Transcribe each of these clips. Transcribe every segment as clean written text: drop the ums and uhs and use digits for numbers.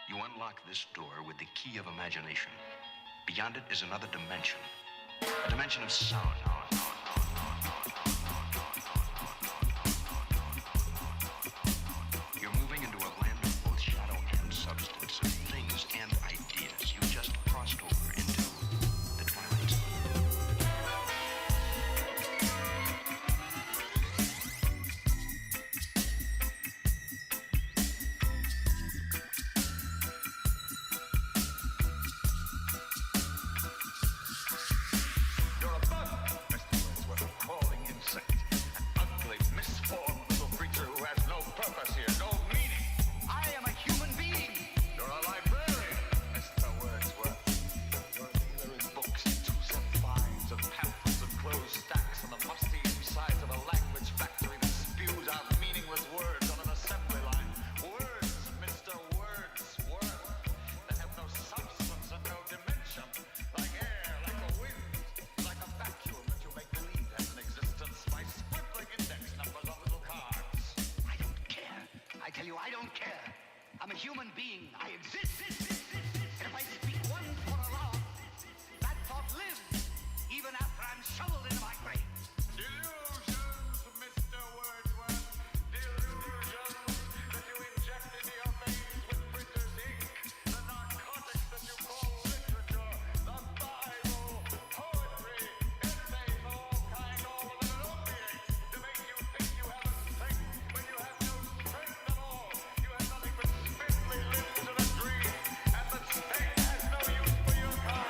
You unlock this door with the key of imagination. Beyond it is another dimension. A dimension of sound. You're moving into a land of both shadow and substance, of things and ideas. You just crossed over into the twilight zone. I don't care. I'm a human being. I exist. And if I speak once for a law, that thought lives even after I'm shoveled into my grave. Delusions, Mr. Wordsworth. Delusions that you inject into your veins with printer's ink. The narcotics that you call literature. The Bible, poetry, essays, all kind, all of an opiate to make you think you have a strength when you have no strength at all. You have nothing but spindly limbs and a dream, and the state has no use for your car.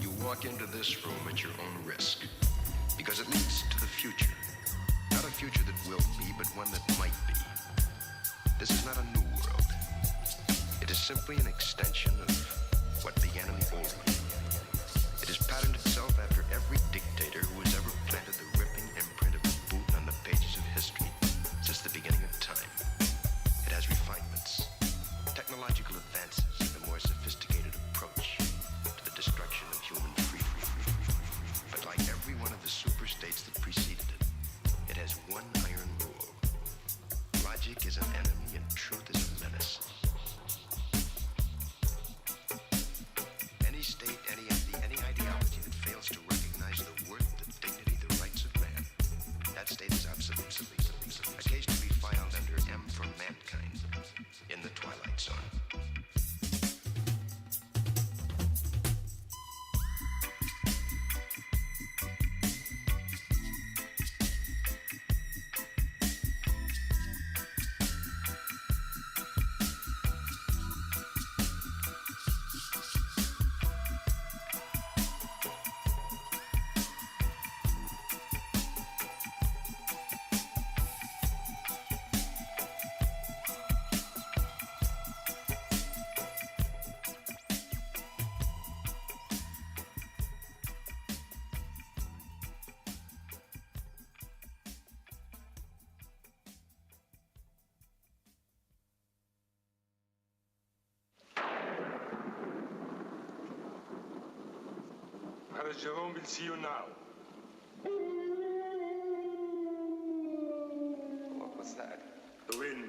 You walk into this room at your own risk, because it leads to the future. Not a future that will be, but one that might be. This is not a new world. It is simply an extension of what began in the old one. It has patterned itself after every dictator who has ever planted the ripping imprint of his boot on the pages of history since the beginning of time. It has refinements, technological advances, and a more sophisticated approach to the destruction of human freedom. But like every one of the superstates that preceded it, it has one iron rule. Logic is an enemy and truth is a menace. Any state, any ideology that fails to recognize the worth, the dignity, the rights of man, that state is absolute. A case to be filed under M for mankind in the Twilight Zone. Jerome will see you now. What was that? The wind.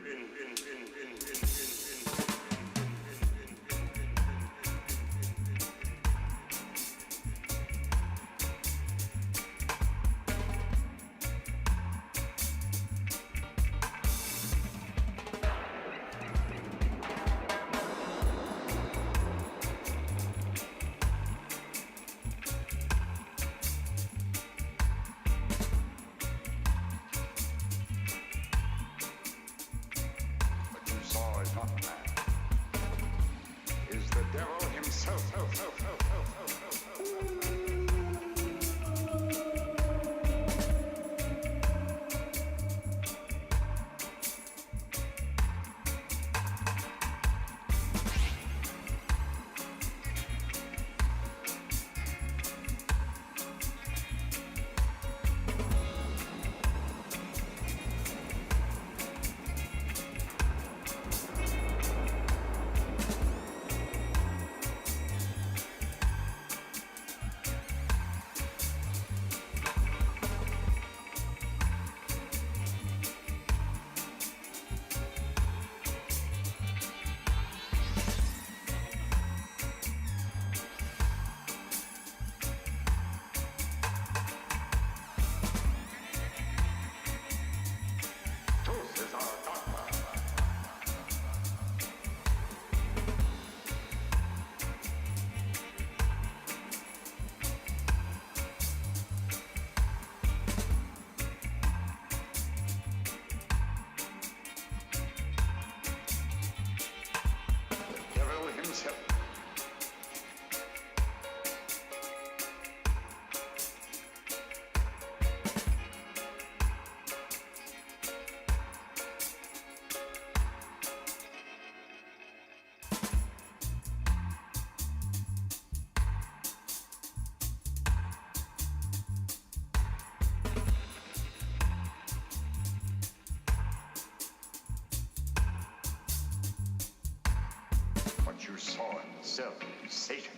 himself, Satan,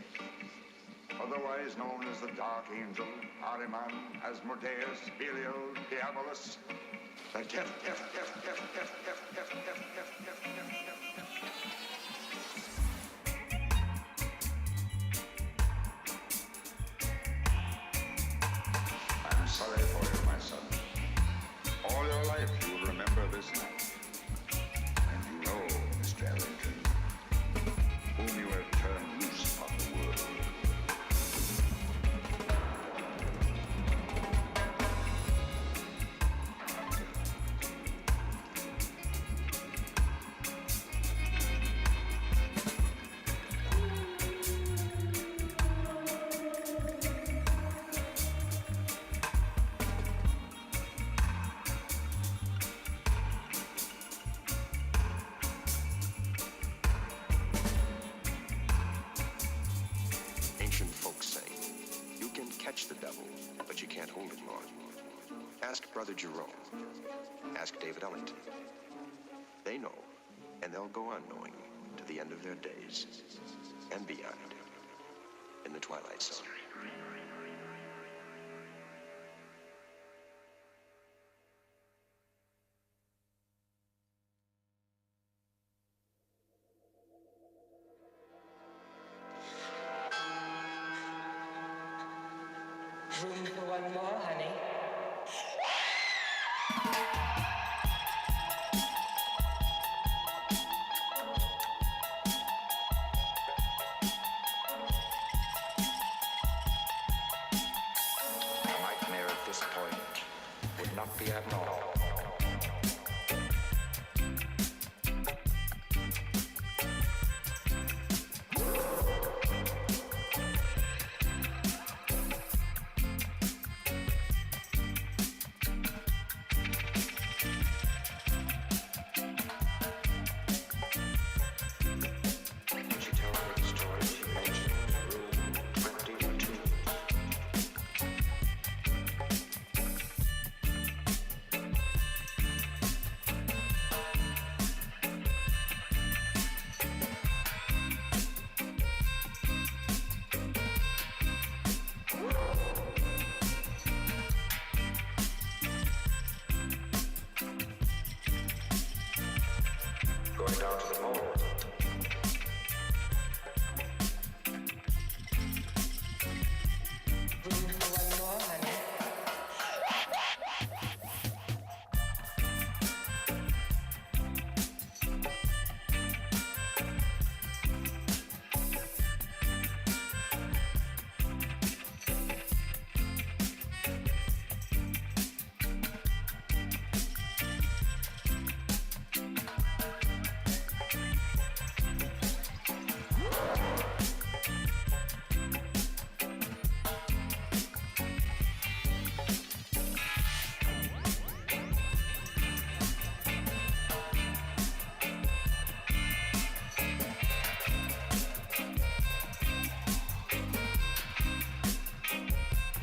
otherwise known as the Dark Angel, Ahriman, Asmodeus, Belial, Diabolus, the devil. I'm sorry for you, my son. All your life you will remember this night. And you know, Mr. Ellington, whom you have turned loose on the world. Ancient folks say, you can catch the devil, but you can't hold it long. Ask Brother Jerome. Ask David Ellington. They know, and they'll go on knowing to the end of their days and beyond in the Twilight Zone. Room for one more, honey. A nightmare at this point would not be abnormal. When she told me the story, she mentioned room 22. Going down to the mall. Room for one more, honey.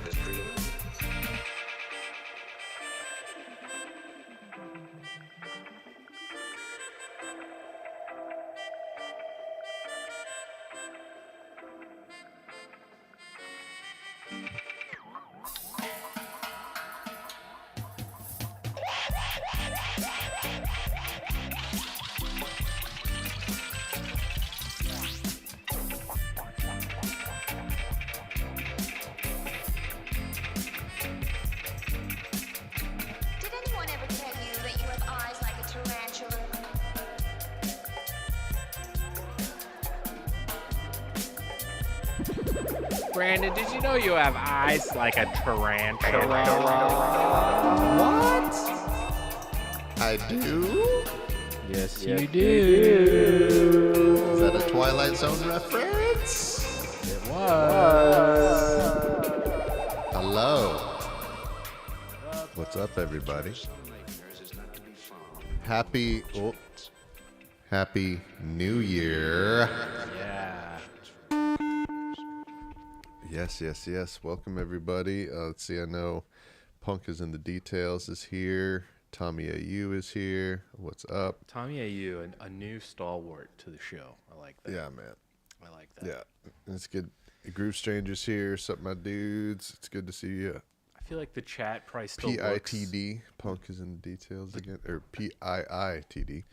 This dream. Did anyone ever tell you that you have eyes like a tarantula? Brandon, did you know you have eyes like a tarantula? What? I do? Yes, you do. Is that a Twilight Zone reference? It was. Hello. What's up, everybody? Happy New Year. Yeah. Yes. Welcome, everybody. Let's see, I know Punk is in the details is here. Tommy AU is here. What's up? Tommy AU, a new stalwart to the show. I like that. Yeah, man. I like that. Yeah, it's good. Groove Strangers here. Sup, my dudes? It's good to see you. I feel like the chat probably still PITD. Punk is in the details again. Or PIITD.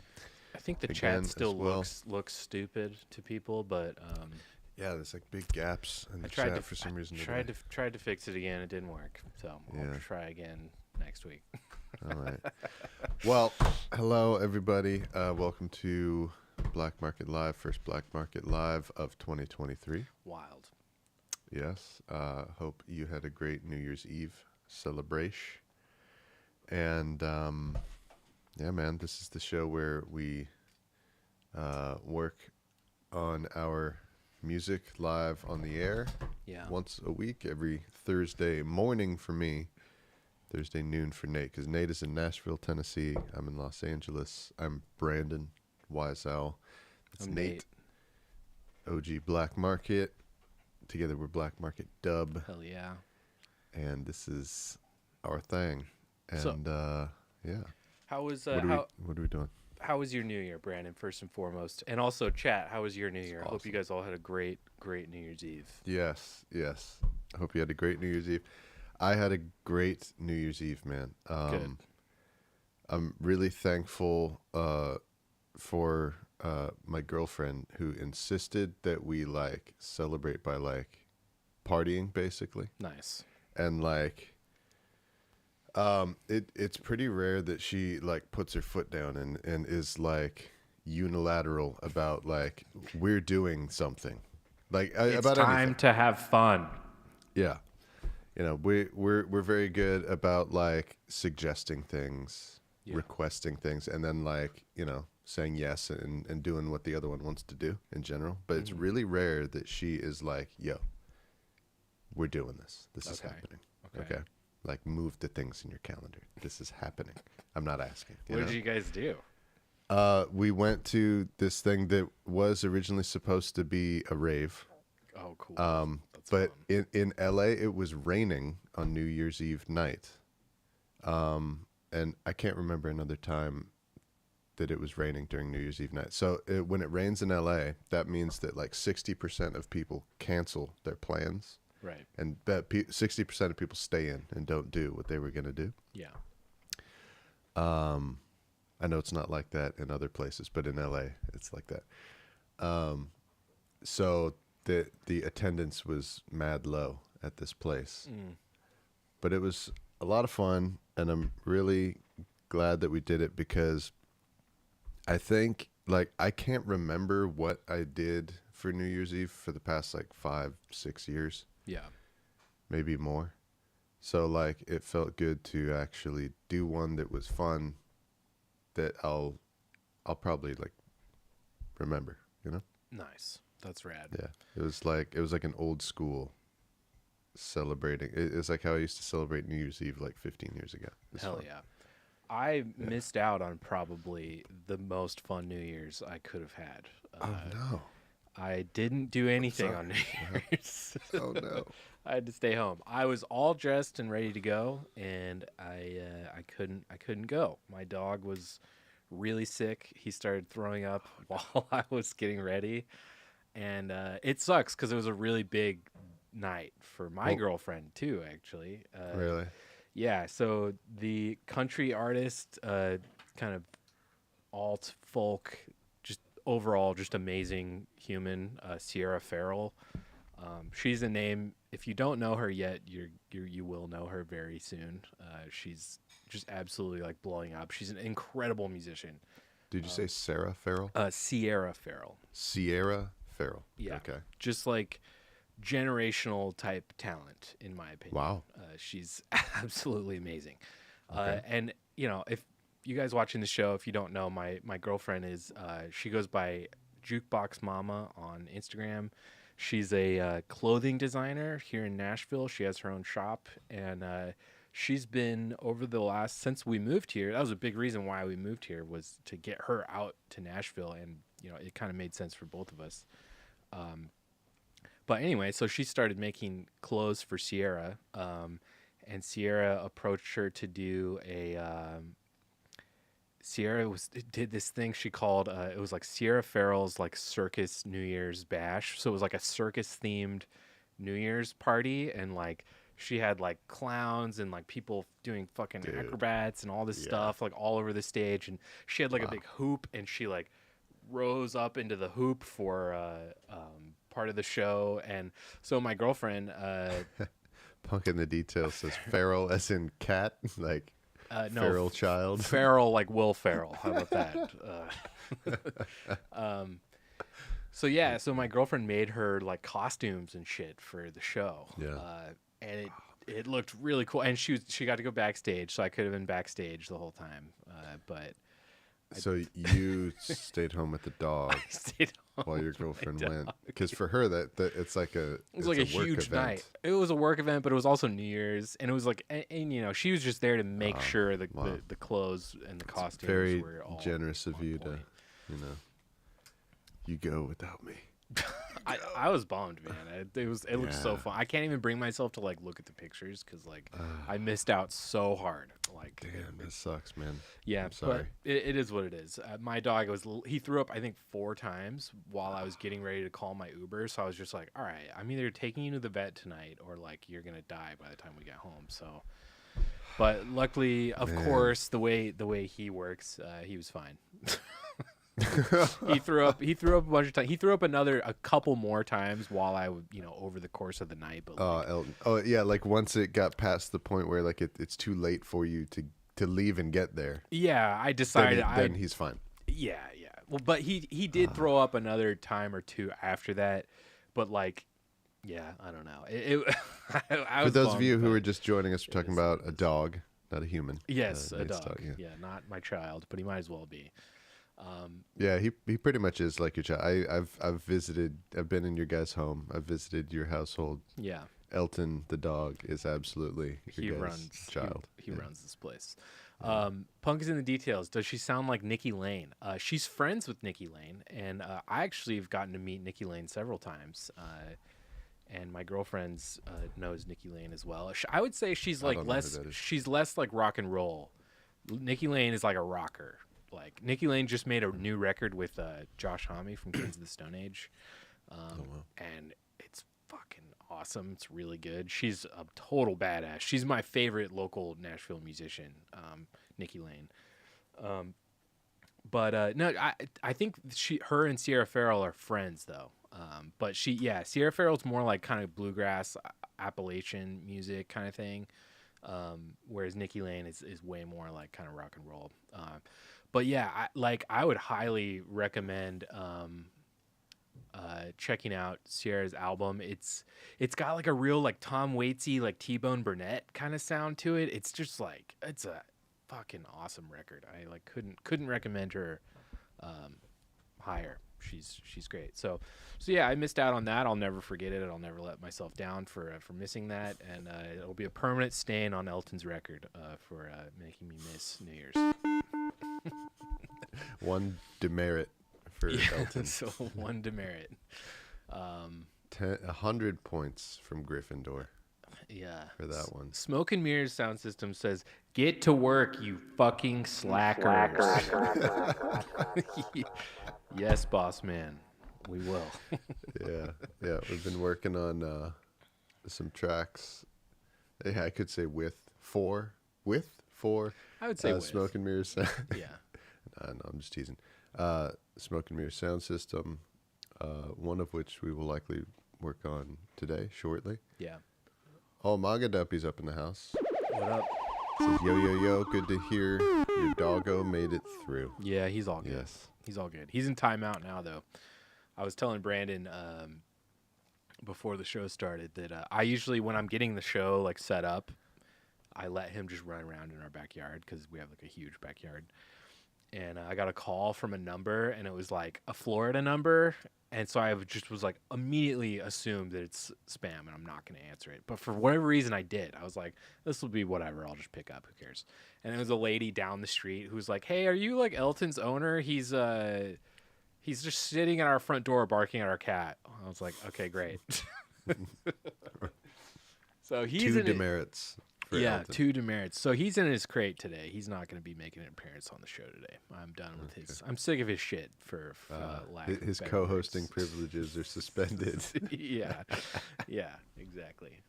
I think the again chat still as well. looks stupid to people, but Yeah, there's like big gaps in the tried chat to for some reason. tried to fix it again. It didn't work, so I'll Yeah. try again next week. All right. Well, hello everybody. Welcome to Black Market Live, first Black Market Live of 2023. Wild. Yes. Hope you had a great New Year's Eve celebration. And yeah, man, this is the show where we work on our music live on the air. Yeah. Once a week, every Thursday morning for me, Thursday noon for Nate, because Nate is in Nashville, Tennessee. I'm in Los Angeles. I'm Brandon Wiesel. It's I'm Nate. OG Black Market. Together we're Black Market Dub. Hell yeah. And this is our thing. And So- yeah. How was What are we doing? how was your New Year, Brandon? First and foremost, and also chat. How was your New Year? I hope you guys all had a great New Year's Eve. Yes. I hope you had a great New Year's Eve. I had a great New Year's Eve, man. Good. I'm really thankful for my girlfriend who insisted that we like celebrate by like partying, basically. Nice. And like it's pretty rare that she like puts her foot down and is like unilateral about like we're doing something. Like It's about time anything. to have fun. Yeah. You know, we're very good about like suggesting things, Yeah. requesting things, and then like, you know, saying yes and doing what the other one wants to do in general. But it's really rare that she is like, yo, we're doing this. This is Okay. happening. Okay. Okay. Like move the things in your calendar. This is happening. I'm not asking. What did you guys do? We went to this thing that was originally supposed to be a rave. Oh, cool. That's But fun. in LA, it was raining on New Year's Eve night. And I can't remember another time that it was raining during New Year's Eve night. So when it rains in LA, that means that like 60% of people cancel their plans. Right. And that 60% of people stay in and don't do what they were going to do. Yeah. I know it's not like that in other places, but in LA, it's like that. So the attendance was mad low at this place. But it was a lot of fun, and I'm really glad that we did it because I think, like, I can't remember what I did for New Year's Eve for the past, like, 5-6 years, Yeah. maybe more. So, like, it felt good to actually do one that was fun that I'll probably, like, remember, you know? Nice. That's rad. Yeah. It was like an old school celebrating. It's like how I used to celebrate New Year's Eve like 15 years ago. It was Hell fun. yeah. I missed out on probably the most fun New Year's I could have had. Oh no. I didn't do anything sorry. on New Year's. Oh no. I had to stay home. I was all dressed and ready to go, and I couldn't go. My dog was really sick. He started throwing up while I was getting ready, and it sucks because it was a really big night for my Well- girlfriend too. Actually, Really? yeah. So the country artist, kind of alt folk, just overall just amazing human, Sierra Farrell. She's a name. If you don't know her yet, you will know her very soon. She's just absolutely like blowing up. She's an incredible musician. Did you say Sarah Farrell? Sierra Farrell. Sierra Farrell. Yeah. Okay. Just like generational type talent, in my opinion. Wow. She's absolutely amazing. Okay. And you know, if you guys watching the show, if you don't know, my girlfriend is she goes by Jukebox Mama on Instagram. She's a clothing designer here in Nashville. She has her own shop, and she's been over the last since we moved here. That was a big reason why we moved here, was to get her out to Nashville, and you know, it kind of made sense for both of us. But anyway, so she started making clothes for Sierra, and Sierra approached her to do Sierra did this thing she called it was like Sierra Farrell's like circus New Year's bash. So it was like a circus themed New Year's party, and like she had like clowns and like people doing fucking acrobats and all this stuff like all over the stage, and she had like a big hoop, and she like rose up into the hoop for part of the show. And so my girlfriend Punk in the details says feral as in cat, like no, feral child. Ferrell, like Will Ferrell. How about that? So yeah, so my girlfriend made her like costumes and shit for the show. Yeah. And it looked really cool. And she got to go backstage, so I could have been backstage the whole time. But So you stayed home with the dog I stayed home while your with my girlfriend dog. went, because for her that it's like a It was like a work huge event. night. It was a work event, but it was also New Year's, and it was like, and you know, she was just there to make sure the clothes and the costumes Very were all generous of on you to, point. you go without me. I was bummed, man. It looked so fun. I can't even bring myself to like look at the pictures because like I missed out so hard. Like, Damn, that sucks, man. yeah, I'm sorry. but it is what it is. My dog he threw up I think 4 times while I was getting ready to call my Uber. So I was just like, all right, I'm either taking you to the vet tonight or like you're gonna die by the time we get home. So, but luckily, of course, the way he works, he was fine. he threw up a bunch of times. He threw up a couple more times while I would, over the course of the night. But like, Elton. Oh yeah, like once it got past the point where like it's too late for you to leave and get there. yeah, I decided Then he's fine. yeah. Well, but he did throw up another time or two after that. But like, yeah, I don't know. I For was those of bummed, you who but are just joining us, we're talking about a dog, not a human. yes, a Nate's dog. yeah. Yeah, not my child, but he might as well be. Yeah, he pretty much is like your child. I've been in your guys' home. I've visited your household. Yeah. Elton the dog is absolutely He your guys' runs child. He runs this place. Punk is in the details. Does she sound like Nikki Lane? She's friends with Nikki Lane, and I actually have gotten to meet Nikki Lane several times. And my girlfriend knows Nikki Lane as well. I would say she's like don't know who less. that is. She's less like rock and roll. Nikki Lane is like a rocker. Like Nikki Lane just made a new record with Josh Homme from Kings of the Stone Age, and it's fucking awesome. It's really good. She's a total badass. She's my favorite local Nashville musician, Nikki Lane. But no, I think her and Sierra Farrell are friends though. But Sierra Farrell's more like kind of bluegrass Appalachian music kind of thing, whereas Nikki Lane is way more like kind of rock and roll. But yeah, I would highly recommend checking out Sierra's album. It's got like a real like Tom Waitsy, like T-Bone Burnett kind of sound to it. It's just like it's a fucking awesome record. I like couldn't recommend her higher. She's great. So yeah, I missed out on that. I'll never forget it. I'll never let myself down for missing that, and it'll be a permanent stain on Elton's record for making me miss New Year's. One demerit for Elton. So one demerit. 100 points from Gryffindor Yeah. for that one. Smoke and Mirrors sound system says, "Get to work, you fucking slackers." Yes, boss man. We will. Yeah. We've been working on some tracks. Yeah, I could say for I would say with. Smoke and Mirrors. Yeah. No, I'm just teasing. Smoke and Mirrors sound system, one of which we will likely work on today, shortly. Yeah. Oh, Maga Duppy's up in the house. What up? Says, yo, good to hear your doggo made it through. Yeah, he's all good. Yes. He's all good. He's in timeout now, though. I was telling Brandon before the show started that I usually, when I'm getting the show like set up, I let him just run around in our backyard because we have like a huge backyard. And I got a call from a number, and it was like a Florida number. And so I just was like immediately assumed that it's spam, and I'm not going to answer it. But for whatever reason, I did. I was like, this will be whatever. I'll just pick up. Who cares? And it was a lady down the street who was like, hey, are you like Elton's owner? He's just sitting at our front door barking at our cat. I was like, okay, great. So he's Two in demerits for Yeah, Elton. 2 demerits. So he's in his crate today. He's not going to be making an appearance on the show today. I'm done with his. I'm sick of his shit for lack of His better co-hosting words. privileges are suspended. Yeah, exactly.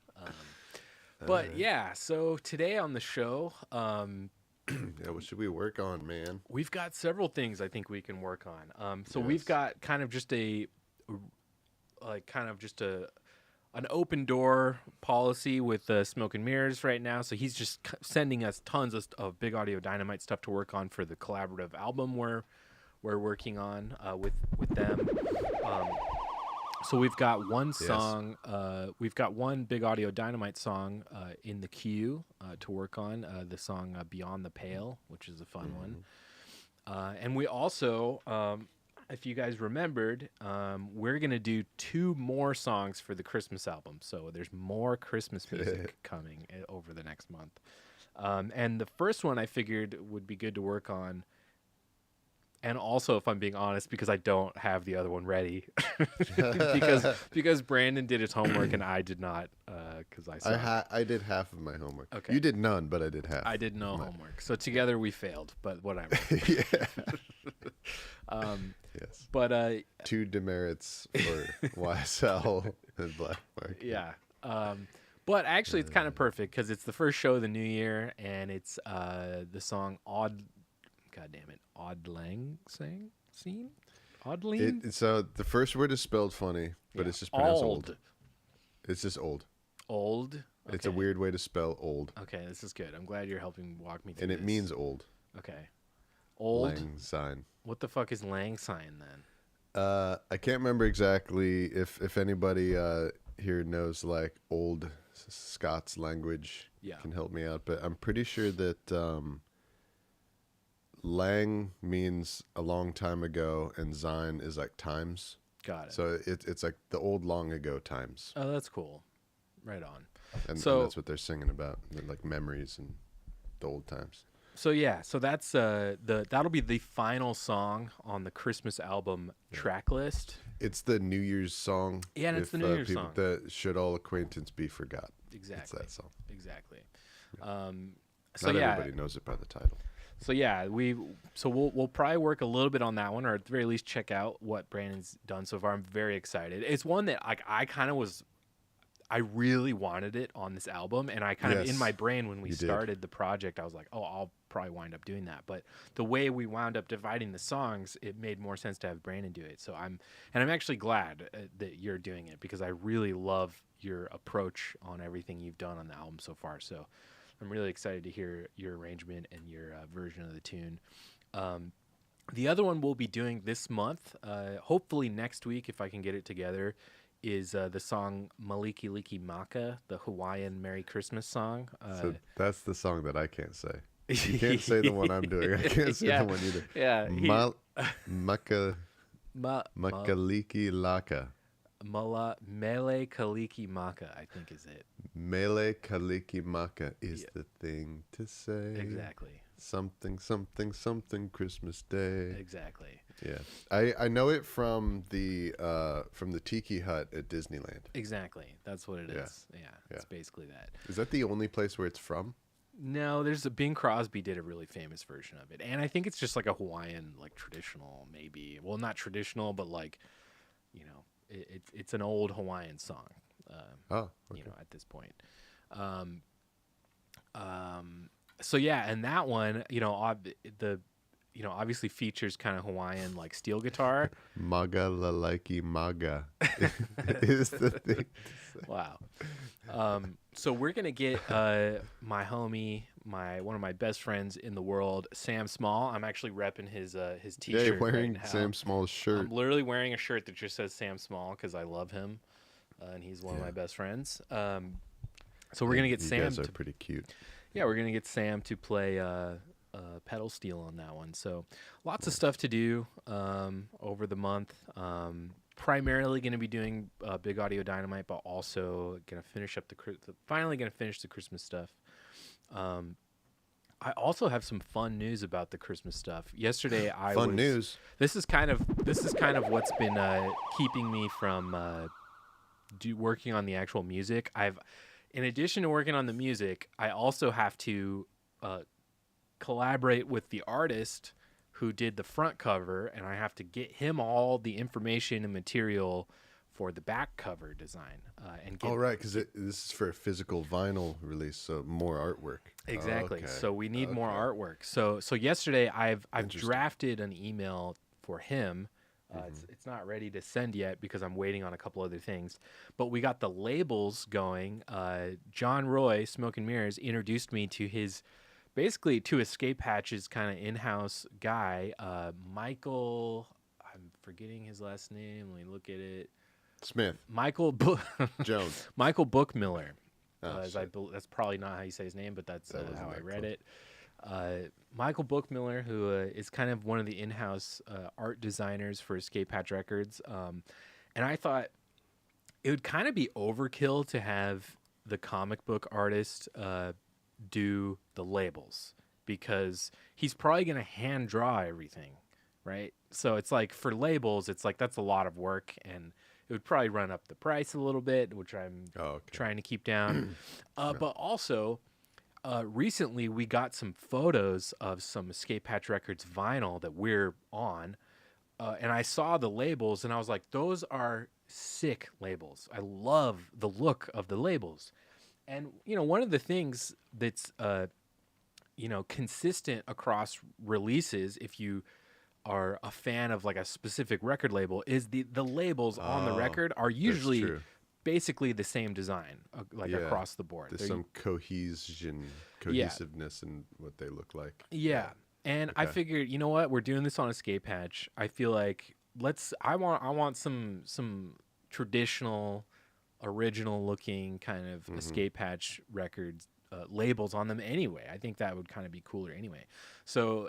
But yeah, so today on the show, Yeah, what should we work on, man? we've got several things I think we can work on. So Yes. we've got kind of just an open door policy with Smoke and Mirrors right now. So he's just sending us tons of Big Audio Dynamite stuff to work on for the collaborative album we're working on with them. So we've got one song. We've got one Big Audio Dynamite song in the queue to work on. The song "Beyond the Pale," which is a fun one. And we also, if you guys remembered, we're gonna do 2 more songs for the Christmas album. So there's more Christmas music coming over the next month. And the first one I figured would be good to work on. And also, if I'm being honest, because I don't have the other one ready, because Brandon did his homework and I did not, because I saw. I did half of my homework. Okay. You did none, but I did half. I did no homework, so together we failed. But whatever. Yeah. Um, Yes. but 2 demerits for YSL and Black Market. yeah. But actually, it's kind of perfect because it's the first show of the new year, and it's the song "Odd." God damn it, Odd Lang Scene? Odd Lang? So the first word is spelled funny, but Yeah. it's just pronounced old. It's just old. Old? It's a Okay. weird way to spell old. Okay, this is good. I'm glad you're helping walk me through And it this. means old. Okay. Old? Lang sign. What the fuck is Lang Sign then? I can't remember exactly if anybody here knows like old Scots language Yeah. can help me out, but I'm pretty sure that Lang means a long time ago and Zine is like times. Got it. So it's like the old long ago times. Oh, that's cool. Right on. And So- that's what they're singing about, like memories and the old times. So yeah, so that's that'll be the final song on the Christmas album track list. It's the New Year's song. Yeah, and it's the New Year's song. The Should All Acquaintance Be Forgot. Exactly. It's that song. Exactly. Not So yeah, everybody knows it by the title. so yeah, we'll probably work a little bit on that one, or at the very least check out what Brandon's done so far. I'm very excited. It's one that I really wanted it on this album, and I kind of in Yes, my brain when we you did. started the project, I was like, oh, I'll probably wind up doing that. But the way we wound up dividing the songs, it made more sense to have Brandon do it. So I'm actually glad that you're doing it because I really love your approach on everything you've done on the album so far. So I'm really excited to hear your arrangement and your version of the tune. The other one we'll be doing this month, hopefully next week if I can get it together, is the song Maliki Liki Maka, the Hawaiian Merry Christmas song. So that's the song that I can't say. You can't say the one I'm doing. I can't say Yeah. the one either. Yeah. Makaliki Laka. Mele Kaliki Maka, I think is it. Mele Kaliki Maka is the thing to say. Exactly. Something, something, something Christmas Day. Exactly. Yeah. I know it from the Tiki Hut at Disneyland. Exactly. That's what it Yeah. is. Yeah. It's basically that. Is that the only place where it's from? No, there's Bing Crosby did a really famous version of it. And I think it's just like a Hawaiian, like traditional, maybe. Well, not traditional, but like, you know, it's an old Hawaiian song. You know, at this point. So yeah, and that one, you know, obviously features kind of Hawaiian like steel guitar. Maga Lalaiki Maga is the thing. Wow. So we're gonna get my homie, one of my best friends in the world, Sam Small. I'm actually repping his T-shirt. Yeah, you're wearing right now. Sam Small's shirt. I'm literally wearing a shirt that just says Sam Small because I love him, and he's one of my best friends. So we're gonna get you Sam. guys are pretty cute. Yeah, we're gonna get Sam to play pedal steel on that one. So lots of stuff to do over the month. Primarily going to be doing Big Audio Dynamite, but also going to finish up finally going to finish the Christmas stuff. I also have some fun news about the Christmas stuff. Yesterday, news. This is kind of what's been keeping me from working on the actual music. in addition to working on the music, I also have to collaborate with the artist who did the front cover, and I have to get him all the information and material for the back cover design. And get, Oh, right, because this is for a physical vinyl release, so more artwork. exactly. Okay. So we need more Okay. artwork. So yesterday I've drafted an email for him. It's not ready to send yet because I'm waiting on a couple other things. But we got the labels going. John Roy, Smoke and Mirrors, introduced me to basically to Escape Hatch's kind of in-house guy, Michael. I'm forgetting his last name. Let me look at it. Smith. Jones. Michael Bookmiller. Oh, That's probably not how you say his name, but that's That wasn't how I that read close. it. Michael Bookmiller, who is kind of one of the in-house art designers for Escape Hatch Records. And I thought it would kind of be overkill to have the comic book artist do the labels because he's probably going to hand draw everything, right? So it's like for labels, it's like that's a lot of work and it would probably run up the price a little bit, which I'm trying to keep down. But also, recently we got some photos of some Escape Hatch Records vinyl that we're on, and I saw the labels, and I was like, those are sick labels. I love the look of the labels. And, one of the things that's, consistent across releases, if you are a fan of like a specific record label, is the labels on the record are usually basically the same design, across the board. There's some cohesiveness in what they look like. Yeah. And I figured, you know what? We're doing this on Escape Hatch. I feel like I want some traditional, original looking kind of Escape Hatch Records labels on them anyway. I think that would kind of be cooler anyway. So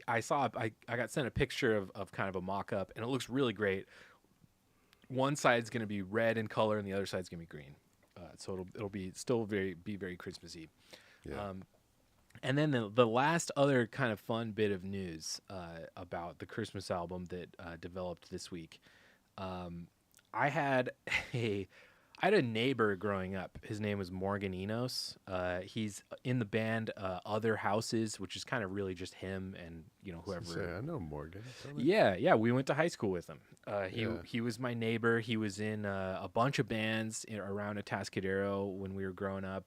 I got sent a picture of kind of a mock-up, and it looks really great. One side's going to be red in color, and the other side's going to be green. So it'll be still very Christmassy. Yeah. And then the last other kind of fun bit of news about the Christmas album that developed this week. I had a neighbor growing up. His name was Morgan Enos. He's in the band Other Houses, which is kind of really just him and whoever. I know Morgan. Yeah, we went to high school with him. He was my neighbor. He was in a bunch of bands around Atascadero when we were growing up.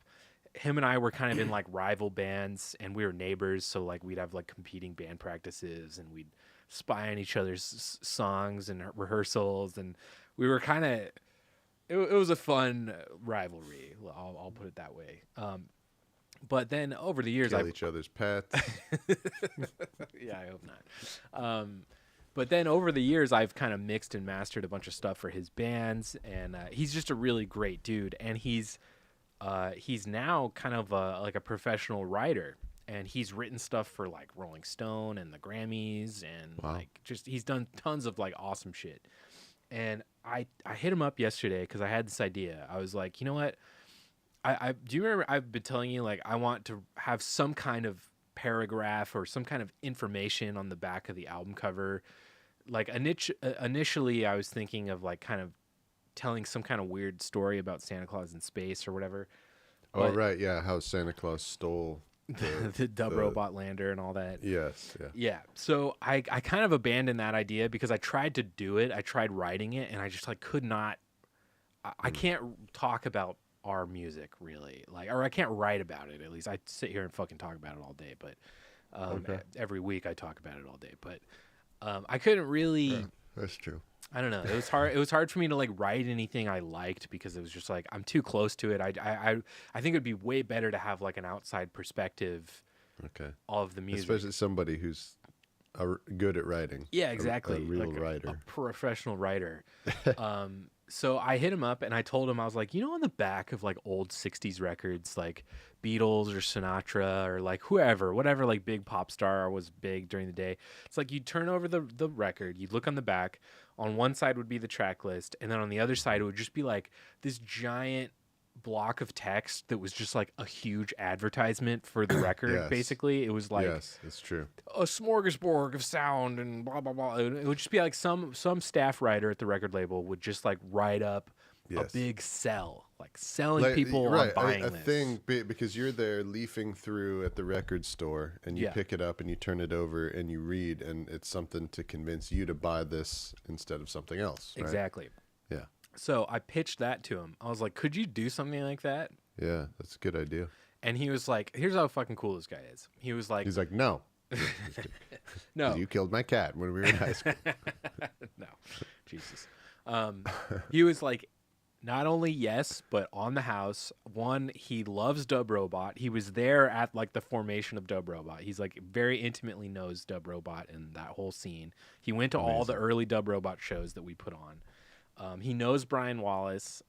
Him and I were kind of in like rival bands, and we were neighbors, so like we'd have like competing band practices, and we'd spy on each other's songs and rehearsals, and we were kind of. It was a fun rivalry. I'll put it that way. But then over the years, Kill each other's pets. Yeah, I hope not. But then over the years, I've kind of mixed and mastered a bunch of stuff for his bands, and he's just a really great dude. And he's now kind of like a professional writer, and he's written stuff for like Rolling Stone and the Grammys, and like just he's done tons of like awesome shit. And I hit him up yesterday because I had this idea. I was like, you know what? Do you remember I've been telling you like I want to have some kind of paragraph or some kind of information on the back of the album cover. Like initially I was thinking of like kind of telling some kind of weird story about Santa Claus in space or whatever. Oh, right. Yeah. How Santa Claus stole the robot lander and all that. Yes. Yeah. Yeah. So I kind of abandoned that idea because I tried to do it. I tried writing it, and I just like could not. I can't talk about our music really, or I can't write about it. At least I sit here and fucking talk about it all day. But every week I talk about it all day. But I couldn't really. Yeah, that's true. I don't know. It was hard. It was hard for me to like write anything I liked because it was just like I'm too close to it. I think it'd be way better to have like an outside perspective. Okay. Of the music, especially somebody who's good at writing. Yeah, exactly. A real like writer, a professional writer. So I hit him up and I told him I was like, on the back of like old '60s records, like Beatles or Sinatra or like whatever like big pop star was big during the day. It's like you'd turn over the record, you'd look on the back. On one side would be the track list, and then on the other side it would just be like this giant block of text that was just like a huge advertisement for the record. Yes. Basically, it was like yes, it's true. A smorgasbord of sound and blah blah blah. It would just be like some staff writer at the record label would just like write up Yes. a big sell, like selling Like, people right, on buying a this. thing because you're there leafing through at the record store and you Yeah. pick it up and you turn it over and you read and it's something to convince you to buy this instead of something else. Right? Exactly. Yeah. So I pitched that to him. I was like, could you do something like that? Yeah, that's a good idea. And he was like, here's how fucking cool this guy is. He was like, He's like, no, no, you killed my cat when we were in high school. no, Jesus. He was like, not only yes, but on the house. One, he loves Dub Robot. He was there at like the formation of Dub Robot. He's like very intimately knows Dub Robot and that whole scene. He went to all the early Dub Robot shows that we put on. He knows Brian Wallace.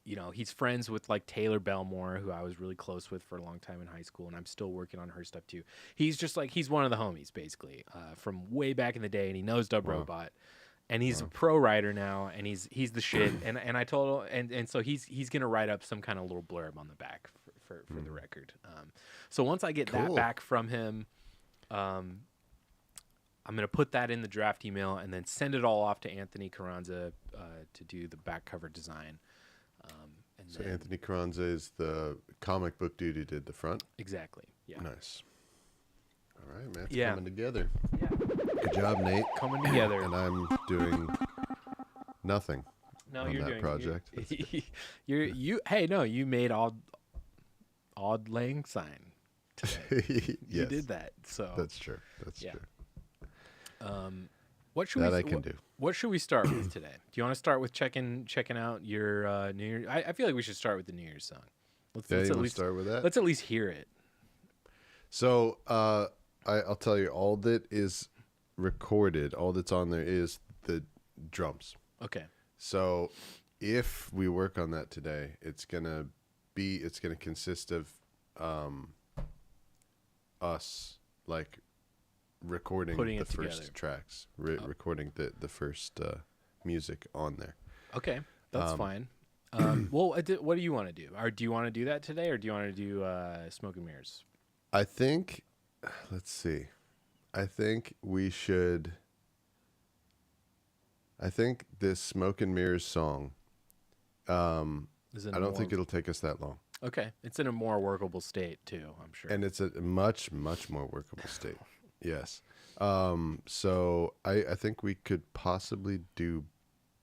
You know, he's friends with like Taylor Belmore, who I was really close with for a long time in high school, and I'm still working on her stuff too. He's just like, he's one of the homies basically, from way back in the day, and he knows Dub Robot, and he's a pro writer now, and he's the shit. And I told him, and so he's gonna write up some kind of little blurb on the back for the record. So once I get that back from him, I'm gonna put that in the draft email and then send it all off to Anthony Carranza to do the back cover design. And So then, Anthony Carranza is the comic book dude who did the front. exactly, yeah, Nice. All right, man. It's Yeah. coming together. yeah, Good job, Nate. coming together. And I'm doing nothing. No, on you're that doing project. You hey, no, you made odd lang syne today. Yes, You did that. So That's true. That's Yeah. true. what should That we I can do. What should we start with today? Do you want to start with checking out your New Year? I feel like we should start with the New Year's song. Let's Yeah, you at want to least start with that? let's at least hear it. So I'll tell you, all that is recorded, all that's on there is the drums. Okay. So if we work on that today, it's gonna consist of us like recording Putting the it first together. tracks, recording the first music on there. Okay, that's fine. Well, what do you want to do? Or do you want to do that today, or do you want to do Smoke and Mirrors? I think, let's see. I think we should. I think this Smoke and Mirrors song. Is it I don't think it'll take us that long, Okay, it's in a more workable state too. I'm sure. and it's a much more workable state. Yes. So I think we could possibly do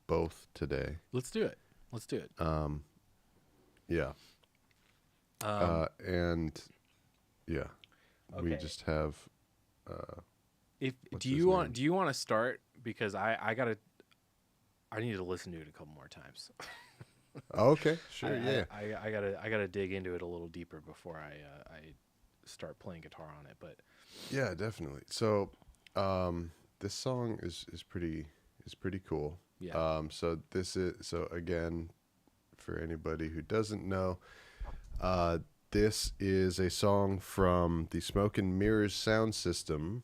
both today. Let's do it. Let's do it. Yeah. And yeah, we Okay. just have. If what's do his you want name? do you want to start, because I need to listen to it a couple more times. Oh, okay. Sure. Yeah. I gotta dig into it a little deeper before I start playing guitar on it. But Yeah, definitely. So, this song is pretty cool. Yeah. So again, for anybody who doesn't know, this is a song from the Smoke and Mirrors sound system,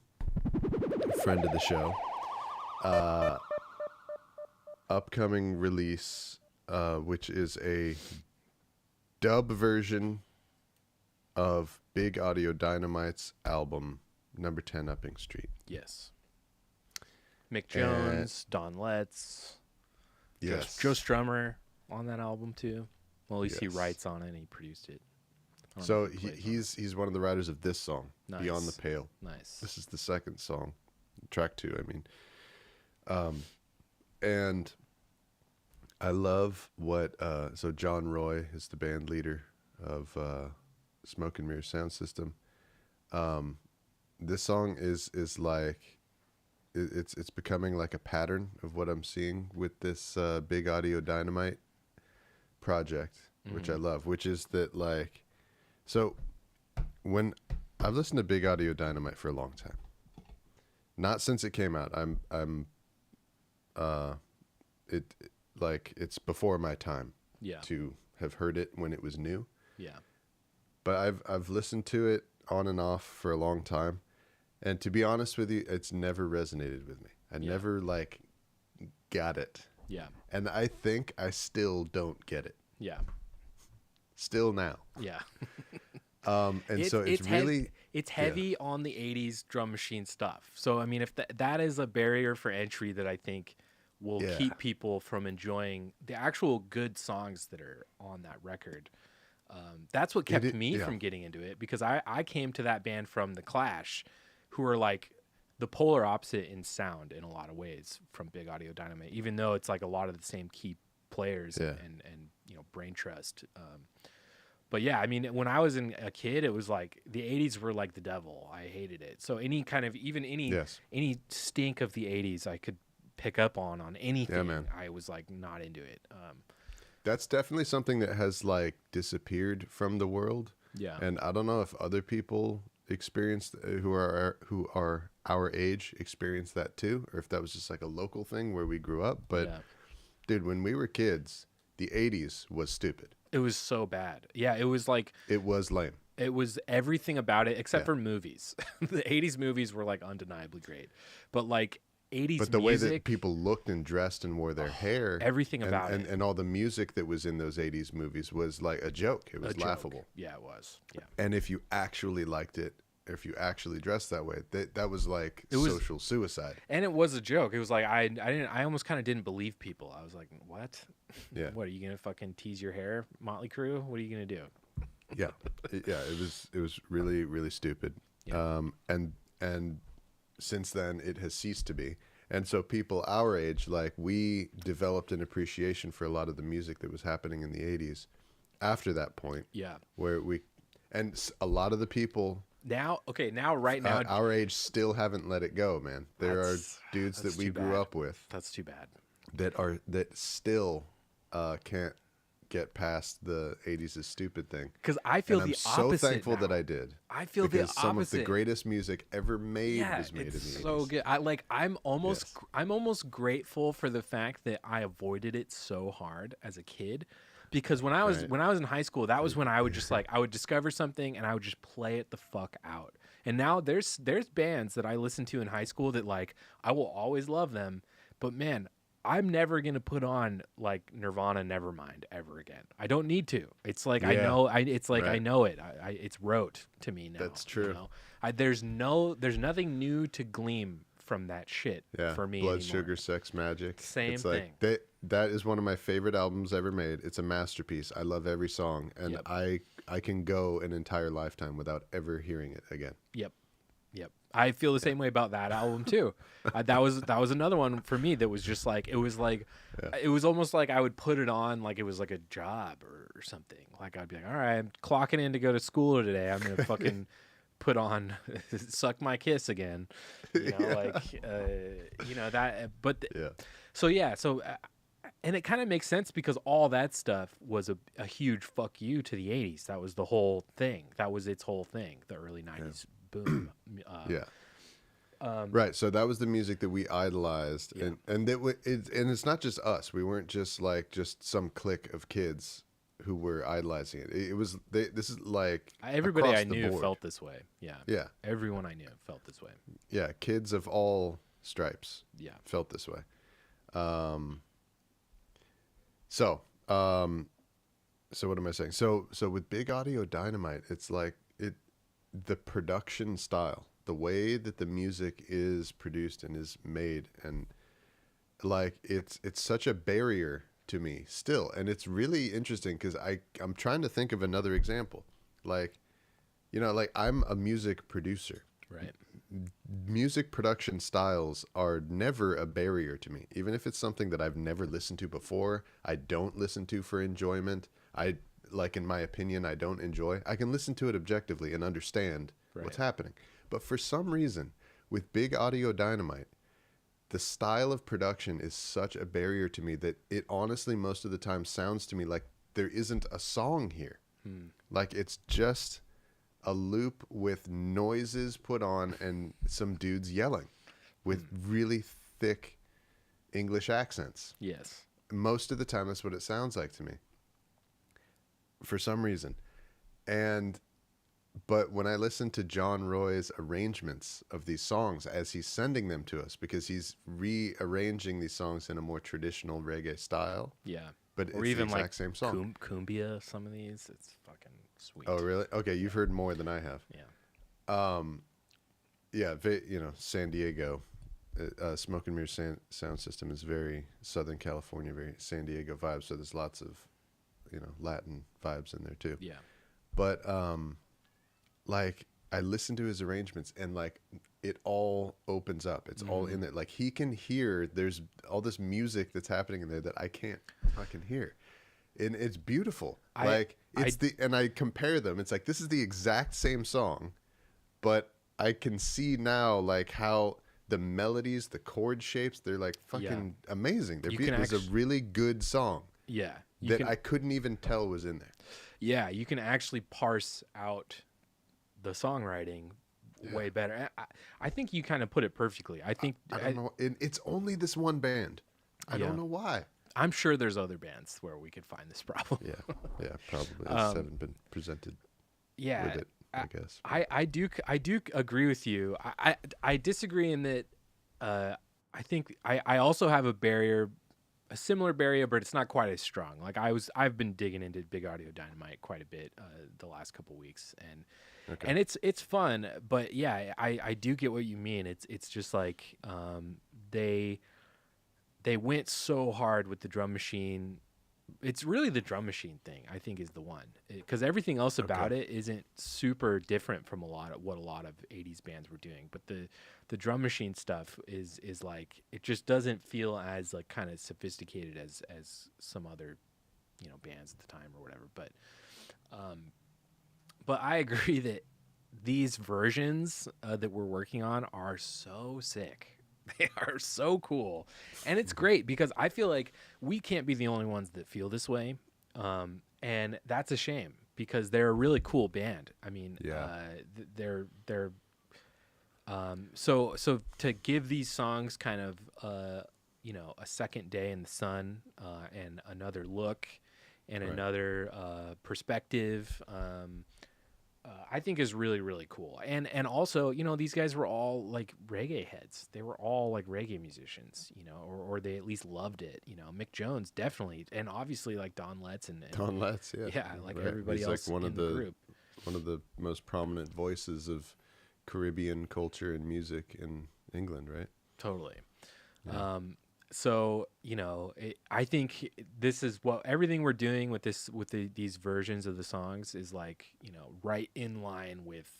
friend of the show. Upcoming release, which is a dub version of Big Audio Dynamite's album Number 10 Upping Street. yes, Mick Jones, Don Letts, Yes. Joe Strummer on that album too. Well, at least he Yes. writes on it and he produced it. I don't know So if he plays on he's one of the writers of this song, Beyond the Nice. Pale. it. Nice. This is the second song, track 2, I mean. And I love what, so John Roy is the band leader of Smoke and Mirror Sound System. This song is like, it's becoming like a pattern of what I'm seeing with this Big Audio Dynamite project, which I love, which is that like, so when I've listened to Big Audio Dynamite for a long time, not since it came out. It's before my time Yeah. to have heard it when it was new. Yeah. But I've listened to it on and off for a long time, and to be honest with you, it's never resonated with me. I Yeah. never like got it, Yeah. and I think I still don't get it. Yeah. Still now. Yeah. And so it's really it's heavy on the 80s drum machine stuff. So I mean, if that is a barrier for entry that I think will Yeah. keep people from enjoying the actual good songs that are on that record. That's what kept me yeah. from getting into it, because I came to that band from The Clash, who are like the polar opposite in sound in a lot of ways from Big Audio Dynamite, even though it's like a lot of the same key players Yeah. and Brain Trust. But yeah, I mean, when I was a kid, it was like the 80s were like the devil. I hated it. So any kind of, even Yes. any stink of the 80s I could pick up on anything, man. I was like not into it. That's definitely something that has like disappeared from the world. Yeah. And I don't know if other people experienced who are our age experienced that too, or if that was just like a local thing where we grew up. But Yeah. dude, when we were kids, the 80s was stupid. It was so bad. Yeah, it was like It was lame. it was everything about it except Yeah. for movies. The 80s movies were like undeniably great. But like 80s But the music, way that people looked and dressed and wore their hair, everything and, about and, it. and all the music that was in those 80s movies was like a joke. It was a joke. laughable. Yeah, it was. Yeah. And if you actually liked it, if you actually dressed that way, that was like It was- social suicide. And it was a joke. It was like I almost kind of didn't believe people. I was like, "What? Yeah. What are you gonna fucking tease your hair, Motley Crue? What are you gonna do?" Yeah, it was really really stupid. Yeah. And since then it has ceased to be. And so people our age, like, we developed an appreciation for a lot of the music that was happening in the 80s after that point, Yeah. where a lot of the people Now, right now, our age still haven't let it go, man. There are That's- dudes that's that we too grew bad. up with that's too bad. that still can't get past the 80s is stupid thing. Because I feel And the I'm opposite. so thankful now. that I did. I feel the because some of the opposite. greatest music ever made Yeah, was made in the it's 80s. so good. I'm almost grateful for the fact that I avoided it so hard as a kid, because when I was in high school, that was when I would just like I would discover something and I would just play it the fuck out. And now there's bands that I listened to in high school that like I will always love them, but man, I'm never gonna put on like Nirvana Nevermind ever again. I don't need to. It's like I Yeah. know. It's like I Right. know it. It's rote to me now. That's true. You know? There's nothing new to glean from that shit Yeah, for me Blood, anymore. Sugar, Sex, Magic. Same it's like, thing. That is one of my favorite albums ever made. It's a masterpiece. I love every song, and Yep. I can go an entire lifetime without ever hearing it again. Yep. I feel the same way about that album too. That was another one for me that was just like it was almost like I would put it on like it was like a job or something. Like I'd be like, all right, I'm clocking in to go to school today. I'm gonna fucking put on "Suck My Kiss" again. You know, like that. But Yeah. So and it kind of makes sense because all that stuff was a huge fuck you to the 80s. That was the whole thing. That was its whole thing. The early 90s boom. Yeah. Right. So that was the music that we idolized, Yeah. and it's not just us. We weren't just some clique of kids who were idolizing it. It was this is like Everybody across I the knew board. felt this way. Yeah. Yeah. Everyone I knew felt this way. Yeah, kids of all stripes. Yeah. Felt this way. So what am I saying? So with Big Audio Dynamite, it's like the production style, the way that the music is produced and is made, and like it's such a barrier to me still, and it's really interesting because I'm trying to think of another example, like I'm a music producer. Right. Music production styles are never a barrier to me, even if it's something that I've never listened to before. I don't listen to for enjoyment. In my opinion, I don't enjoy. I can listen to it objectively and understand what's happening. But for some reason, with Big Audio Dynamite, the style of production is such a barrier to me that it honestly most of the time sounds to me like there isn't a song here. Like it's just a loop with noises put on and some dudes yelling with really thick English accents. Yes. Most of the time, that's what it sounds like to me, for some reason. But when I listen to John Roy's arrangements of these songs as he's sending them to us, because he's rearranging these songs in a more traditional reggae style. Yeah. But Or it's even the exact like same song. Cumbia, some of these. It's fucking sweet. Oh, really? Okay, you've heard more than I have. Yeah. Yeah, San Diego Smoke and Mirrors sound system is very Southern California, very San Diego vibes. So there's lots of, Latin vibes in there too. Yeah. But like I listen to his arrangements and like it all opens up. It's all in there. Like he can hear there's all this music that's happening in there that I can't fucking hear. And it's beautiful. And I compare them. It's like this is the exact same song, but I can see now like how the melodies, the chord shapes, they're like fucking amazing. It's a really good song. Yeah. I couldn't even tell was in there. Yeah, you can actually parse out the songwriting way better. I think you kind of put it perfectly. I think I don't know. It's only this one band. I don't know why. I'm sure there's other bands where we could find this problem. Yeah, probably. I just haven't been presented with it, I guess. I do agree with you. I disagree in that I think I also have a similar barrier, but it's not quite as strong. Like I've been digging into Big Audio Dynamite quite a bit the last couple weeks, and it's fun. But yeah, I do get what you mean. It's just like they went so hard with the drum machine. It's really the drum machine thing, I think, is the one, because everything else about it isn't super different from what a lot of 80s bands were doing. But the drum machine stuff is like, it just doesn't feel as like kind of sophisticated as some other, bands at the time or whatever. But I agree that these versions that we're working on are so sick. They are so cool. And it's great because I feel like we can't be the only ones that feel this way. And that's a shame because they're a really cool band. I mean, they're so to give these songs kind of, a second day in the sun, and another look and another perspective, I think is really, really cool. And also, these guys were all like reggae heads. They were all like reggae musicians, or they at least loved it. Mick Jones definitely, and obviously like Don Letts and Don Letts, like everybody He's else like in the group. One of the most prominent voices of Caribbean culture and music in England, right? Totally. Yeah. So I think this is everything we're doing with these versions of the songs is like right in line with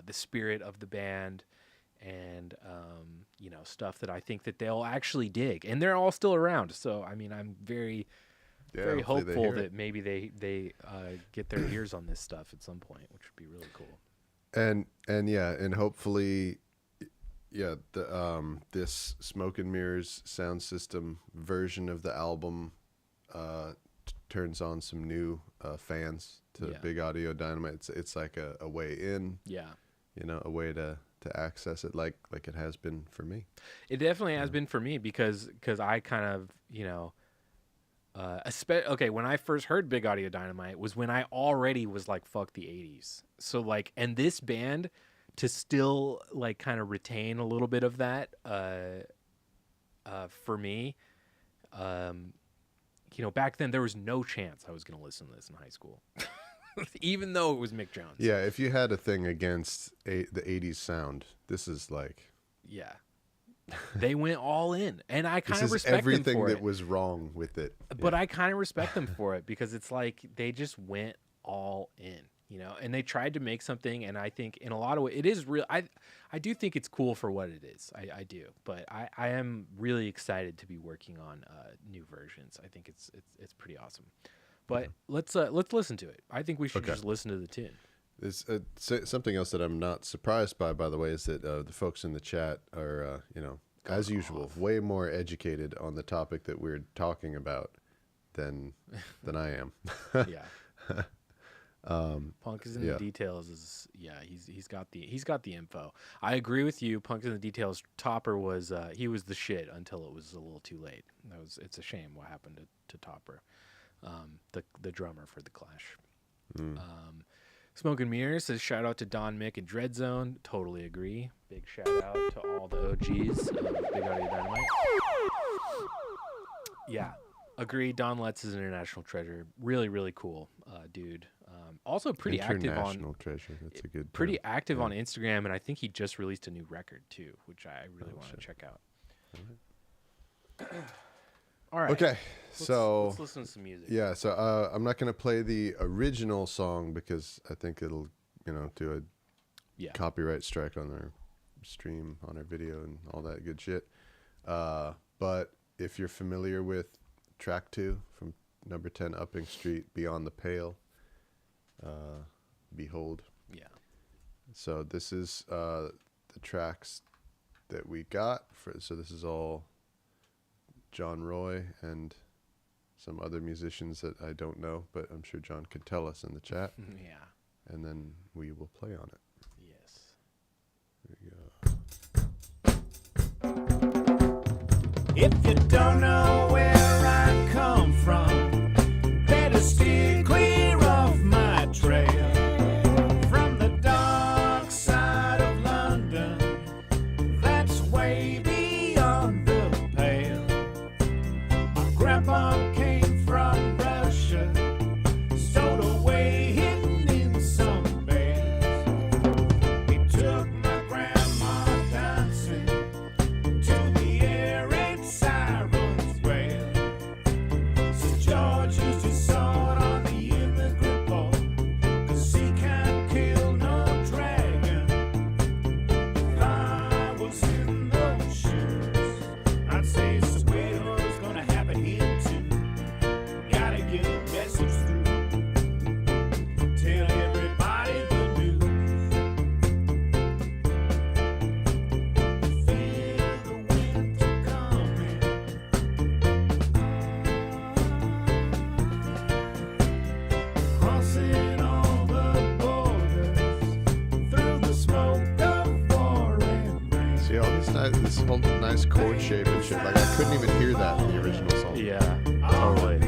the spirit of the band, and stuff that I think that they'll actually dig, and they're all still around. So I mean, I'm very hopeful that maybe they get their ears on this stuff at some point, which would be really cool. And hopefully. Yeah, this Smoke and Mirrors sound system version of the album turns on some new fans to Big Audio Dynamite. It's like a way in. Yeah. A way to access it like it has been for me. It definitely has been for me because I kind of, when I first heard Big Audio Dynamite was when I already was like, fuck the 80s. So like, and this band to still like kind of retain a little bit of that for me, back then there was no chance I was going to listen to this in high school, even though it was Mick Jones. Yeah, if you had a thing against the 80s sound, this is like... Yeah. They went all in, and I kind of respect them for it. Everything that was wrong with it. But I kind of respect them for it because it's like they just went all in. And they tried to make something, and I think in a lot of ways it is real. I do think it's cool for what it is. I do, but I am really excited to be working on new versions. I think it's pretty awesome. But let's listen to it. I think we should just listen to the tune. There's something else that I'm not surprised by the way, is that the folks in the chat are as usual way more educated on the topic that we're talking about than I am. Yeah. Punk is in the details he's got the info. I agree with you. Punk is in the details. Topper was he was the shit until it was a little too late. It's a shame what happened to Topper, the drummer for the Clash. Smoke and Mirrors says shout out to Don, Mick, and Dread Zone. Totally agree. Big shout out to all the OGs of Big Audio Dynamite. Yeah. Agree. Don Letts is an international treasure. Really, really cool dude. Also pretty active on international treasure. That's a good pretty term. active on Instagram, and I think he just released a new record too, which I really want to check out. All right. Okay, Let's listen to some music. yeah, so I'm not gonna play the original song because I think it'll, do a copyright strike on our stream, on our video, and all that good shit. But if you're familiar with track 2 from number 10 Upping Street, Beyond the Pale, Behold. Yeah. So this is the tracks that we got. So this is all John Roy and some other musicians that I don't know, but I'm sure John could tell us in the chat. Yeah. And then we will play on it. Yes. There we go. If you don't know where I come from, better steer clear of my trail. From the dark side of London, that's way beyond the pale. My grandpa came from Russia, stowed away hidden in some bales. He took my grandma dancing to the air raid sirens wail. So George used his sword on the immigrant boy, 'cause he can't kill no dragon. If I was in those shoes, I'd say Soweto gonna happen here too. Gotta get a message through. Tell everybody the news. Feel the winter coming. Crossing all the borders through the smoke of foreign rain. See all this whole nice chord shape and shit. Like I couldn't even hear that in the original song. Yeah. Totally.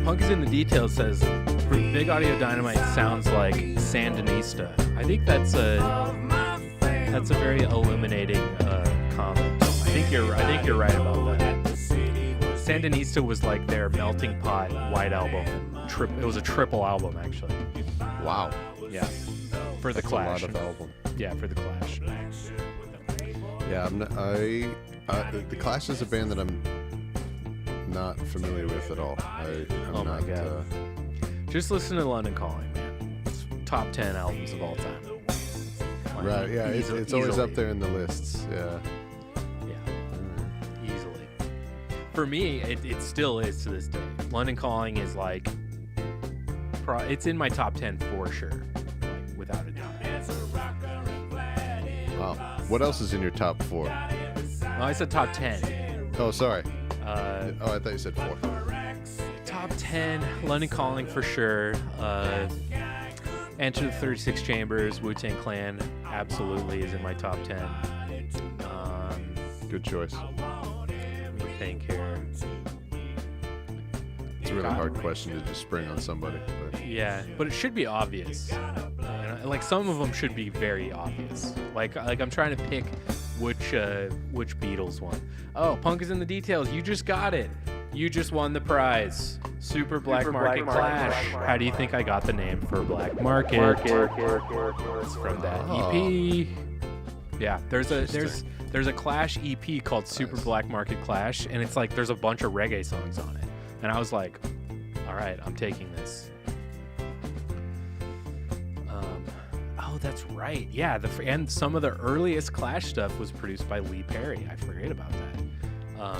Punk is in the Details says Big Audio Dynamite sounds like Sandinista. I think that's a very illuminating comment. I think you're right about that. Sandinista was like their melting pot white album. It was a triple album actually. Wow. Yeah. For the That's Clash. a lot of album. Yeah, for the Clash. Yeah, the Clash is a band that I'm not familiar with at all. I'm Oh my not, God. Just listen to London Calling, man. It's top 10 albums of all time. Like, right, yeah, it's always easily. up there in the lists. Yeah. Yeah, easily. For me, it still is to this day. London Calling is like, it's in my top 10 for sure, like, without a doubt. Wow. What else is in your top 4? Oh, I said top 10. Oh, sorry. Uh, I thought you said 4. Top 10, London Calling for sure. Enter the 36 Chambers, Wu-Tang Clan absolutely is in my top 10. Good choice. Let me think here. It's a really hard question to just spring on somebody. But Yeah, but it should be obvious. Like some of them should be very obvious. Like I'm trying to pick which Beatles one. Oh, Punk is in the Details. You just got it. You just won the prize. Super Black Market Clash. How do you think I got the name for Black Market? It's from that EP. Yeah, there's a Clash EP called Super Black Market Clash, and it's like there's a bunch of reggae songs on it. And I was like, all right, I'm taking this. Oh, that's right. Yeah, and some of the earliest Clash stuff was produced by Lee Perry. I forget about that.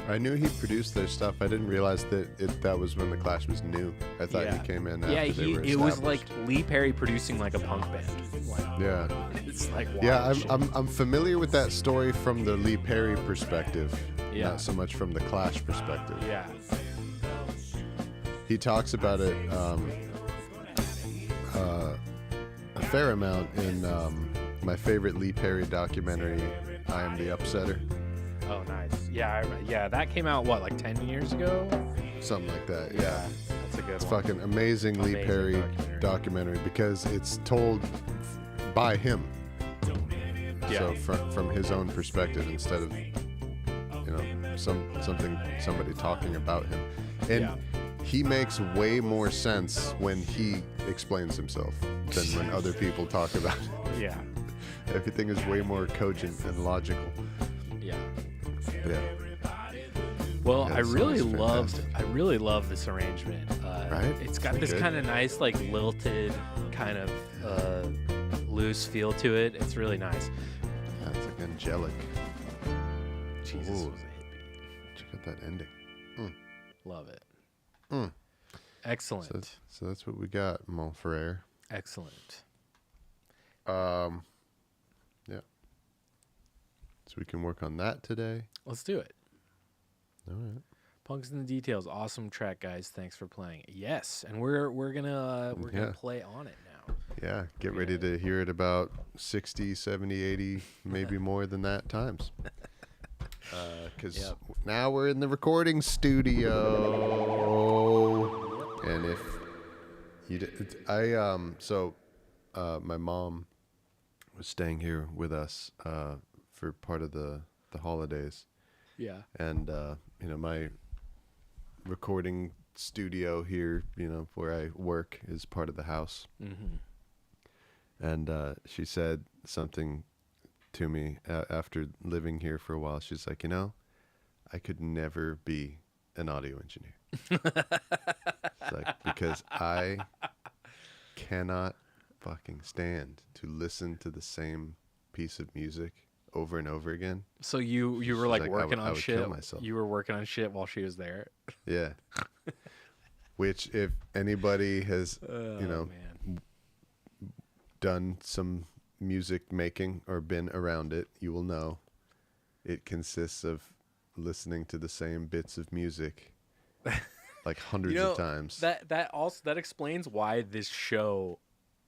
I knew he produced their stuff. I didn't realize that was when the Clash was new. I thought he came in after they were established. It was like Lee Perry producing like a punk band. Like, yeah. It's like wild yeah, shit. I'm familiar with that story from the Lee Perry perspective, Yeah. not so much from the Clash perspective. Yeah. He talks about it a fair amount in my favorite Lee Perry documentary, I Am the Upsetter. Oh, nice. Yeah, that came out, what, like 10 years ago? Something like that, yeah. That's a good It's one. fucking amazing Lee Amazing Perry documentary because it's told by him. Yeah. So from his own perspective instead of somebody talking about him. And he makes way more sense when he explains himself than when other people talk about it. Yeah. Everything is way more cogent and logical. Yeah. Yeah. Well, Yeah, I that really song's love this arrangement. Right? It's got It's this good. kind of nice, like lilted, kind of loose feel to it. It's really nice. Yeah, it's like angelic. Jesus Ooh. was a hippie. Check out that ending. Love it. Mm. Excellent. So that's what we got, mon frere. Excellent. Yeah. So we can work on that today. Let's do it. All right. Punks in the Details. Awesome track, guys. Thanks for playing. Yes, and we're gonna Yeah. play on it now. Yeah, get ready to hear it about 60, 70, 80, maybe more than that times. Because now we're in the recording studio. And if you my mom was staying here with us for part of the holidays. Yeah. And, my recording studio here, where I work is part of the house. Mm-hmm. And she said something to me after living here for a while. She's like, I could never be an audio engineer. It's like, because I cannot fucking stand to listen to the same piece of music over and over again. So you were She's like like, working I on would shit. kill myself. You were working on shit while she was there. Yeah. Which, if anybody has, Man. done some music making or been around it, you will know it consists of listening to the same bits of music like hundreds of times. That explains why this show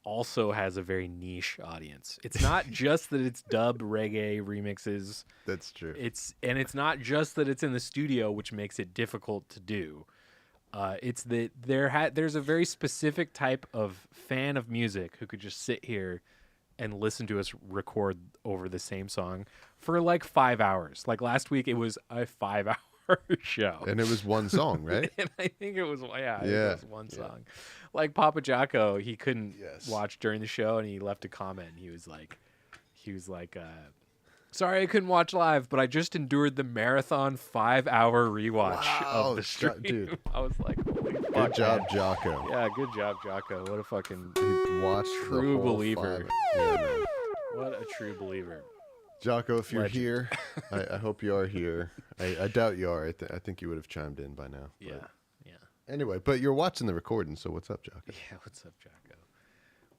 also has a very niche audience. It's not just that it's dub reggae remixes. That's true. It's not just that it's in the studio, which makes it difficult to do. It's that there's a very specific type of fan of music who could just sit here and listen to us record over the same song for like 5 hours. Like last week, it was a 5-hour show. And it was one song, right? And I think it was, it was one Yeah. song. Like Papa Jocko, he couldn't watch during the show, and he left a comment. And he was like, sorry I couldn't watch live, but I just endured the marathon 5-hour rewatch of the stream. Dude. I was like, holy fuck, Good job, man. Jocko. Yeah, good job, Jocko. What a fucking He watched true the whole believer. 5. Yeah, man. What a true believer. Jocko, if you're Legend. here, I hope you are here. I doubt you are. I think you would have chimed in by now. Yeah, But yeah. anyway, but you're watching the recording, so what's up, Jocko? Yeah, what's up, Jocko?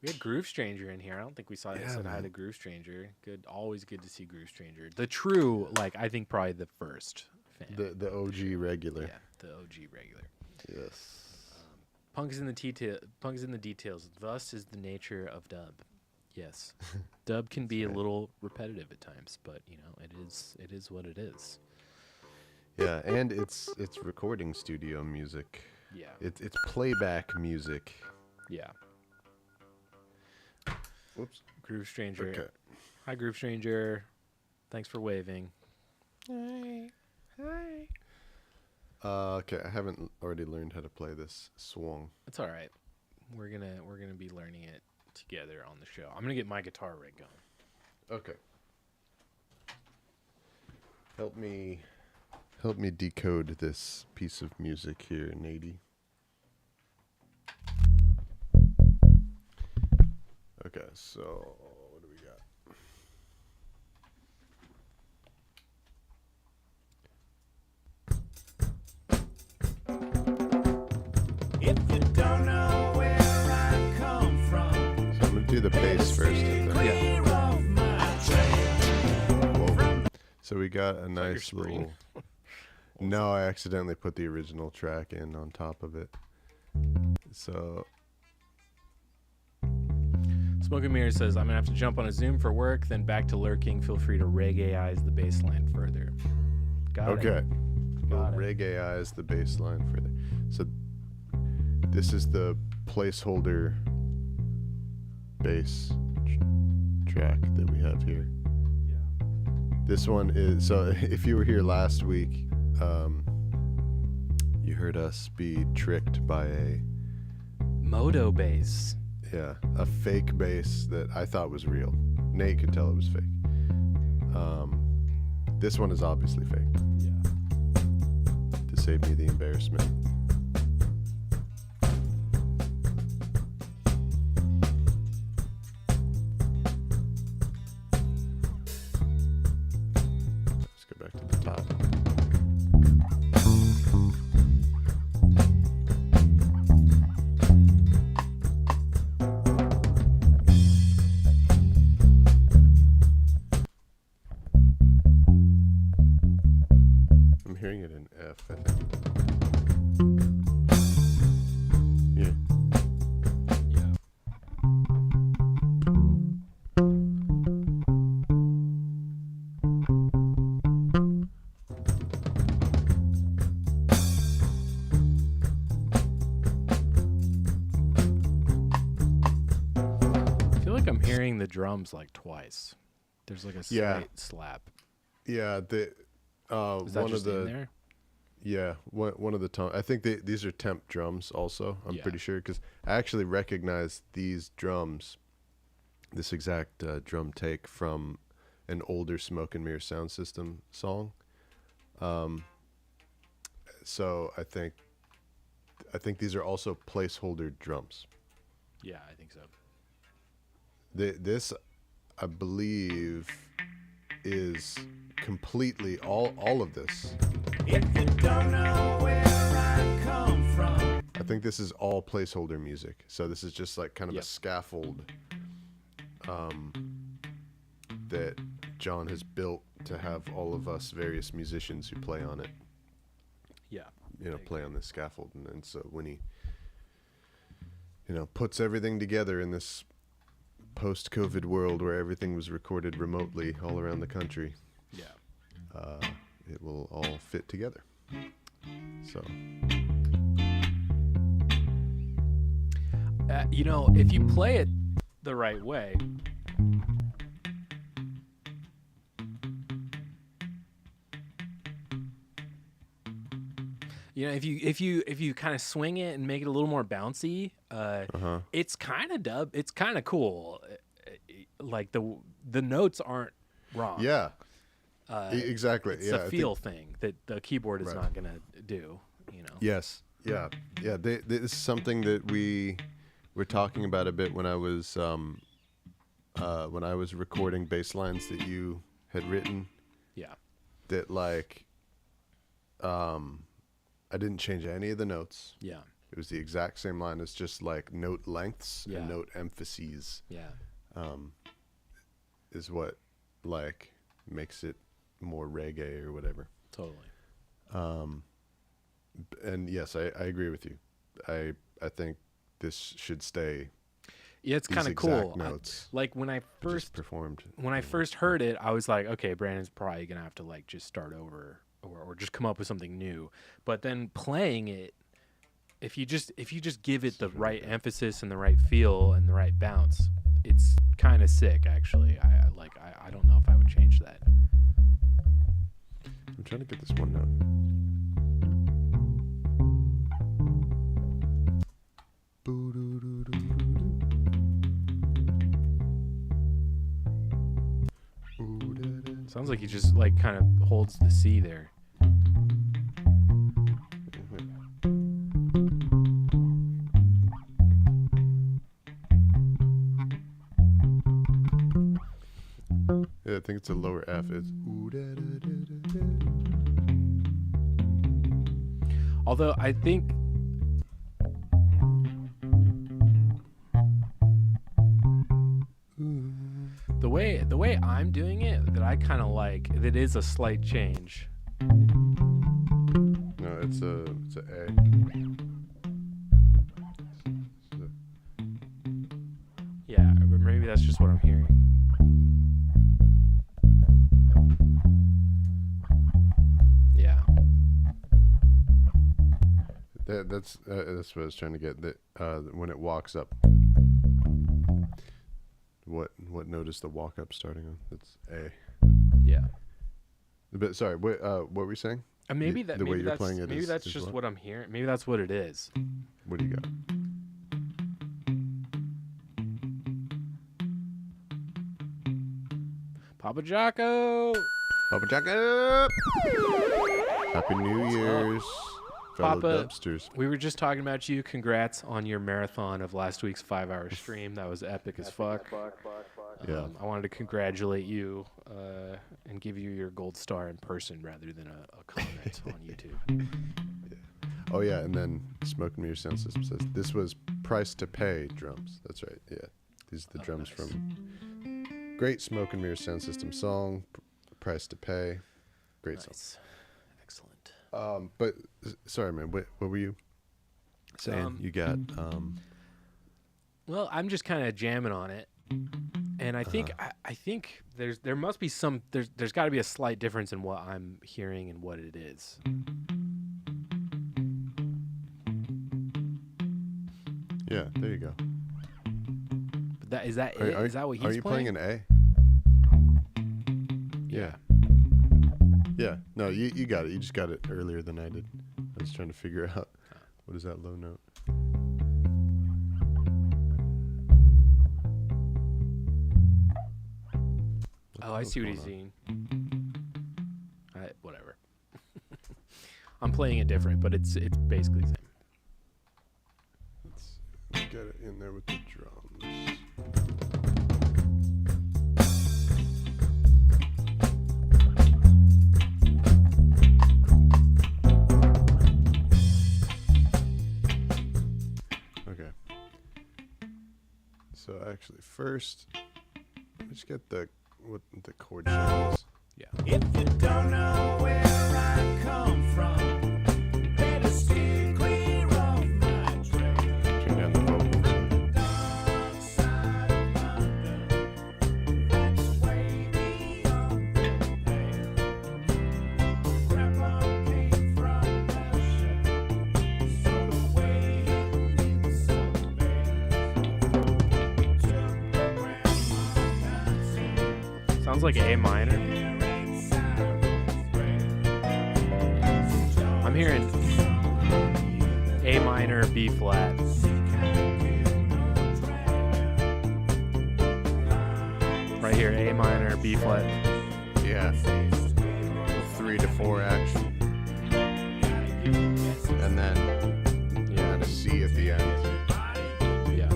We had Groove Stranger in here. I don't think we said hi man. to Groove Stranger. Good, always good to see Groove Stranger. The true, I think probably the first fan. The OG regular. Yeah, the OG regular. Yes. Punks in the details. Thus is the nature of dub. Yes, dub can be a little repetitive at times, but it is what it is. Yeah, and it's recording studio music. Yeah. It's playback music. Yeah. Whoops. Groove Stranger. Okay. Hi, Groove Stranger. Thanks for waving. Hi. Hi. Okay, I haven't already learned how to play this swung. It's all right. We're gonna be learning it together on the show. I'm gonna get my guitar rig going. Okay. Help me decode this piece of music here, Nady. Okay, so what do we got? If you don't know where I come from, So I'm gonna do the bass first. I think. clear off my trail. Whoa. So we got a your nice spring? little. No, I accidentally put the original track in on top of it. So Smoking Mirror says, I'm gonna have to jump on a Zoom for work, then back to lurking. Feel free to reggae-ize the bass line further. Got it. okay, we'll Got it. reggae-ize the bass line further. So this is the placeholder bass track that we have here. This one is, so if you were here last week, You heard us be tricked by a Moto bass. a fake bass that I thought was real. Nate could tell it was fake. This one is obviously fake. Yeah. To save me the embarrassment. Let's go back to the top. I'm hearing it in F, I think. Yeah. Yeah. I feel like I'm hearing the drums like twice. There's like a slight Yeah. slap. Yeah, the Is that one just of the in there? yeah one of the tone. I think these are temp drums also. I'm Yeah. pretty sure because I actually recognize these drums, this exact drum take from an older Smoke and Mirror sound system song. So I think these are also placeholder drums. Yeah, I think so. This, I believe, is completely all of this. If you don't know where I come from, I think this is all placeholder music. So this is just like kind of Yep. a scaffold that John has built to have all of us various musicians who play on it, Yeah. play on this scaffold. And then so when he, puts everything together in this post-COVID world where everything was recorded remotely all around the country, Yeah. it will all fit together. So If you play it the right way, if you kind of swing it and make it a little more bouncy, it's kind of it's kind of cool. Like the notes aren't wrong. yeah, exactly. It's Yeah, a I feel think- thing that the keyboard is Right. not gonna do. Yes. Yeah. Yeah. This is something that we were talking about a bit when I was recording bass lines that you had written. Yeah. That I didn't change any of the notes. Yeah. It was the exact same line. It's just like note lengths Yeah. and note emphases. Yeah. Is what makes it more reggae or whatever. Totally. And yes, I agree with you. I think this should stay. Yeah, it's These kind of exact cool. notes Like when I just first performed. heard it, I was like, okay, Brandon's probably gonna have to just start over or just come up with something new. But then playing it, if you just give it the right emphasis and the right feel and the right bounce, it's kind of sick. Actually, I don't know if I would change that. I'm trying to get this one note. Sounds like he just kind of holds the C there. Yeah, I think it's a lower F. It's Although I think the way I'm doing it, that I kind of like, that is a slight change. no, it's a A. Yeah, or maybe that's just what I'm hearing. Yeah. That's what I was trying to get. That when it walks up, what note is the walk up starting on? That's A. Yeah. But sorry, what were we saying? Maybe that. the way Maybe you're that's. playing it Maybe is- that's is just what? what I'm hearing. Maybe that's what it is. What do you got? Papa Jocko. Papa Jacob! Happy New Year's, fellow Papa, dubsters. we were just talking about you. Congrats on your marathon of last week's 5-hour stream. That was epic as fuck. Yeah. I wanted to congratulate you and give you your gold star in person rather than a comment on YouTube. Oh, yeah, and then Smoke and Mirror Sound System says, this was Price to Pay drums. That's right, yeah. These are the drums nice. from great Smoke and Mirror Sound System song, Price to Pay. Great song. Nice. Excellent. But, sorry, man, what were you saying? You got, Well, I'm just kind of jamming on it. And I think I think there must be there's got to be a slight difference in what I'm hearing and what it is. yeah, there you go. But that is that it? Is that what he's Are you playing playing? an A? Yeah. Yeah. No, you got it. You just got it earlier than I did. I was trying to figure out what is that low note. Oh, I see what he's going doing. Whatever. I'm playing it different, but it's basically the same. Let's get it in there with the drums. Okay. So actually, first, let's get what the chord shape is. Yeah. If you don't know where I come from, better steer clear of my trail. Turn down the vocals. Dark side of London, that's way beyond the pale. Grandpa came from Russia, so the way hidden in some bears. Took the grandma dancing. Sounds like A minor. I'm hearing A minor, B flat. Right here, A minor, B flat. Yeah. 3 to 4 action. And then Yeah. and a C at the end. Yeah.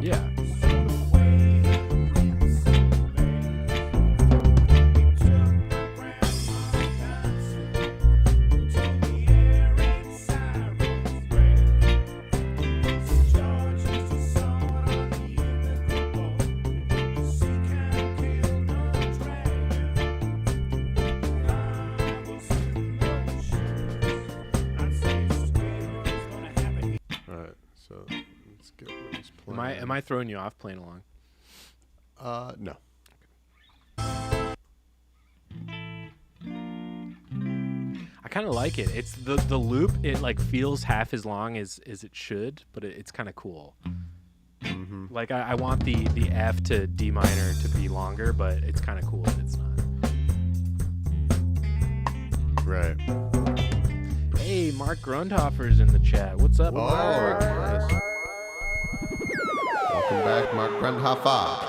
Yeah. All right. So let's get what he's playing. Am I throwing you off playing along? No. I kind of like it. It's the loop. It like feels half as long as it should, but it's kind of cool. Mm-hmm. Like I want the F to D minor to be longer, but it's kind of cool that it's not. Right. Hey, Mark Grundhofer's in the chat. What's up, Oh, Mark? nice. Welcome back, Mark Grundhofer.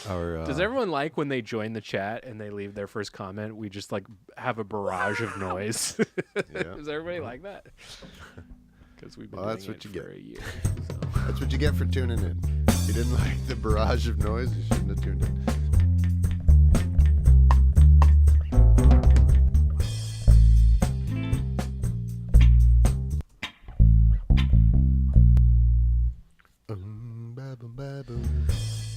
Our, Does everyone like when they join the chat and they leave their first comment? We just like have a barrage of noise. Yeah. Does everybody like that? Because we've been Well, that's doing what it you for get. a year. That's what you get for tuning in. If you didn't like the barrage of noise, you shouldn't have tuned in.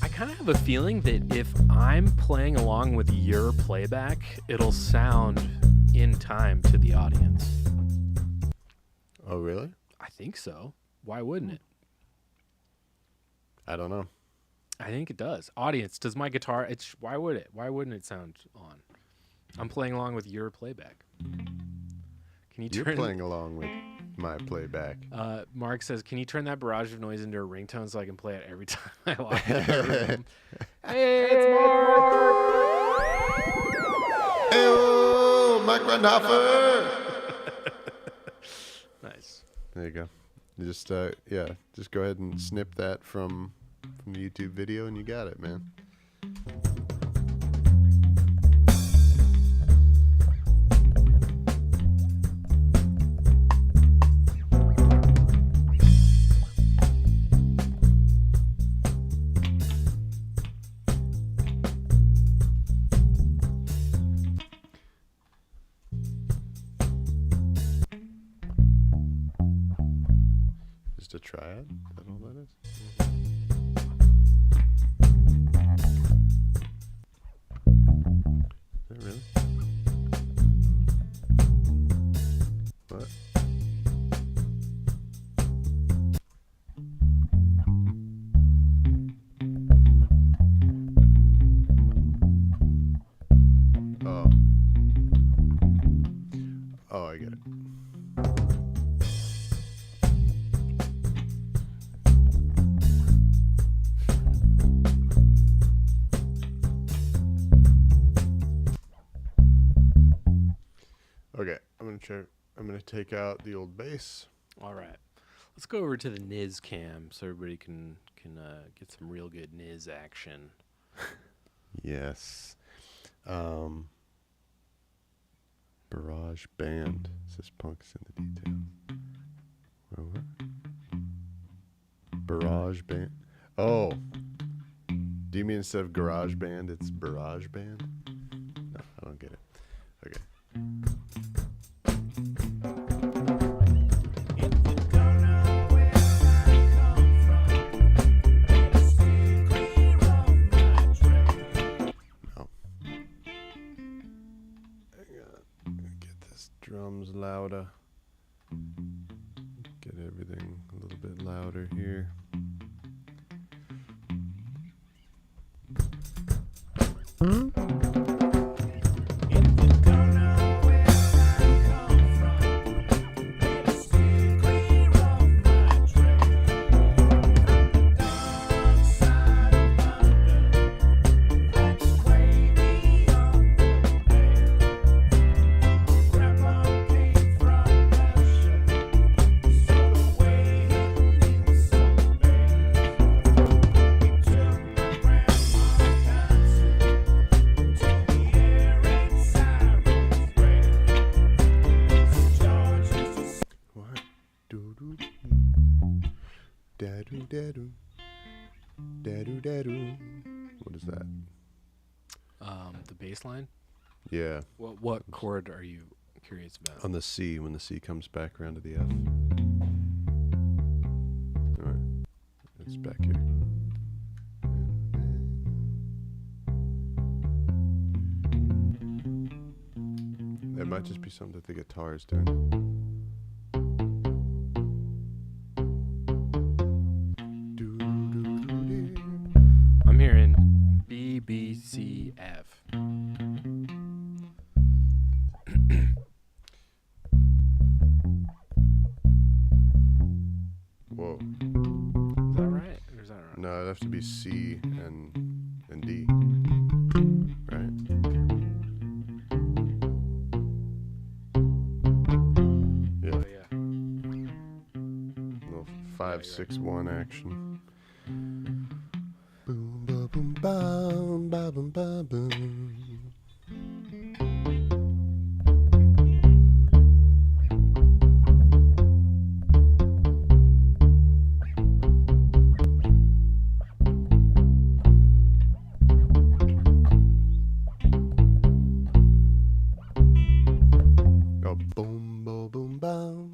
I kind of have a feeling that if I'm playing along with your playback, it'll sound in time to the audience. Oh, really? I think so. Why wouldn't it? I don't know. I think it does. Audience, does my guitar? It's why would it? Why wouldn't it sound on? I'm playing along with your playback. Can you You're turn? playing along with my playback. Mark says, "Can you turn that barrage of noise into a ringtone so I can play it every time I walk in the room?" Hey, it's Mark. Hey, Mike Randhoffer. Nice. There you go. You just just go ahead and snip that from the YouTube video, and you got it, man. Just a triad? Is that all that is? Is that really? What? Oh. Oh, I get it. Okay, I'm gonna take out the old bass. All right. Let's go over to the Niz cam so everybody can get some real good Niz action. Yes. Barrage Band. Says punks in the details. Wait, what? Barrage Band. Oh. Do you mean instead of Garage Band, it's Barrage Band? No, I don't get it. Okay. No. Hang on. Get this drums louder. Get everything a little bit louder here. What? Do-do-doo. Da-do-da-do. Da-do-da-do. What is that? The bass line. Yeah. What chord are you curious about? On the C, when the C comes back around to the F. Alright. It's back here. It might just be something that the guitar is doing. Doo-doo-doo-doo. I'm hearing B, B, C, F. Whoa. Is that right? Or is that wrong? No, it'd have to be C and D. Right? Yeah. Oh, yeah. Little 5-6-1 action. Boom ba boom bam ba boom ba boom. Oh, boom ba boom bam.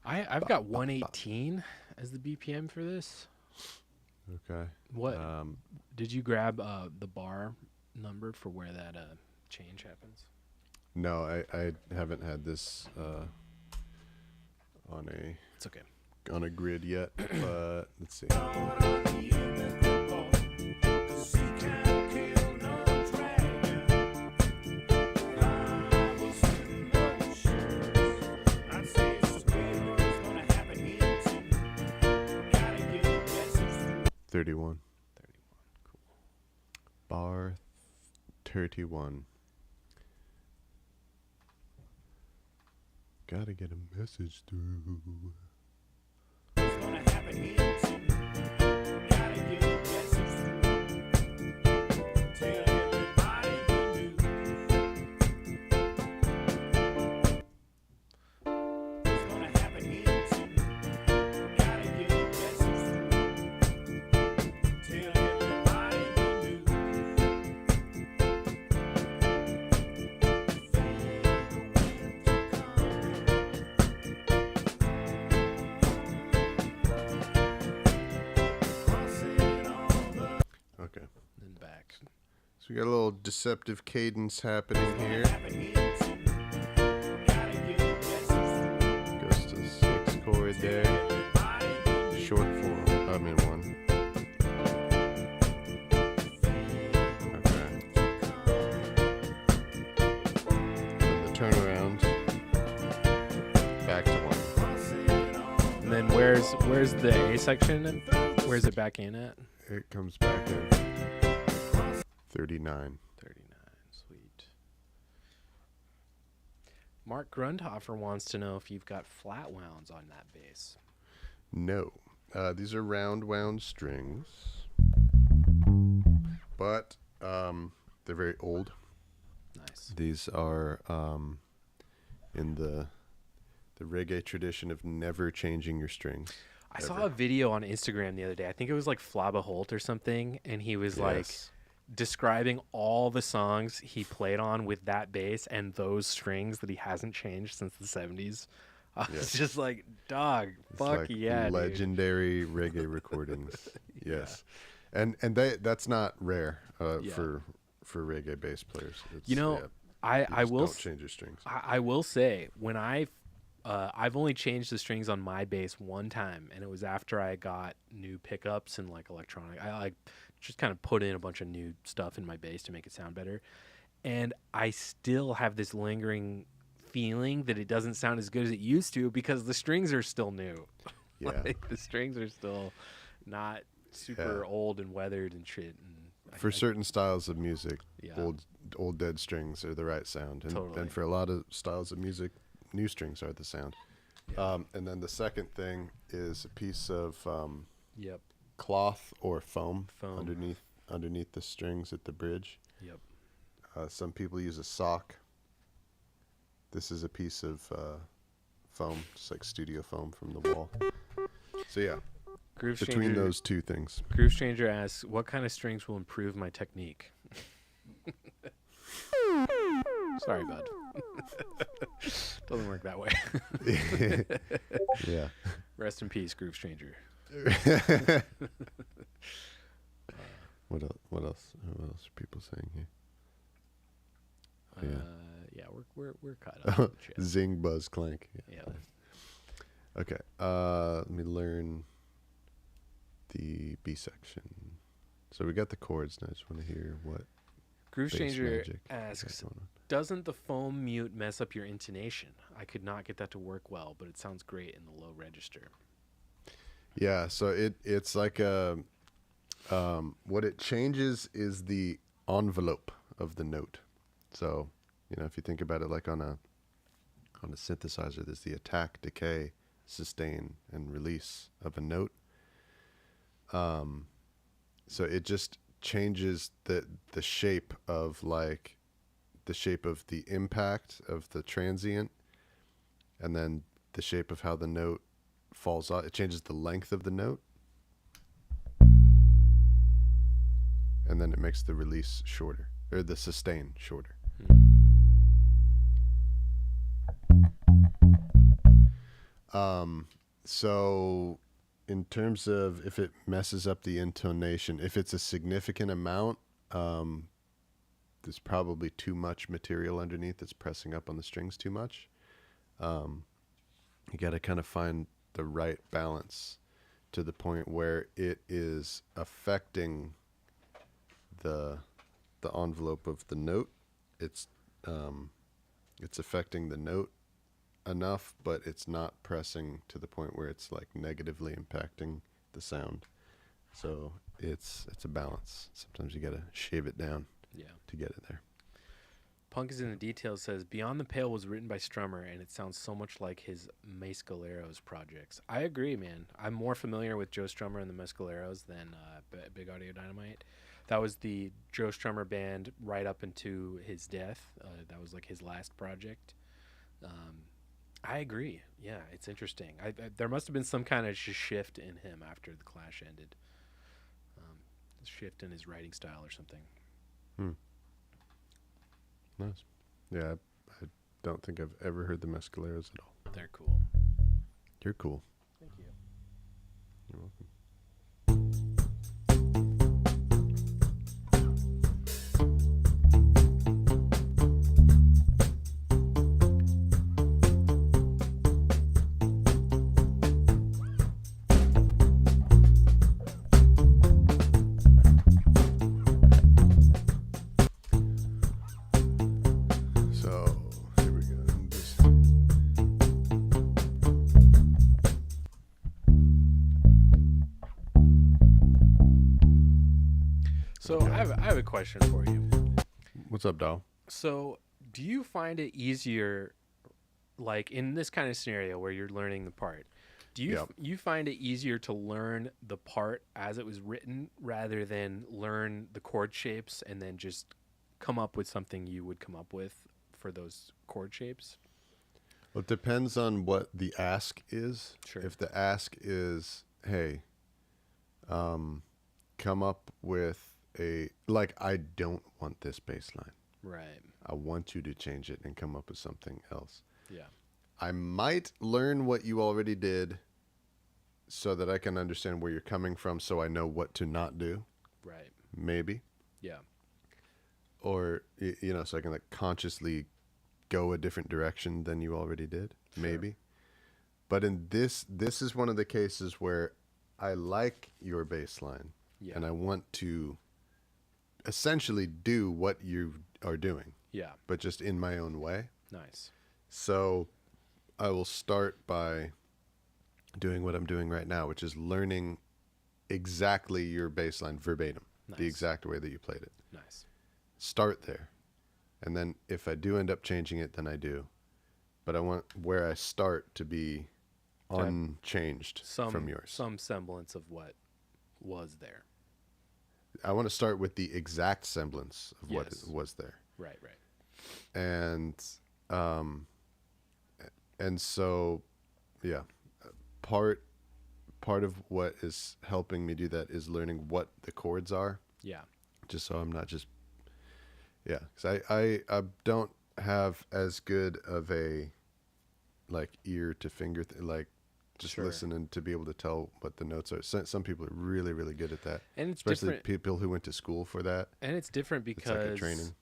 I've got 118 as the BPM for this. Okay. What did you grab the bar number for where that change happens? No, I haven't had this It's okay. on a grid yet, but let's see. Thirty-one. 31. Cool. Bar 31. Gotta get a message through. Okay. Then back. So we got a little deceptive cadence happening here. Goes to the 6 chord there. Short 4. I mean 1. Okay. And the turnaround. Back to 1. And then where's the A section? Where's it back in at? It comes back in 39. 39. Sweet. Mark Grundhofer wants to know if you've got flat wounds on that bass. No. These are round wound strings. But they're very old. Nice. These are in the reggae tradition of never changing your strings. I saw a video on Instagram the other day. I think it was like Flabba Holt or something, and he was like describing all the songs he played on with that bass and those strings that he hasn't changed since the 70s. I was just like, dog, It's fuck like yeah, dude. legendary reggae recordings. Yes. And that's not rare for reggae bass players. It's, You know, I just will don't change your strings. I will say when I've only changed the strings on my bass one time, and it was after I got new pickups and like electronic. I like just kind of put in a bunch of new stuff in my bass to make it sound better, and I still have this lingering feeling that it doesn't sound as good as it used to because the strings are still new. Yeah. Like, the strings are still not super old and weathered and shit. And For certain styles of music, Yeah. old dead strings are the right sound, and Totally. for a lot of styles of music, new strings are the sound. And then the second thing is a piece of Yep. cloth or foam, Foam. underneath the strings at the bridge. Yep. Some people use a sock. This is a piece of foam, just like studio foam from the wall. So yeah, Groove between Stranger- those two things. Groove Stranger asks, "What kind of strings will improve my technique?" Sorry, bud. Doesn't work that way. Yeah. Rest in peace, Groove Stranger. What else? What else are people saying here? Yeah, we're caught up. with shit. Zing, buzz, clank. Yeah. Okay. Let me learn the B section. So we got the chords. Now I just want to hear what Groove bass Stranger magic we got asks, going on. "Doesn't the foam mute mess up your intonation? I could not get that to work well, but it sounds great in the low register." Yeah. So it's like what it changes is the envelope of the note. So if you think about it like on a synthesizer, there's the attack, decay, sustain, and release of a note. So it just changes the shape of the impact of the transient, and then the shape of how the note falls off. It changes the length of the note, and then it makes the release shorter, or the sustain shorter. So in terms of if it messes up the intonation, if it's a significant amount, there's probably too much material underneath that's pressing up on the strings too much. You got to kind of find the right balance to the point where it is affecting the envelope of the note. It's affecting the note enough, but it's not pressing to the point where it's like negatively impacting the sound. So it's a balance. Sometimes you got to shave it down to get it there. Punk is in the Details says, Beyond the Pale was written by Strummer, and it sounds so much like his Mescaleros projects. I agree, man. I'm more familiar with Joe Strummer and the Mescaleros than Big Audio Dynamite. That was the Joe Strummer band right up into his death. That was like his last project. I agree. Yeah, it's interesting. There must have been some kind of shift in him after the Clash ended. Shift in his writing style or something. Nice. Yeah, I don't think I've ever heard the Mescaleros at all. They're cool. You're cool. Thank you. You're welcome. So I have a question for you. What's up, doll? So do you find it easier, like in this kind of scenario where you're learning the part, do you find it easier to learn the part as it was written rather than learn the chord shapes and then just come up with something you would come up with for those chord shapes? Well, it depends on what the ask is. Sure. If the ask is, hey, come up with I don't want this bass line. Right. I want you to change it and come up with something else. Yeah. I might learn what you already did so that I can understand where you're coming from so I know what to not do. Right. Maybe. Yeah. Or, so I can consciously go a different direction than you already did. Sure. Maybe. But in this is one of the cases where I like your bass line. Yeah. And I want to essentially do what you are doing. Yeah. But just in my own way. Nice. So I will start by doing what I'm doing right now, which is learning exactly your bass line verbatim. Nice. The exact way that you played it. Nice. Start there. And then if I do end up changing it, then I do. But I want where I start to be unchanged from yours. Some semblance of what was there. I want to start with the exact semblance of what was there. Right. And so, yeah, part of what is helping me do that is learning what the chords are. Yeah. Just so I'm not just, because I don't have as good of a ear to finger just Sure. listening to be able to tell what the notes are. Some people are really, really good at that. And it's especially different. people who went to school for that. And it's different because It's like a training.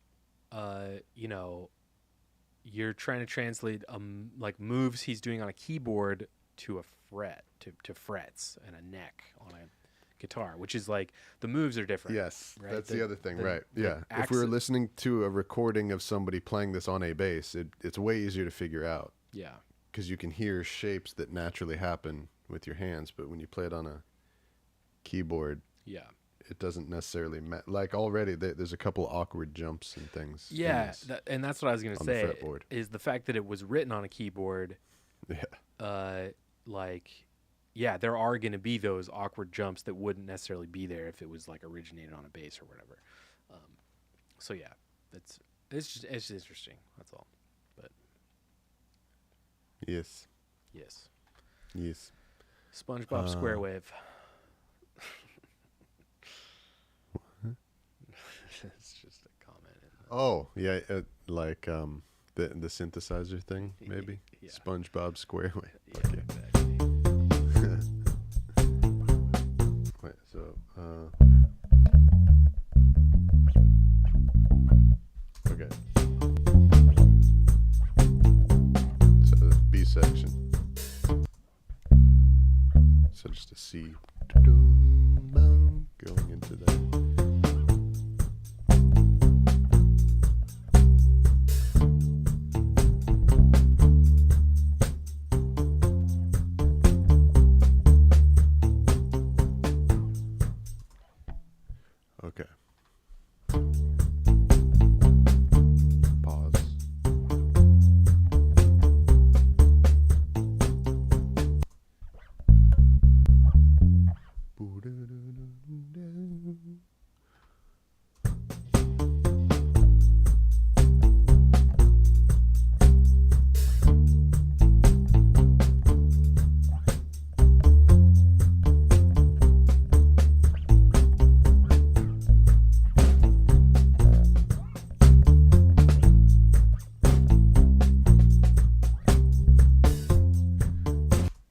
You're trying to translate moves he's doing on a keyboard to a fret, to frets and a neck on a guitar, which is the moves are different. Yes, right? that's the other thing, right? the Yeah. If we were listening to a recording of somebody playing this on a bass, it's way easier to figure out. Yeah. Because you can hear shapes that naturally happen with your hands, but when you play it on a keyboard, it doesn't necessarily already there's a couple awkward jumps and things. Yeah, and that's what I was gonna say. The fretboard. Is the fact that it was written on a keyboard. Yeah. There are gonna be those awkward jumps that wouldn't necessarily be there if it was originated on a bass or whatever. So yeah, it's just interesting. That's all. But Yes. SpongeBob SquareWave. It's just a comment. Oh, yeah, The synthesizer thing, maybe? Yeah. SpongeBob SquareWave. Yeah, Okay. exactly. Wait, so, okay. So the B section. So just a C going into that. Okay. Pause.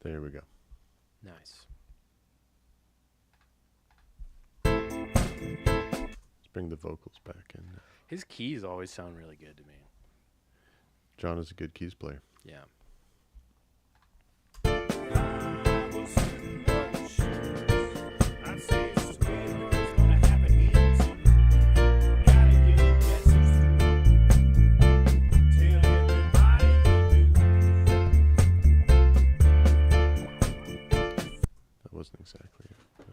There we go. Nice. Let's bring the vocals back in. His keys always sound really good to me. John is a good keys player. Yeah. I was sitting on the shores. I'd say it's gonna happen here soon. Gotta get a message through. Tell everybody you do. That wasn't exactly it. but-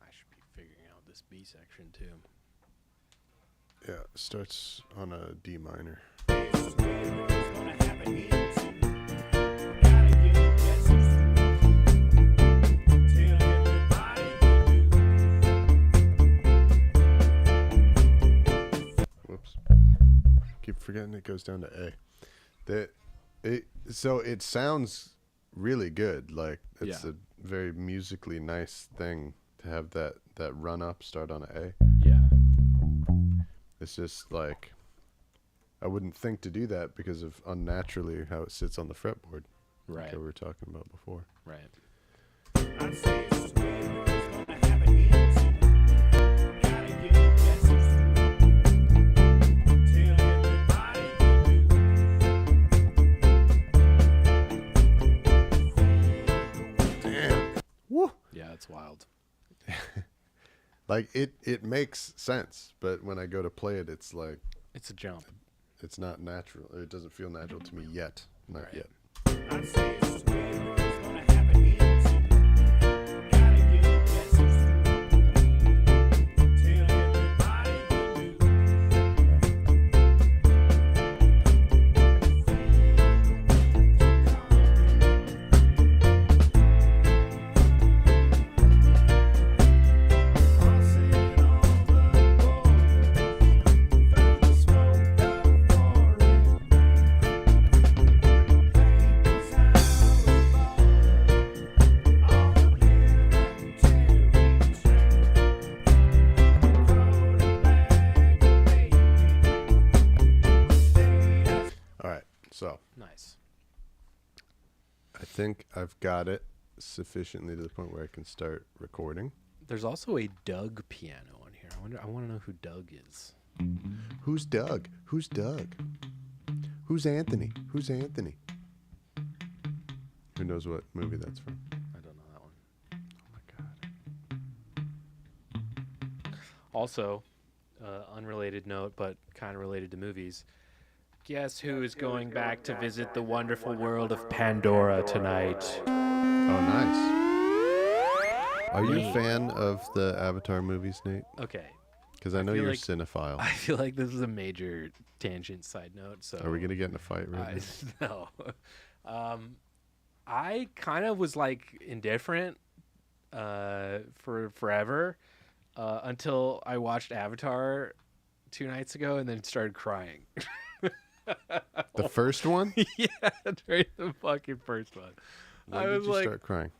I should be figuring out this B section too. Yeah, it starts on a D minor. It's gonna happen here soon. Gotta get a message through. Tell everybody you do. Whoops. Keep forgetting it goes down to A. So it sounds really good. Like it's Yeah. a very musically nice thing to have that run up start on a A. Yeah. It's just like I wouldn't think to do that because of unnaturally how it sits on the fretboard. Right. Like we were talking about before. Right. I'd say it's gonna happen here soon. Gotta get a message through. Tell everybody you do. Damn. Woo. Yeah, it's wild. Like it makes sense, but when I go to play it, it's like It's a jump. it's not natural. It doesn't feel natural to me yet. Not Right. yet. I'd say it's gonna happen here soon. Gotta get a message through. Tell everybody All right. So Nice. I think I've got it sufficiently to the point where I can start recording. There's also a Doug piano on here. I want to know who Doug is. Who's Doug? Who's Doug? Who's Anthony? Who's Anthony? Who knows what movie that's from? I don't know that one. Oh my god. Also, unrelated note, but kind of related to movies. Guess who is going back to visit the wonderful world of Pandora tonight? Oh, nice. Are you Me. a fan of the Avatar movies, Nate? Okay. Because I know feel you're like- cinephile. I feel like this is a major tangent side note. So Are we gonna get in a fight right now? no. I kind of was like indifferent for forever until I watched Avatar 2 nights ago and then started crying. The first one? Yeah, during the fucking first one. When I did was you like, start crying?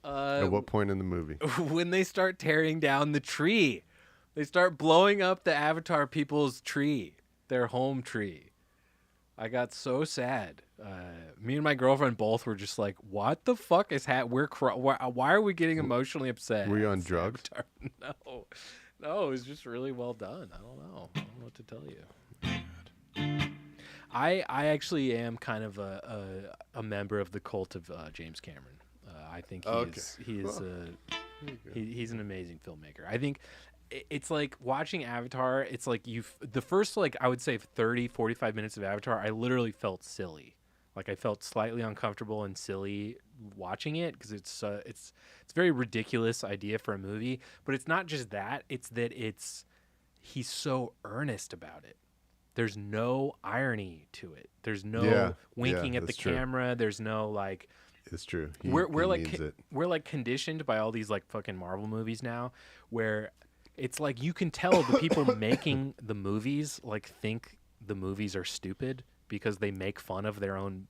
At what point in the movie? when they start tearing down the tree. They start blowing up the Avatar people's tree, their home tree. I got so sad. Me and my girlfriend both were just like, "What the fuck is why are we getting emotionally upset?" Were you on It's drugs? Avatar. No, it was just really well done. I don't know what to tell you. I actually am kind of a member of the cult of James Cameron. I think he's an amazing filmmaker. I think it's like watching Avatar. It's like the first, like, I would say 30, 45 minutes of Avatar, I literally felt silly. Like, I felt slightly uncomfortable and silly watching it because it's a very ridiculous idea for a movie. But it's not just that. It's that he's so earnest about it. There's no irony to it. There's no winking at the camera. There's no, like... It's true. We're like conditioned by all these like fucking Marvel movies now, where it's like you can tell the people making the movies like think the movies are stupid because they make fun of their own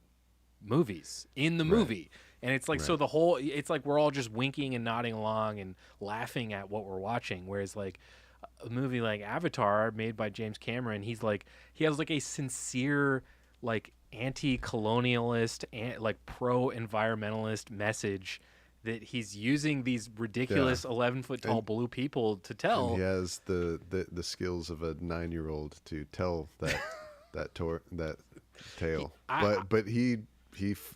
movies in the movie. And it's like, so it's like we're all just winking and nodding along and laughing at what we're watching. Whereas like a movie like Avatar made by James Cameron, he has like a sincere, like, anti-colonialist and like pro-environmentalist message that he's using these ridiculous 11-foot tall blue people to tell. And he has the skills of a 9-year-old to tell that tale. But he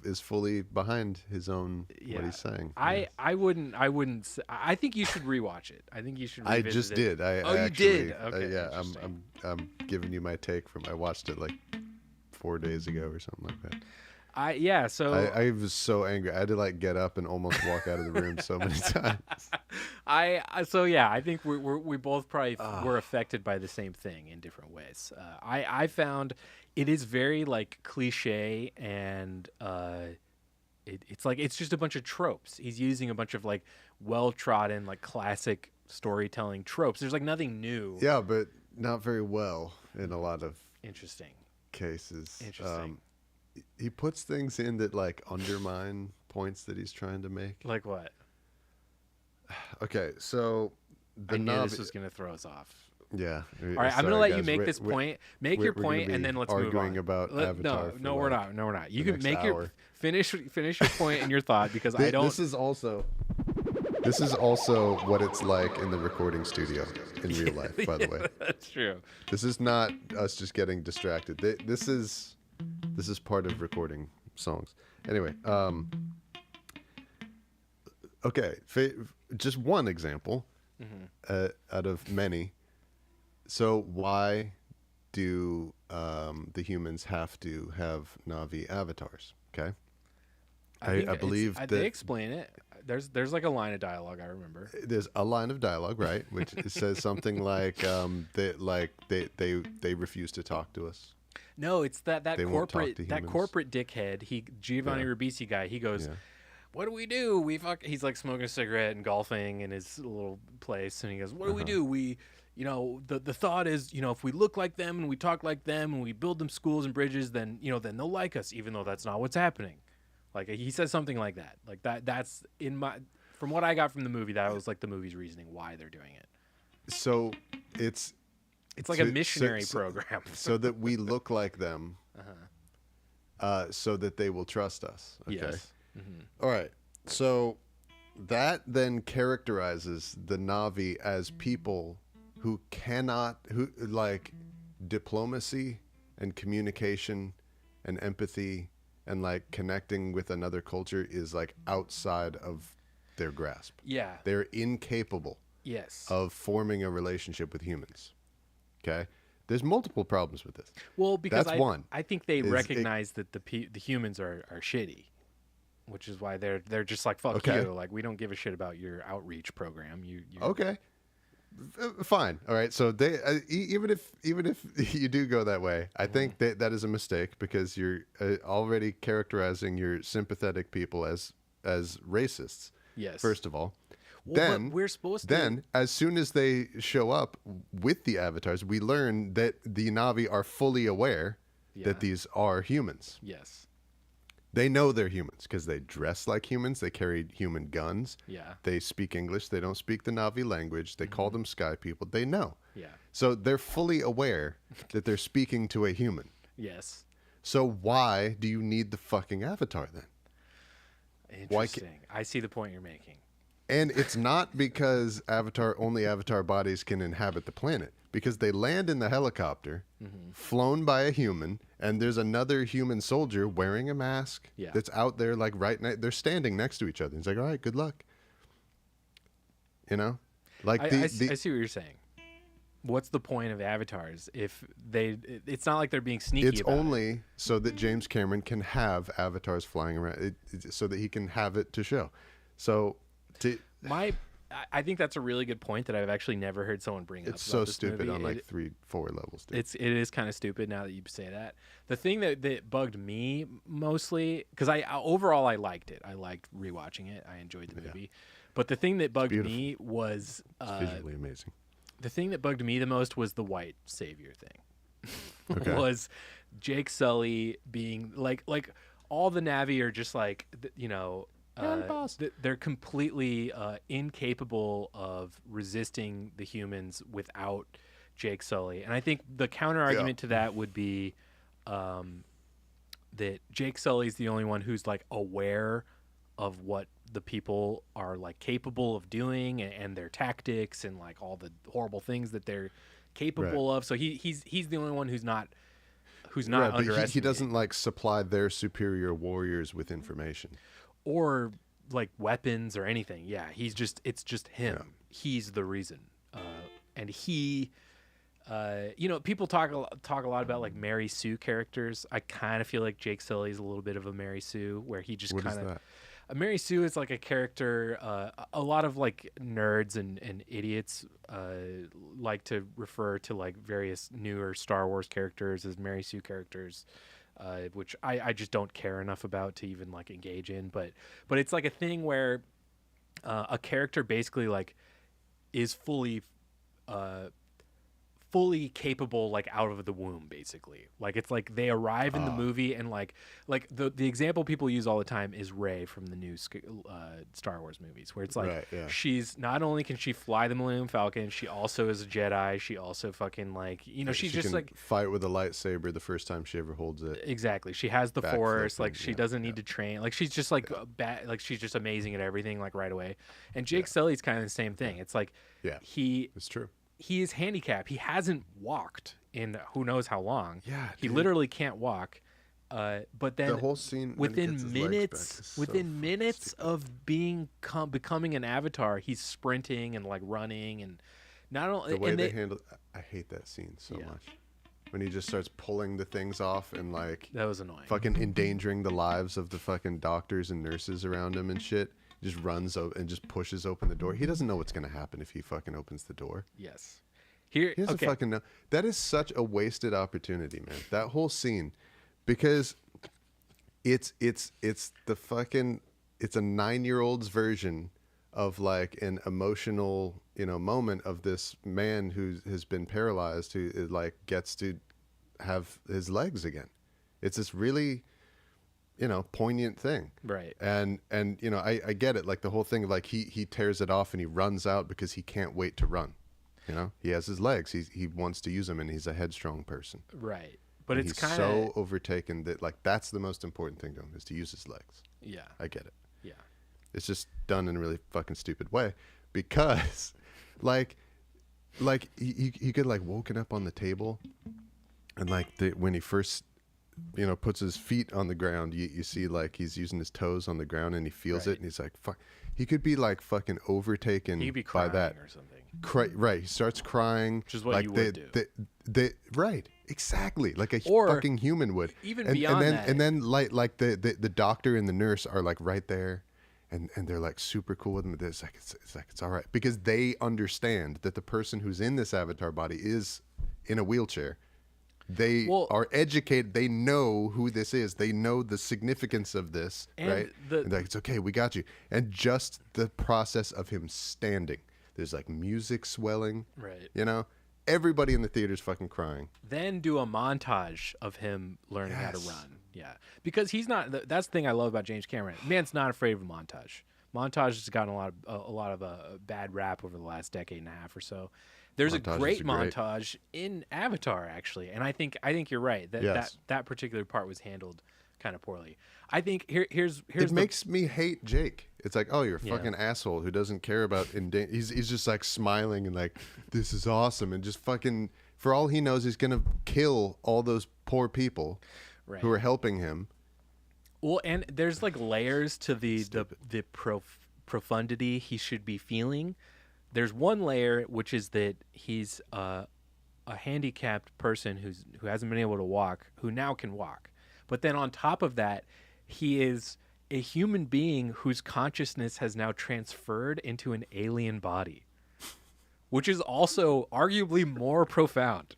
is fully behind his own what he's saying. I think you should rewatch it. I think you should I revisit just it. did. You did? Okay. Yeah, I'm giving you my take from. I watched it like 4 days ago or something like that. I was so angry. I had to like get up and almost walk out of the room so many times. I think we both probably were affected by the same thing in different ways. I found it is very like cliche and it's like it's just a bunch of tropes. He's using a bunch of like well-trodden like classic storytelling tropes. There's like nothing new. Yeah, but not very well in a lot of cases. Interesting. He puts things in that like undermine points that he's trying to make. Like what? Okay, so I knew this was going to throw us off. Yeah. All right, I'm going to let you make this point. Make your point, and then let's move on. Arguing about Avatar. No, we're not. No, we're not. You can make finish your point and your thought because I don't. This is also what it's like in the recording studio in real life, by the way. That's true. This is not us just getting distracted. This is part of recording songs. Anyway, okay, just one example out of many. So why do the humans have to have Na'vi avatars? Okay, I believe that they explain it. There's like a line of dialogue I remember. There's a line of dialogue, right, which says something like they refuse to talk to us. No, it's that corporate dickhead. Giovanni Ribisi guy. He goes, "What do we do? He's like smoking a cigarette and golfing in his little place, and he goes, "What do we do? We, the thought is, if we look like them and we talk like them and we build them schools and bridges, then then they'll like us, even though that's not what's happening." Like he says something like that. Like that's from what I got from the movie, that was like the movie's reasoning why they're doing it. So it's like a missionary program. So that we look like them, so that they will trust us. Okay. Yes. Mm-hmm. All right. So that then characterizes the Na'vi as people who like diplomacy and communication and empathy and like connecting with another culture is like outside of their grasp. Yeah. They're incapable of forming a relationship with humans. Okay? There's multiple problems with this. Well, because that's one. I think they recognize that the humans are shitty, which is why they're just like, fuck you. Like, we don't give a shit about your outreach program. You Okay. Fine. All right. So they even if you do go that way, I think that is a mistake because you're already characterizing your sympathetic people as racists. Yes. First of all. Well, then we're supposed to. Then, as soon as they show up with the avatars, we learn that the Na'vi are fully aware that these are humans. Yes. They know they're humans because they dress like humans. They carry human guns. Yeah. They speak English. They don't speak the Na'vi language. They call them sky people. They know. Yeah. So they're fully aware that they're speaking to a human. Yes. So why do you need the fucking avatar then? Interesting. I see the point you're making. And it's not because only avatar bodies can inhabit the planet, because they land in the helicopter, flown by a human, and there's another human soldier wearing a mask that's out there, like they're standing next to each other. He's like, all right, good luck. You know, like I see what you're saying. What's the point of avatars if it's not like they're being sneaky it's about only it. So that James Cameron can have avatars flying around, so that he can have it to show. So I think that's a really good point that I've actually never heard someone bring up. It's so stupid on like 3-4 levels, dude. It is kind of stupid now that you say that. The thing that bugged me mostly, because overall I liked it. I liked rewatching it. I enjoyed the movie. But the thing that bugged me was it's visually amazing. The thing that bugged me the most was the white savior thing. Okay. Was Jake Sully being like all the Na'vi are just like, you know, they're completely incapable of resisting the humans without Jake Sully. And I think the counter argument to that would be that Jake Sully is the only one who's like aware of what the people are like capable of doing and their tactics and like all the horrible things that they're capable of. So he's the only one who's not underestimated. But he doesn't like supply their superior warriors with information or like weapons or anything. Yeah, it's just him. Yeah. He's the reason. And he you know, people talk a lot about like Mary Sue characters. I kind of feel like Jake Sully is a little bit of a Mary Sue, where he just kind of Mary Sue is like a character a lot of like nerds and idiots like to refer to like various newer Star Wars characters as Mary Sue characters, which I just don't care enough about to even like engage in. But it's like a thing where a character basically like is fully capable, like out of the womb, basically. Like it's like they arrive in the movie and like the example people use all the time is Rey from the new Star Wars movies, where it's like she's not only can she fly the Millennium Falcon, she also is a Jedi. She also fucking like, you know, she's she just can like fight with a lightsaber the first time she ever holds it. Exactly. She has the Force. Like she doesn't need to train. Like she's just like like she's just amazing at everything, like right away. And Jake Sully's kind of the same thing. It's like it's true. He is handicapped. He hasn't walked in who knows how long. Yeah, he literally can't walk. But then the whole scene within minutes of becoming an avatar, he's sprinting and like running, and not only the way they handle. I hate that scene so much. When he just starts pulling the things off and like that was annoying. Fucking endangering the lives of the fucking doctors and nurses around him and shit. Just runs and just pushes open the door. He doesn't know what's going to happen if he fucking opens the door. Yes. He doesn't fucking know. That is such a wasted opportunity, man. That whole scene, because it's the fucking, it's a 9-year-old's version of like an emotional, you know, moment of this man who has been paralyzed, who like gets to have his legs again. It's this really, you know, poignant thing. Right. And you know, I get it. Like the whole thing, like he tears it off and he runs out because he can't wait to run. You know, he has his legs. He wants to use them, and he's a headstrong person. Right. But and it's he's kind of so overtaken that like that's the most important thing to him, is to use his legs. Yeah. I get it. Yeah. It's just done in a really fucking stupid way, because like he could like woken up on the table, and like when he first, you know, puts his feet on the ground, you see like he's using his toes on the ground and he feels it, and he's like, fuck. He could be like fucking overtaken by that or something. Right. He starts crying. Which is what like you would do. Right. Exactly. Like a or fucking human would. Even beyond that. And then like the doctor and the nurse are like right there, and they're like super cool with him. It's like it's all right, because they understand that the person who's in this avatar body is in a wheelchair. They are educated. They know who this is. They know the significance of this, right? And like, it's okay. We got you. And just the process of him standing, there's like music swelling, right? You know, everybody in the theater's fucking crying. Then do a montage of him learning how to run. Yeah, because he's not. That's the thing I love about James Cameron. Man's not afraid of a montage. Montage has gotten a lot of bad rap over the last decade and a half or so. There's Montages a great are great. montage in Avatar, actually, and I think you're right that Yes. that particular part was handled kind of poorly. I think here's It makes me hate Jake. It's like, oh, you're a Yeah. fucking asshole who doesn't care about he's just like smiling and like, this is awesome, and just fucking, for all he knows, he's gonna kill all those poor people Right. who are helping him. Well, and there's like layers to the profundity he should be feeling. There's one layer which is that he's a handicapped person who hasn't been able to walk, who now can walk. But then on top of that, he is a human being whose consciousness has now transferred into an alien body, which is also arguably more profound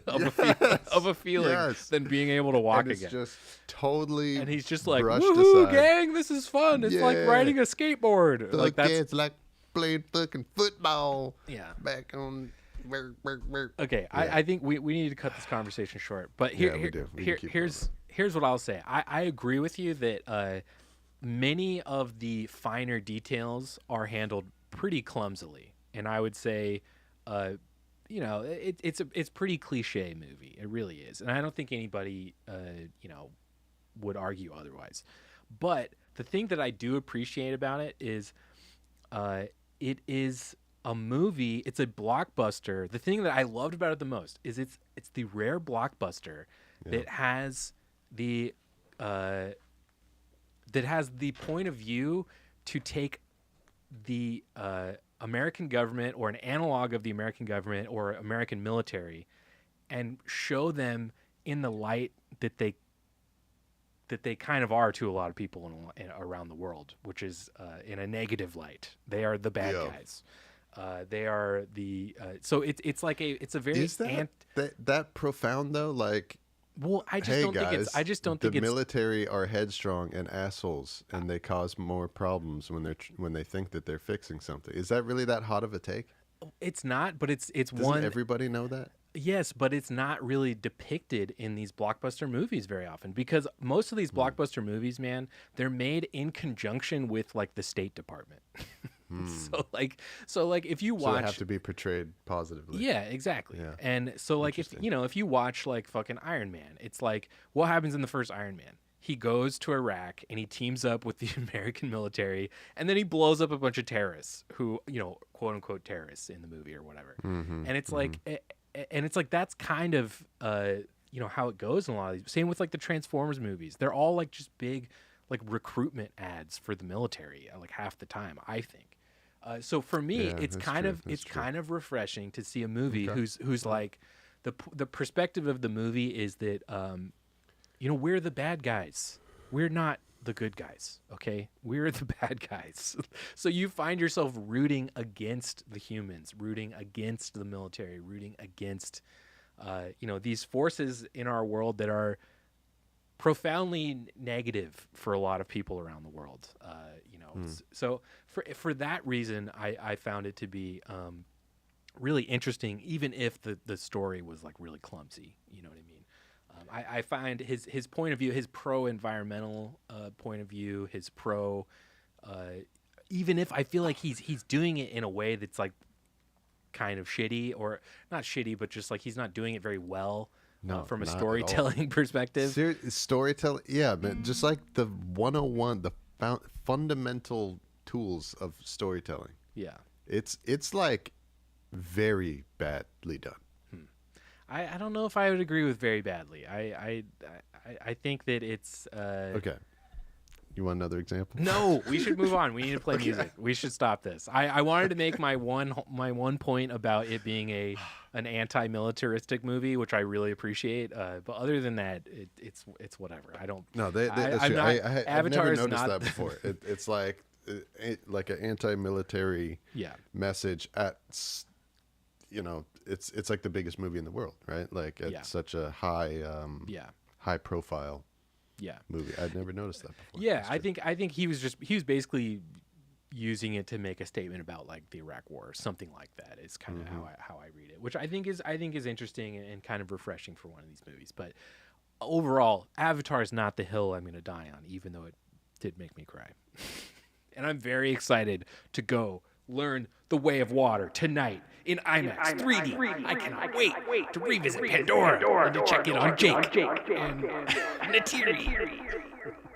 of a feeling Yes. than being able to walk And it's again. just totally And he's just like, brushed woohoo, aside. gang, this is fun. It's like Yeah. riding a skateboard. Fuck Like that's yeah, it's like playing fucking football. Yeah. Back on. okay. Yeah. I think we need to cut this conversation short. But Yeah, we do. We can keep here's what I'll say. I agree with you that many of the finer details are handled pretty clumsily, and I would say, it's pretty cliche movie. It really is, and I don't think anybody would argue otherwise. But the thing that I do appreciate about it is, it is a movie. It's a blockbuster. The thing that I loved about it the most is it's the rare blockbuster that has the point of view to take the American government or an analog of the American government or American military and show them in the light that they kind of are to a lot of people around the world, which is in a negative light. They are the bad guys. They are the so it's a very Is that profound though? Like, well, I just hey don't guys, think it's. I just don't think the it's. military are headstrong and assholes, and they cause more problems when they think that they're fixing something. Is that really that hot of a take? It's not, but it's Doesn't one. everybody know that? Yes, but it's not really depicted in these blockbuster movies very often, because most of these blockbuster movies, man, they're made in conjunction with like the State Department. So like if you So watch, they have to be portrayed positively. yeah, exactly. Yeah. And so like if you watch like fucking Iron Man, it's like what happens in the first Iron Man? He goes to Iraq and he teams up with the American military, and then he blows up a bunch of terrorists who, quote unquote terrorists in the movie or whatever. And it's like that's kind of how it goes in a lot of these. Same with like the Transformers movies. They're all like just big like recruitment ads for the military like half the time, I think. So for me, Yeah, it's that's kind true. of That's true. kind of refreshing to see a movie who's like the perspective of the movie is that we're the bad guys. We're not the good guys, okay? We're the bad guys. So you find yourself rooting against the humans, rooting against the military, rooting against these forces in our world that are profoundly negative for a lot of people around the world. So for that reason, I found it to be really interesting, even if the story was like really clumsy. You know what I mean? I find his point of view, his pro-environmental point of view, his pro, even if I feel like he's doing it in a way that's like kind of shitty, or not shitty, but just like he's not doing it very well. From a not at all. storytelling perspective. Storytelling, yeah, man. Just like the 101, the fundamental tools of storytelling. Yeah. It's like very badly done. I don't know if I would agree with very badly. I think that it's Okay. You want another example? No, we should move on. We need to play music. We should stop this. I wanted to make my one point about it being an anti-militaristic movie, which I really appreciate. But other than that, it's whatever. I don't. No, that's I'm true. not, I've Avatar never is noticed not, that before. It's like an anti-military message at it's like the biggest movie in the world, right? Like at such a high profile movie. I'd never noticed that before. Yeah, I think he was basically using it to make a statement about like the Iraq War or something like that. Is kind of how I read it, which I think is interesting and kind of refreshing for one of these movies. But overall, Avatar is not the hill I'm going to die on, even though it did make me cry. And I'm very excited to go learn The Way of Water tonight in IMAX 3D. I cannot wait to revisit Pandora and to check in on Jake and Natiri.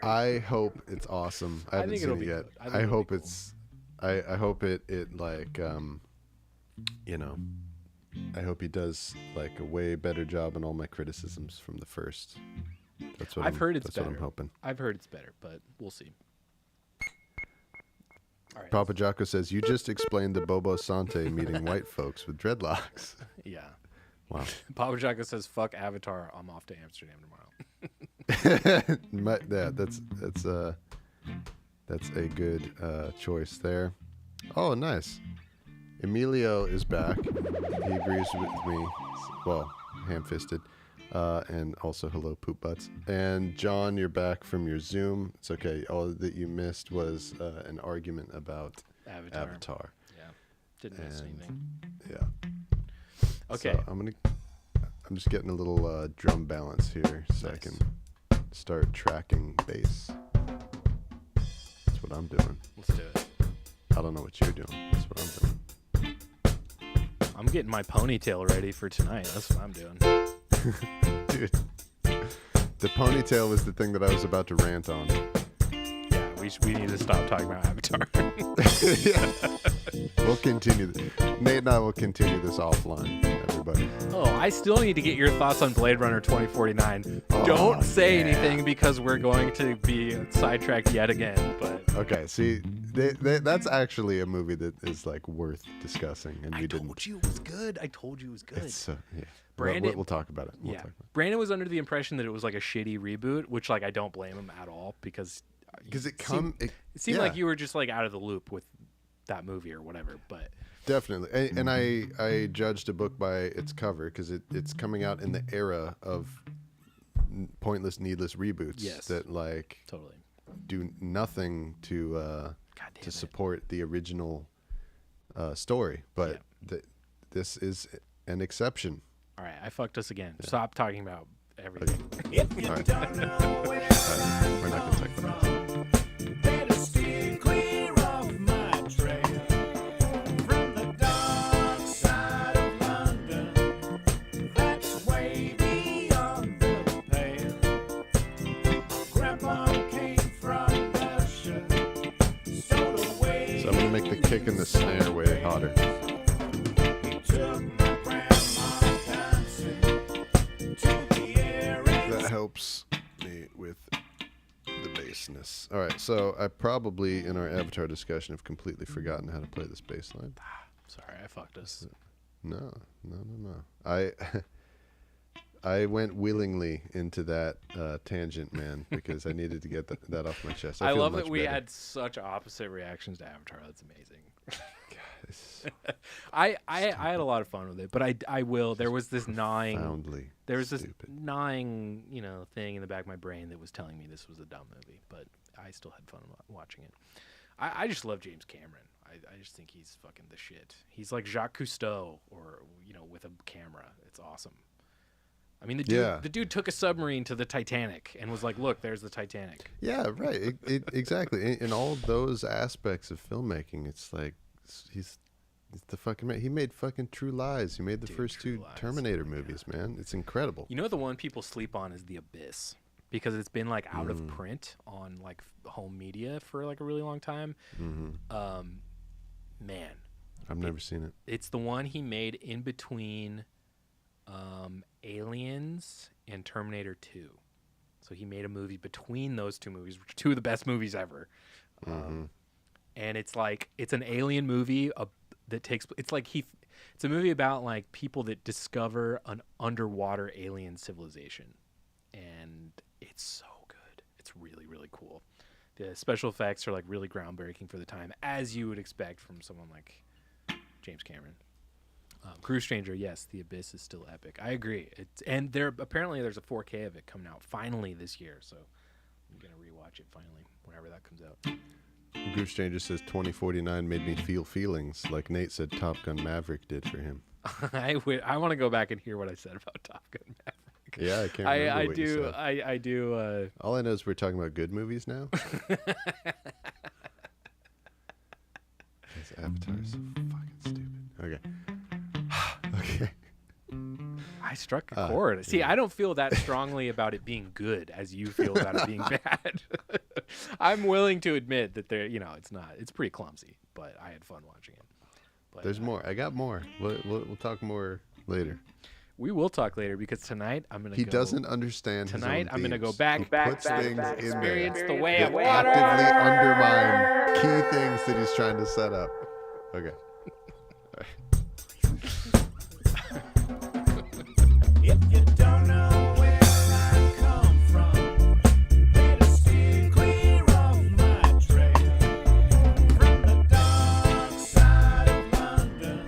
I hope it's awesome. I haven't think seen it'll it be yet. good. I think I it'll hope be cool. it's. I hope it like you know. I hope he does like a way better job on all my criticisms from the first. That's what I've heard it's that's better. what I'm hoping. I've heard it's better, but we'll see. All right. Papa Jocko says you just explained the Bobo Sante meeting white folks with dreadlocks. Yeah. Wow. Papa Jocko says, "Fuck Avatar. I'm off to Amsterdam tomorrow." Yeah, that's a good choice there. Oh, nice. Emilio is back. He agrees with me. Well, ham-fisted. And also hello, poop butts. And John, you're back from your Zoom. It's okay. All that you missed was an argument about Avatar. Yeah. Didn't miss anything. Yeah. Okay. So I'm just getting a little drum balance here so I Nice. can start tracking bass. That's what I'm doing. Let's do it. I don't know what you're doing. That's what I'm doing. I'm getting my ponytail ready for tonight. That's what I'm doing. Dude, the ponytail was the thing that I was about to rant on. Yeah, we need to stop talking about Avatar. We'll continue. Nate and I will continue this offline, everybody. Oh, I still need to get your thoughts on Blade Runner 2049. Don't say anything because we're going to be sidetracked yet again. But Okay, see, that's actually a movie that is like worth discussing, and we didn't. told you it was good. I told you it was good. It's yeah. Brandon- We'll talk about it. We'll Yeah. talk about Brandon was under the impression that it was like a shitty reboot, which like I don't blame him at all because it seemed yeah. like you were just like out of the loop with that movie or whatever. But Definitely, and I judged a book by its cover because it's coming out in the era of pointless, needless reboots Yes. that like totally. do nothing to God damn to it. support the original story. But this is an exception. All right, I fucked us again. Stop talking about everything. If you All right. don't know where We're not gonna talk about it. better steer clear of my trail. From the dark side of London, that's way beyond the pale. Grandpa came from Russia, stowed away. So I'm gonna make the kick and the snare way hotter. He took my grandma dancing to the area. That helps me with the bassness. All right, so I probably in our Avatar discussion have completely forgotten how to play this bass line. Sorry, I fucked us. No. I went willingly into that tangent, man, because I needed to get that off my chest. I feel love much that we better. had such opposite reactions to Avatar. That's amazing. It's I had a lot of fun with it, but I will. There was this gnawing. profoundly There was this stupid. gnawing, thing in the back of my brain that was telling me this was a dumb movie, but I still had fun watching it. I just love James Cameron. I just think he's fucking the shit. He's like Jacques Cousteau, or with a camera. It's awesome. I mean, the dude took a submarine to the Titanic and was like, "Look, there's the Titanic." Yeah, right. Exactly. In all those aspects of filmmaking, it's like he's the fucking man. He made fucking True Lies. He made the first True two Lies. Terminator movies, man. It's incredible. You know, the one people sleep on is The Abyss because it's been like out of print on like home media for like a really long time. Man, I've never seen it. it's the one he made in between Aliens and Terminator 2. So he made a movie between those two movies, which are two of the best movies ever. And it's like it's an alien movie that takes. It's a movie about like people that discover an underwater alien civilization, and it's so good. It's really, really cool. The special effects are like really groundbreaking for the time, as you would expect from someone like James Cameron. Cruise Stranger, yes, The Abyss is still epic. I agree. And apparently there's a 4K of it coming out finally this year, so I'm gonna rewatch it finally whenever that comes out. Groove Stranger says 2049 made me feel feelings like Nate said Top Gun Maverick did for him. I want to go back and hear what I said about Top Gun Maverick. Yeah, I can't remember I what you do. said. I do. All I know is we're talking about good movies now. This Avatar struck a chord. See, I don't feel that strongly about it being good as you feel about it being bad. I'm willing to admit that it's not. It's pretty clumsy, but I had fun watching it. But, There's more. I got more. We'll talk more later. We will talk later because tonight I'm gonna. He doesn't understand. Tonight his own I'm gonna go themes. back, He back, puts back, things back, in experience there the way of that water. actively undermine key things that he's trying to set up. Okay. If you don't know where I come from, better steer clear of my trail. From the dark side of London,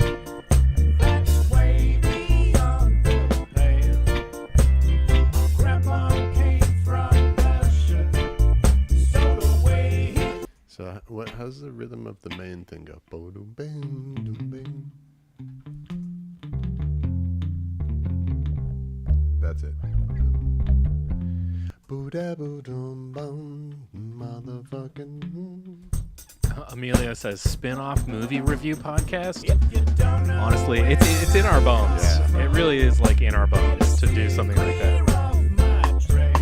that's way beyond the pale. Grandma came from Russia, stowed away. So how's the rhythm of the main thing go? Boom, bang, boom, bang. That's it. Motherfucking. Amelia says spin-off movie review podcast. If you don't know Honestly, it's in our bones. Yeah. It really is like in our bones to do something like that. clear of my trail.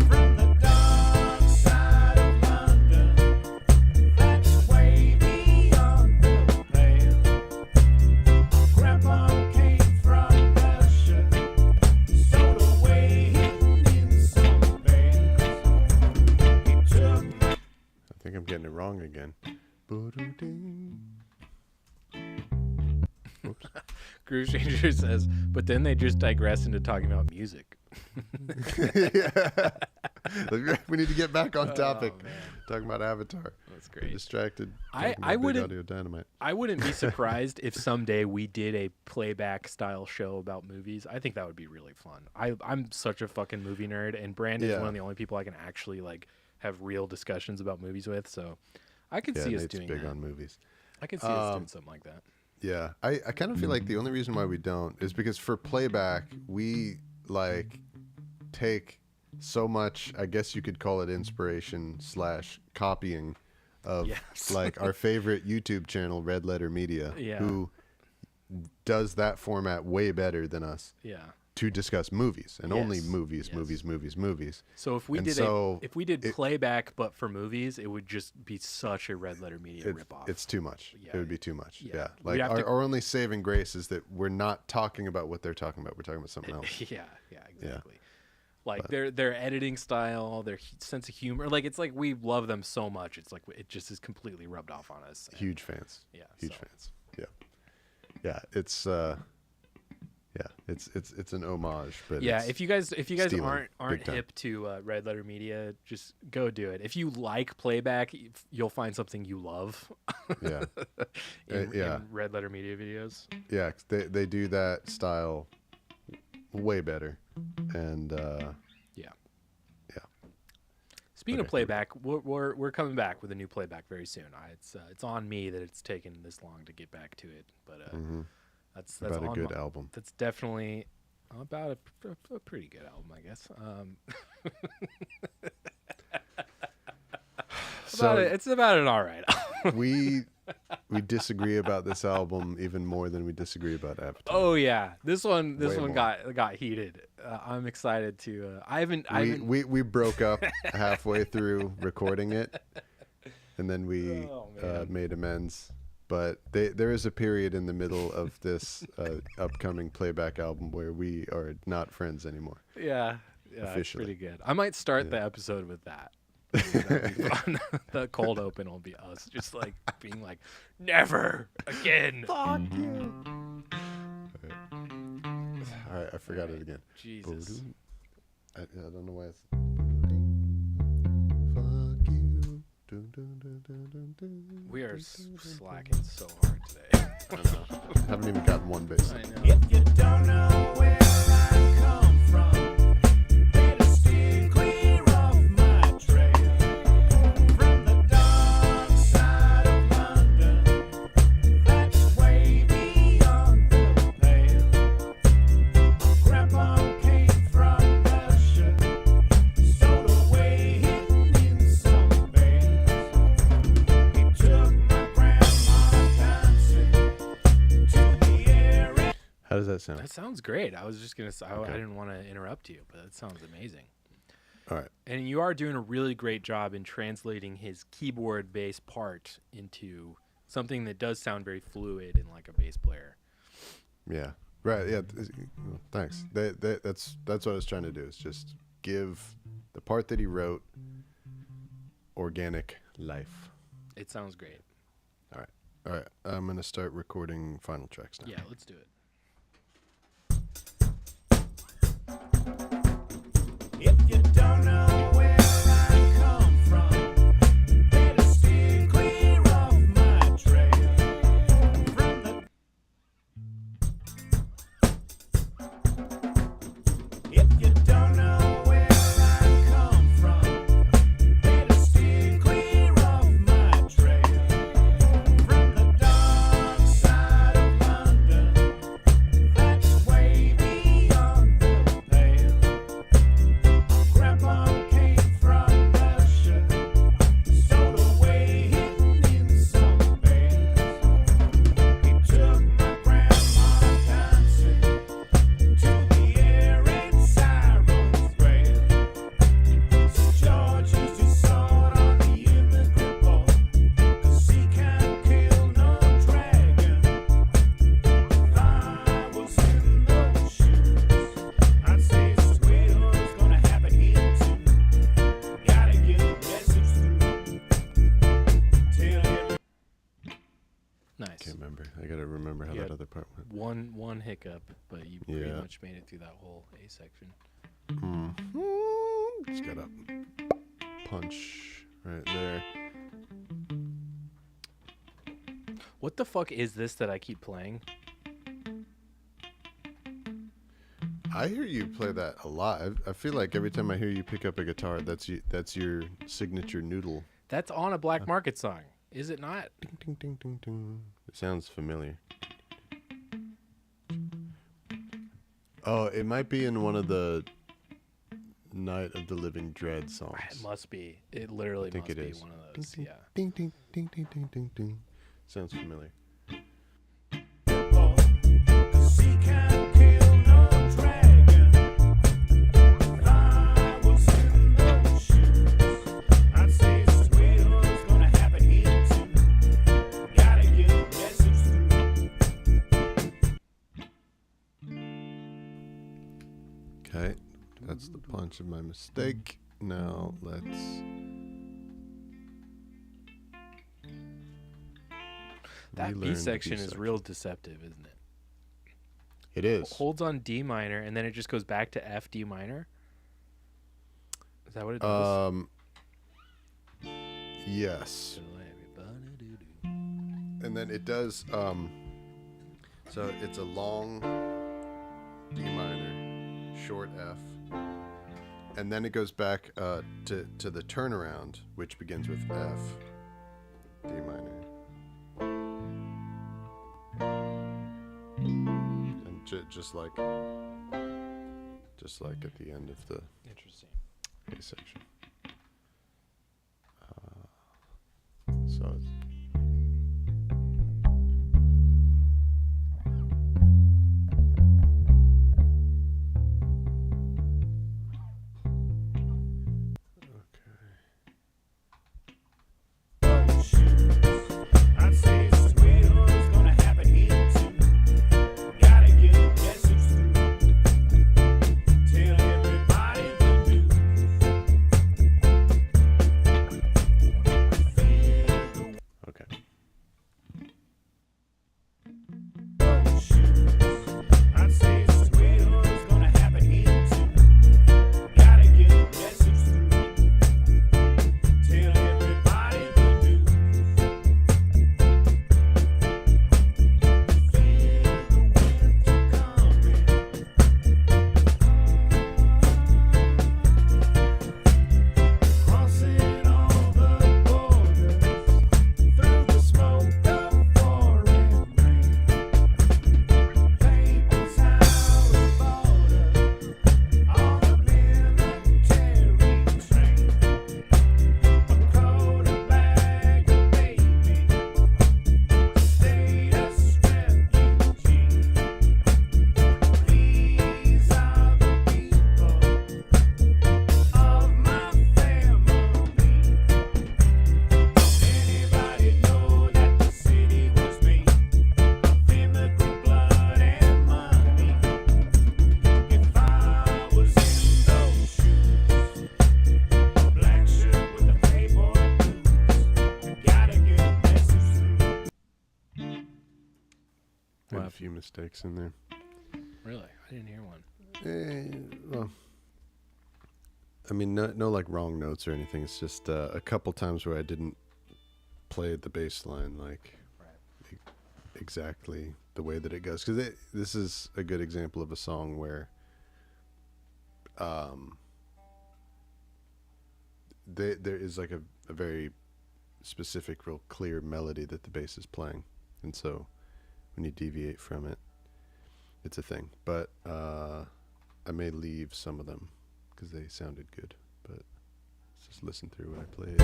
From the dark side of London, that's way beyond the pale. Grandpa came from Russia, stowed away hidden in some bales. He took my I think I'm getting it wrong again. Boo-doo-ding. Oops. Groove Changer says, but then they just digress into talking about music. Yeah. We need to get back on topic. Oh, man. Talking about Avatar. That's We're great. distracted. I talking about Big wouldn't- Audio Dynamite. I wouldn't be surprised if someday we did a playback style show about movies. I think that would be really fun. I'm such a fucking movie nerd, and Brandon's Yeah. one of the only people I can actually like have real discussions about movies with. So I could Yeah, see us Nate's doing big that. on movies. I could see us doing something like that. Yeah, I kind of feel like the only reason why we don't is because for playback we like take so much. I guess you could call it inspiration / copying of Yes. like our favorite YouTube channel, Red Letter Media, Yeah. who does that format way better than us Yeah. to discuss movies and only Yes. movies, Yes. movies. So if we And did so if we did it- playback but for movies, it would just be such a Red Letter Media ripoff. It's too much. Yeah. It would be too much. Yeah. Yeah. We'd Like have to- our only saving grace is that we're not talking about what they're talking about. We're talking about something else. yeah, exactly. Like their editing style, their sense of humor, like it's like we love them so much. It's like it just is completely rubbed off on us. And Huge fans. Yeah, Huge so- fans. Yeah. Yeah. It's an homage, but Yeah, it's if you guys stealing aren't big time. hip to Red Letter Media, just go do it. If you like playback, you'll find something you love. Yeah. in yeah. Red Letter Media videos. Yeah, 'cause they do that style way better, and Yeah. yeah. Speaking of Okay. playback, we're coming back with a new playback very soon. It's on me that it's taken this long to get back to it, but that's About a on good my- album. That's definitely about a pretty good album, I guess. So It's about an all right album. we disagree about this album even more than we disagree about Avatar. Oh yeah, this one Way more. got heated. I'm excited to. I haven't. We broke up halfway through recording it, and then we Oh, man. made amends. But there is a period in the middle of this upcoming playback album where we are not friends anymore. Yeah, it's Officially. pretty good. I might start the episode with that. That'd be fun. The cold open will be us just like being like, never again. Fuck you. All right, I forgot it again. Jesus. I don't know why it's. Fuck you. Dun, dun, dun, dun, dun, dun, We are dun, dun, dun. slacking so hard today. I know. Haven't even gotten one bass. I know. If you don't know where I come from, better steer clear of my trail. From the dark side of London, that's way beyond the pale. Grandpa came from Russia, stowed away hidden in some bales. He took my grandma dancing to the air. How does that sound? That sounds great. I was just gonna say Okay. I didn't want to interrupt you, but that sounds amazing. All right. And you are doing a really great job in translating his keyboard-based part into something that does sound very fluid and like a bass player. Yeah. Right. Yeah. Thanks. That's what I was trying to do. Is just give the part that he wrote organic life. It sounds great. All right. I'm gonna start recording final tracks now. Yeah, let's do it. If you don't know where I come from, better steer clear of my trail. From the If you don't know where I come from, better steer clear of my trail. From the dark side of London, that's way beyond the pale. Grandpa came from Russia, stowed away hidden in some bales. He took my grandma dancing to the arid siren's wail. St. George used his sword on the immigrant boy, 'cause he can't kill no dragon. If I was in those shoes, I'd say Squidward's gonna have it here too. Gotta get a message through. Tell every Nice. Can't remember. I gotta remember how Yeah. that other part went. One hiccup, but you pretty Yeah. much made it through that whole A section. Just gotta punch right there. What the fuck is this that I keep playing? I hear you play that a lot. I feel like every time I hear you pick up a guitar, that's your signature noodle. That's on a Black Market song, is it not? Ding ding ding ding ding. It sounds familiar. Oh, it might be in one of the Night of the Living Dread songs. It must be. It literally I think must it be is. one of Ding, those. ding, Yeah. ding ding ding ding ding ding ding. Sounds familiar. boy, 'cause he can't kill no dragon. If I was in those shoes, I'd say Squidward's gonna have it here too. Gotta get a message through. Okay, that's the punch of my mistake. Now let's. That relearn B the section is section. real deceptive, isn't it? It is. Holds on D minor and then it just goes back to F D minor. Is that what it does? Yes. And then it does. So it's a long D minor, short F, and then it goes back to the turnaround, which begins with F, D minor, and just like at the end of the Interesting. A section. So it's I'd say Squidward's gonna have it here too. Gotta get a message through. Tell everybody the news. mistakes in there. Really? I didn't hear one. Well, I mean, no like wrong notes or anything. It's just a couple times where I didn't play the bass line like exactly the way that it goes. Because this is a good example of a song where there is like a very specific, real clear melody that the bass is playing. And so when you deviate from it, it's a thing. But I may leave some of them because they sounded good. But let's just listen through what I played.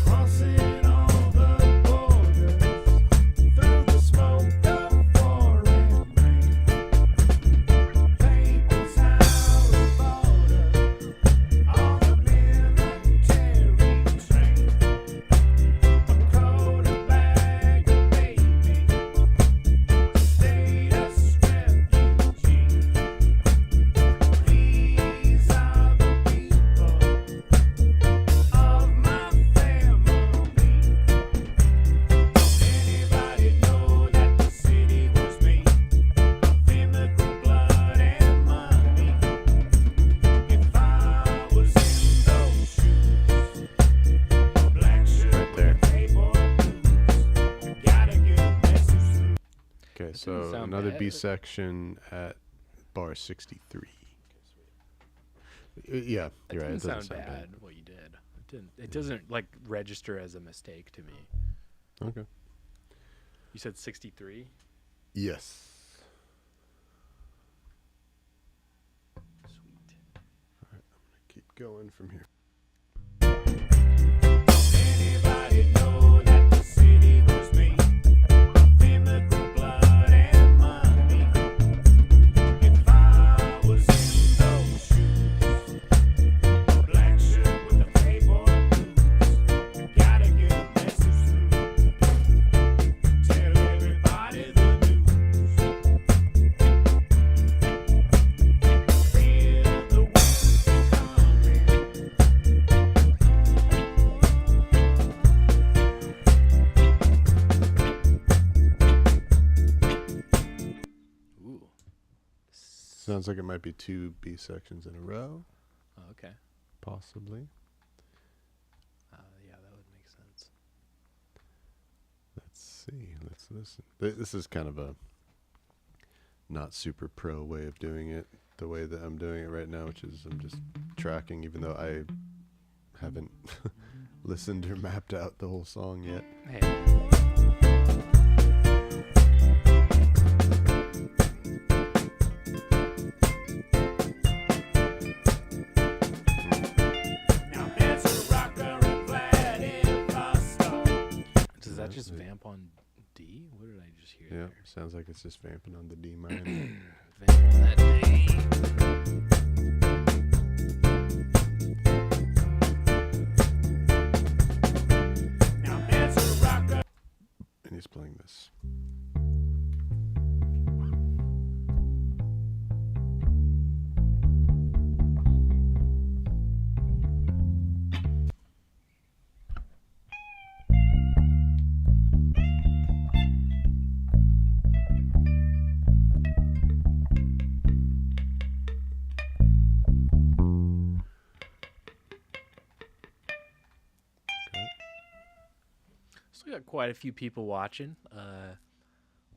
Crossing all the borders through the smoke of foreign rain. Papers out of order on the military train. A coat, a bag, a baby, status refugee. These are the people of my family. Anybody know that the city was made of immigrant blood and money? If I was in those shoes, black shirt Right there. with a playboy blues, gotta get a message through. Okay, doesn't so sound another bad. B section at bar 63. Yeah, That you're right. It doesn't doesn't sound bad. What you did. It didn't. It doesn't like register as a mistake to me. Okay. You said 63. Yes. Sweet. Keep going from here. Anybody know that the city was made of immigrant blood and money? If I was in those shoes, black shirt with a playboy blues, gotta get a message through. Tell everybody the news. Feel the winter coming. Ooh. Sounds like it might be 2 B sections in a row, Oh, okay. possibly. Yeah, that would make sense. Let's see. Let's listen. This is kind of a not super pro way of doing it, the way that I'm doing it right now, which is I'm just tracking, even though I haven't listened or mapped out the whole song yet. Hey. Now there's a rocker in Vladivostok. Does that just Right. vamp on D? What did I just hear Yeah, there? sounds like it's just vamping on the D minor. Vamp on that D. Now there's a rocker. And he's playing this. So we got quite a few people watching.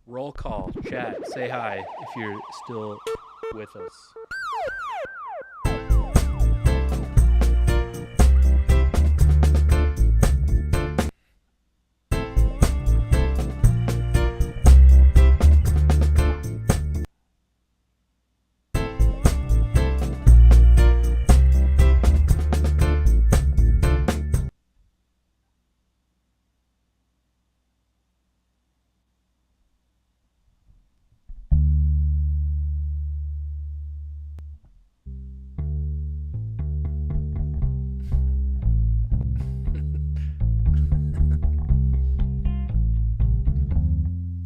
Roll call, chat, say hi if you're still with us.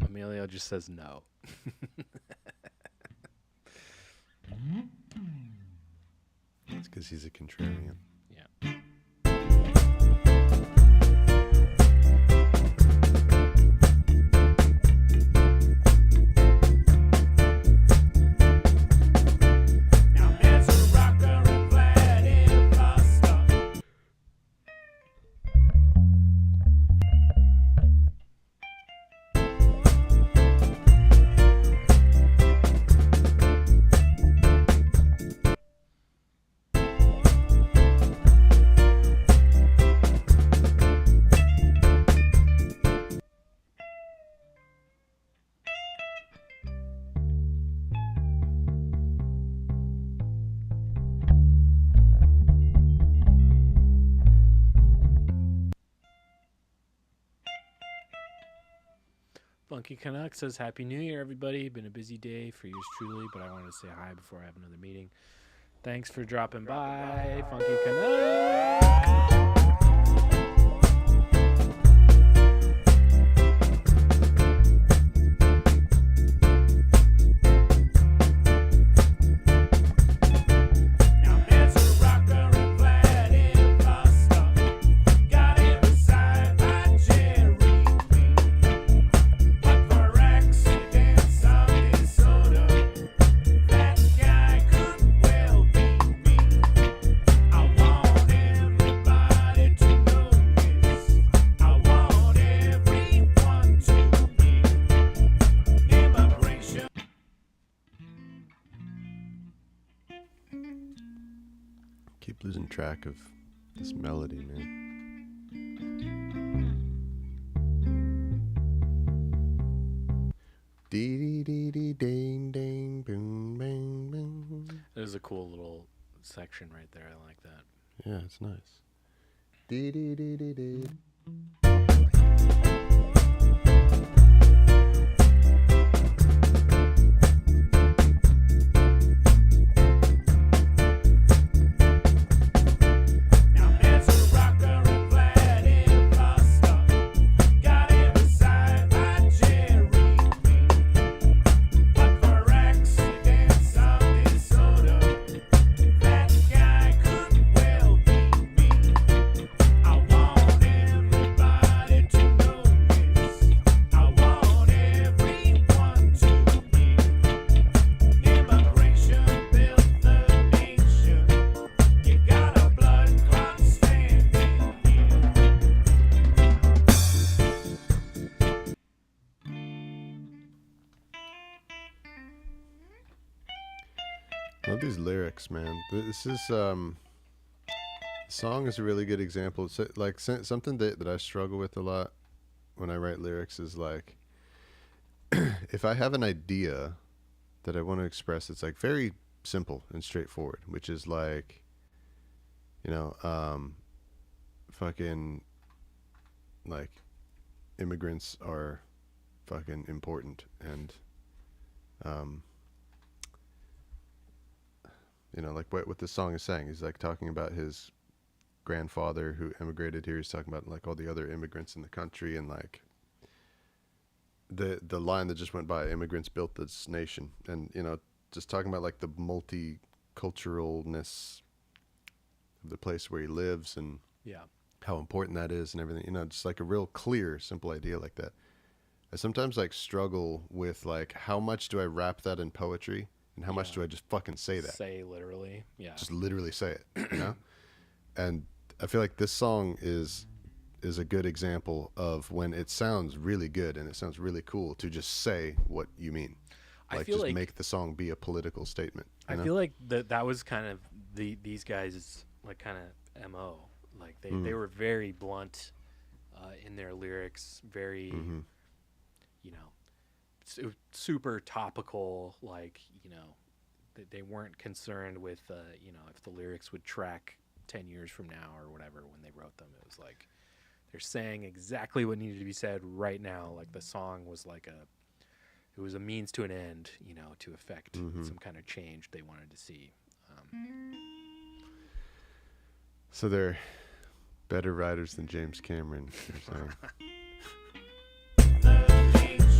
Emilio just says no. It's because he's a contrarian. Yeah. Funky Canuck says, Happy New Year, everybody. Been a busy day for yours truly, but I wanted to say hi before I have another meeting. Thanks for dropping by, Funky Canuck. Keep losing track of this melody, man. Dee dee dee dee ding ding boom bang boom. There's a cool little section right there. I like that. Yeah, it's nice. Dee dee dee dee dee. Love these lyrics, man. This is the song is a really good example. It's like something that I struggle with a lot when I write lyrics is like if I have an idea that I want to express, it's like very simple and straightforward, which is like, you know, fucking like immigrants are fucking important and you know, like what this song is saying. He's like talking about his grandfather who immigrated here. He's talking about like all the other immigrants in the country and like the line that just went by, immigrants built this nation. And, you know, just talking about like the multiculturalness of the place where he lives and how important that is and everything. You know, just like a real clear, simple idea like that. I sometimes like struggle with like how much do I wrap that in poetry? And how much do I just fucking say that? Say literally, yeah. Just literally say it, you know? And I feel like this song is a good example of when it sounds really good and it sounds really cool to just say what you mean. Like I feel just like, make the song be a political statement. I feel like that was kind of these guys' like kind of MO. Like they were very blunt in their lyrics, very you know, super topical, like, you know, they weren't concerned with you know, if the lyrics would track 10 years from now or whatever when they wrote them. It was like they're saying exactly what needed to be said right now. Like the song was like it was a means to an end, you know, to effect some kind of change they wanted to see. So they're better writers than James Cameron, you're saying.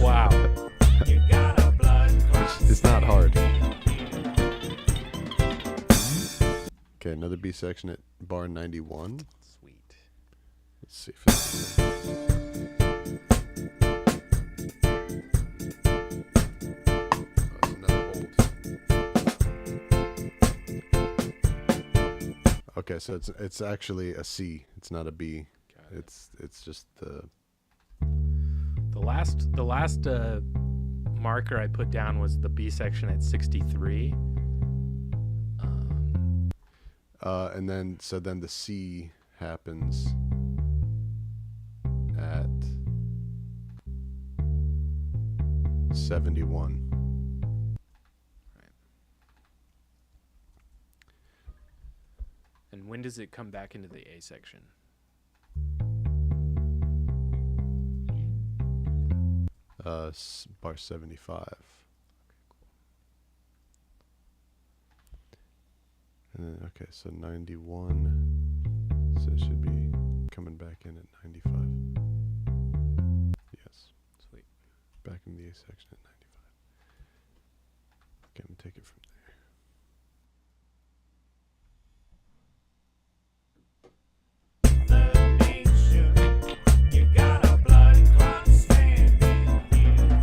Wow. It's not hard. Okay, another B section at bar 91. Sweet. Let's see if it's another hold. Okay, so it's actually a C. It's not a B. It's just the last marker I put down was the B section at 63. And then the C happens at 71. Right. And when does it come back into the A section? Bar 75. And then, okay, so 91. So it should be coming back in at 95. Yes. Sweet. Back in the A section at 95. Okay, I'm going to take it from there. You got a blood clot standing here.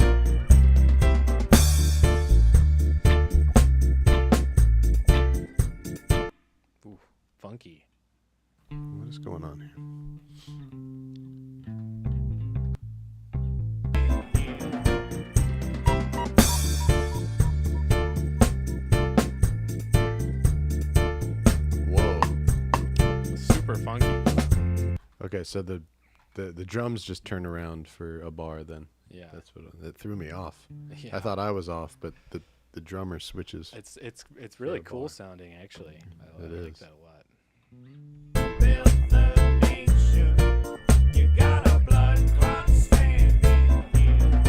Ooh, funky. What is going on here? Whoa. Super funky. Okay, so the drums just turn around for a bar then. Yeah. That's what that threw me off. Yeah. I thought I was off, but the drummer switches. It's really a cool bar. sounding actually. I It like is. that a lot. Built the nation. You got a blood clot standing here.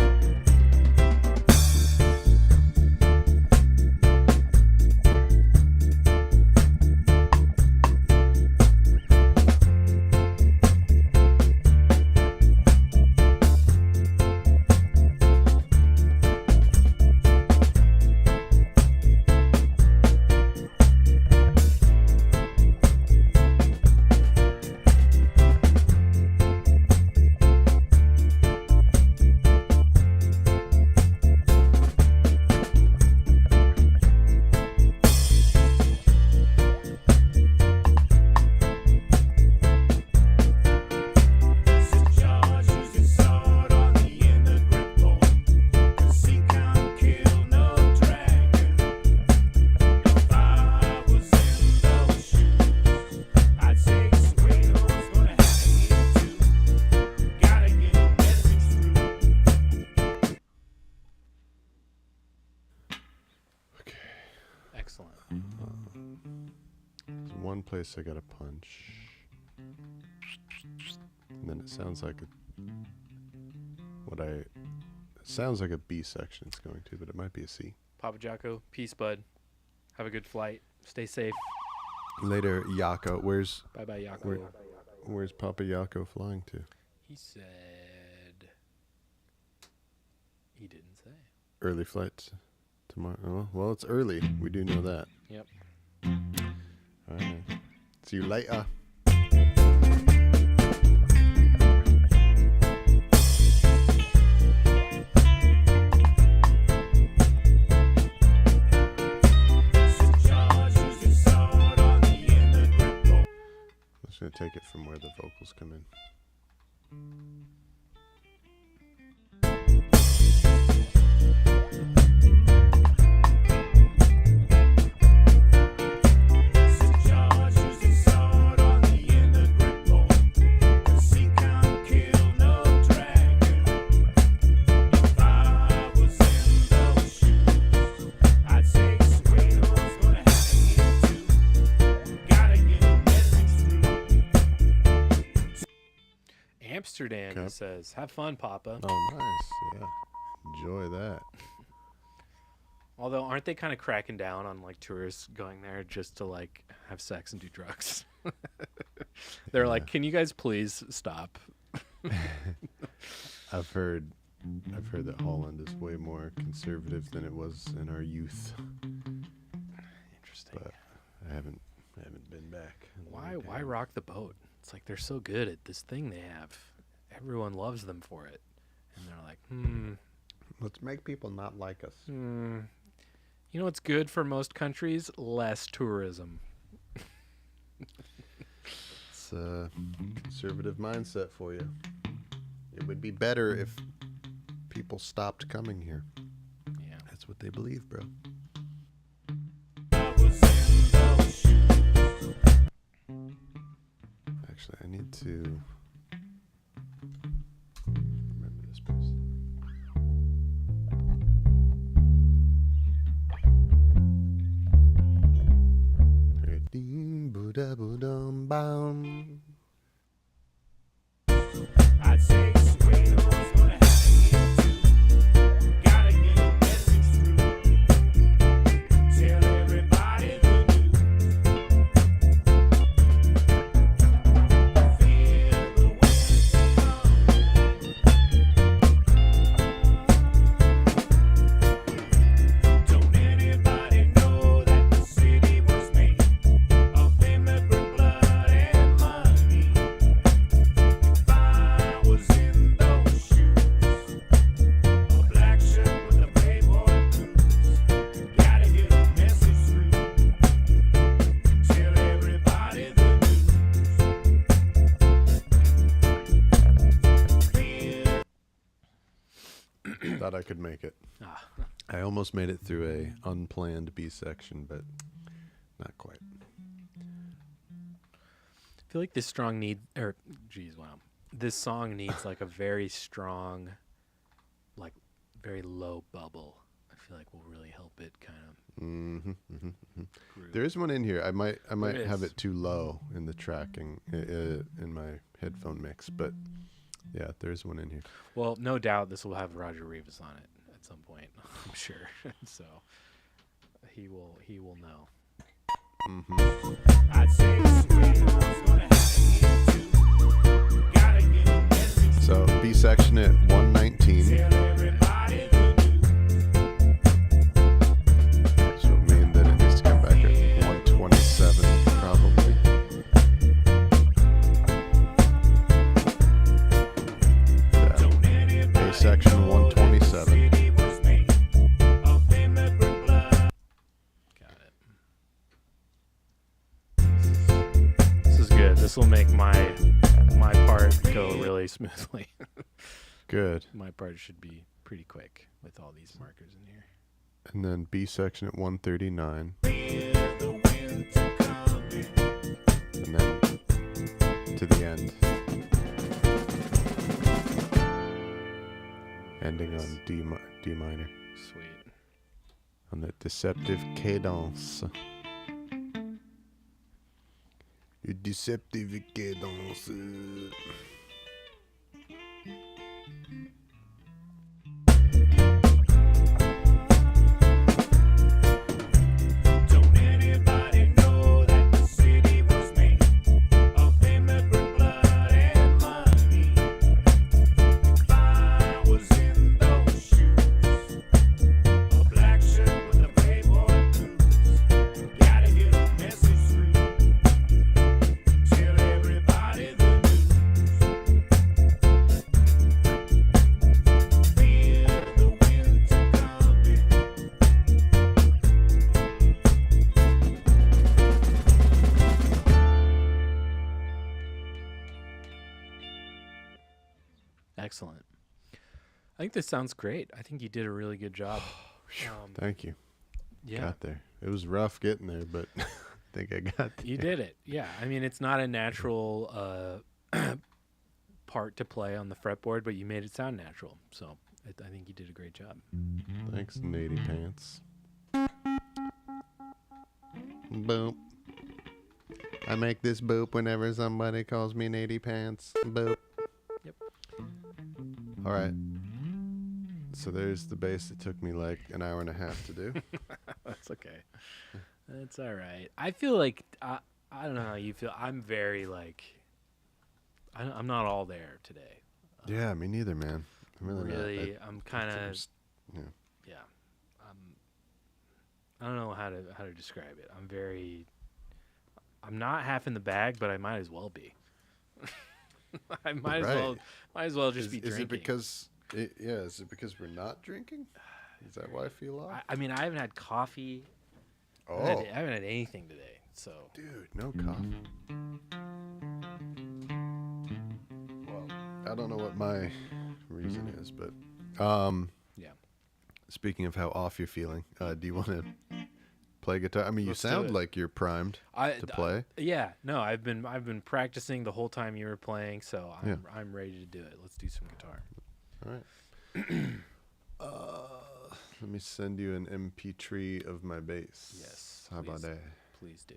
St. George used his sword on the immigrant boy, 'cause he can't kill no dragon. If I was in those shoes, I'd say Suedo's gonna have to hit too. Gotta get a message through. Okay. Excellent. There's one place I got to punch. And then it sounds like it sounds like a B section it's going to, but it might be a C. Papa Jocko, peace, bud. Have a good flight. Stay safe. Later, Yako. Bye bye, Yako. Where's Papa Yako flying to? He said he didn't say. Early flight tomorrow. Oh, well, it's early. We do know that. Yep. All right. See you later. St. George used his sword on the immigrant boy. I'm just going to take it from where the vocals come in. St. George used his sword on the immigrant boy, 'cause he can't kill no dragon. If I was in those shoes, I'd say Suedo's gonna have to hit too. Gotta get a message through. Amsterdam, Okay. it says. Have fun, Papa. Oh, nice. Yeah. Enjoy that. Although, aren't they kind of cracking down on like tourists going there just to like have sex and do drugs? They're like, can you guys please stop? I've heard that Holland is way more conservative than it was in our youth, Interesting. but I haven't been back. in a long Why time. rock the boat? It's like they're so good at this thing they have. Everyone loves them for it. And they're like, Let's make people not like us. You know what's good for most countries? Less tourism. It's a conservative mindset for you. It would be better if people stopped coming here. Yeah. That's what they believe, bro. I was in those shoes. Actually, I need to remember this place. Dee-boo-da-boo-dum-bum. I'd say Suedo's gonna have to hit too. Thought I could make it. Ah. I almost made it through a unplanned B section, but not quite. I feel like this this song needs like a very strong, like very low bubble. I feel like will really help it kind of. There is one in here. I might There have is. it too low in the tracking in my headphone mix, but yeah, there is one in here. Well, no doubt this will have Roger Rivas on it at some point. I'm sure. So he will know. I'd say the screen was gonna have to hit too. Gotta get a message. So B section at 119. Tell everybody the Which will mean that it needs to come back at 127 probably. Yeah. A section 127. city was made of immigrant blood. Got it. This is good. This will make my part go really smoothly. Good. My part should be pretty quick with all these markers in here. And then B section at 139. And then to the end. Ending on D minor. Sweet. On the deceptive cadence. Le deceptive cadence. Don't anybody know that the city was made of immigrant blood and money? If I was in those shoes, a black shirt with a playboy blues, gotta get a message through. Tell everybody the news. Feel the winter coming. Excellent. I think this sounds great. I think you did a really good job. Thank you. Yeah. Got there. It was rough getting there, but I think I got there. You did it. Yeah. I mean, it's not a natural part to play on the fretboard, but you made it sound natural. So I think you did a great job. Thanks, Nady Pants. Boop. I make this boop whenever somebody calls me Nady Pants. Boop. Yep. All right. So there's the bass. It took me like an hour and a half to do. That's okay. That's all right. I feel like I don't know how you feel. I'm very like I'm not all there today. Yeah, me neither, man. I'm really, not. I'm kind think I'm of s- yeah. yeah. I don't know how to describe it. I'm not half in the bag, but I might as well be. I might as well just be Is drinking. it because? Is it because we're not drinking? Is that why I feel off? I mean, I haven't had coffee. I Oh, haven't had anything today. So dude, no coffee. Well, I don't know what my reason is, but yeah. speaking of how off you're feeling, do you want to play guitar? I mean, Let's you do sound it. like you're primed to play. Yeah, no, I've been practicing the whole time you were playing, so Yeah. I'm ready to do it. Let's do some guitar. All right. Let me send you an MP3 of my bass. Yes, How about please. that? Please do.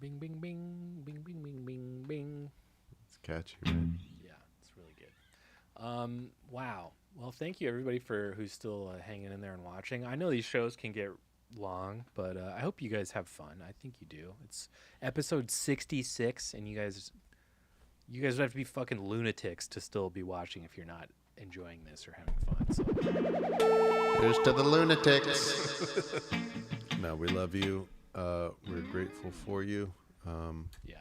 Bing, bing, bing, bing, bing, bing, bing, bing. It's catchy, right? Yeah, it's really good. Wow. Well, thank you everybody for who's still hanging in there and watching. I know these shows can get long, but I hope you guys have fun. I think you do. It's episode 66, and you guys would have to be fucking lunatics to still be watching if you're not enjoying this or having fun. So Here's to the lunatics. No, we love you. We're grateful for you. yeah,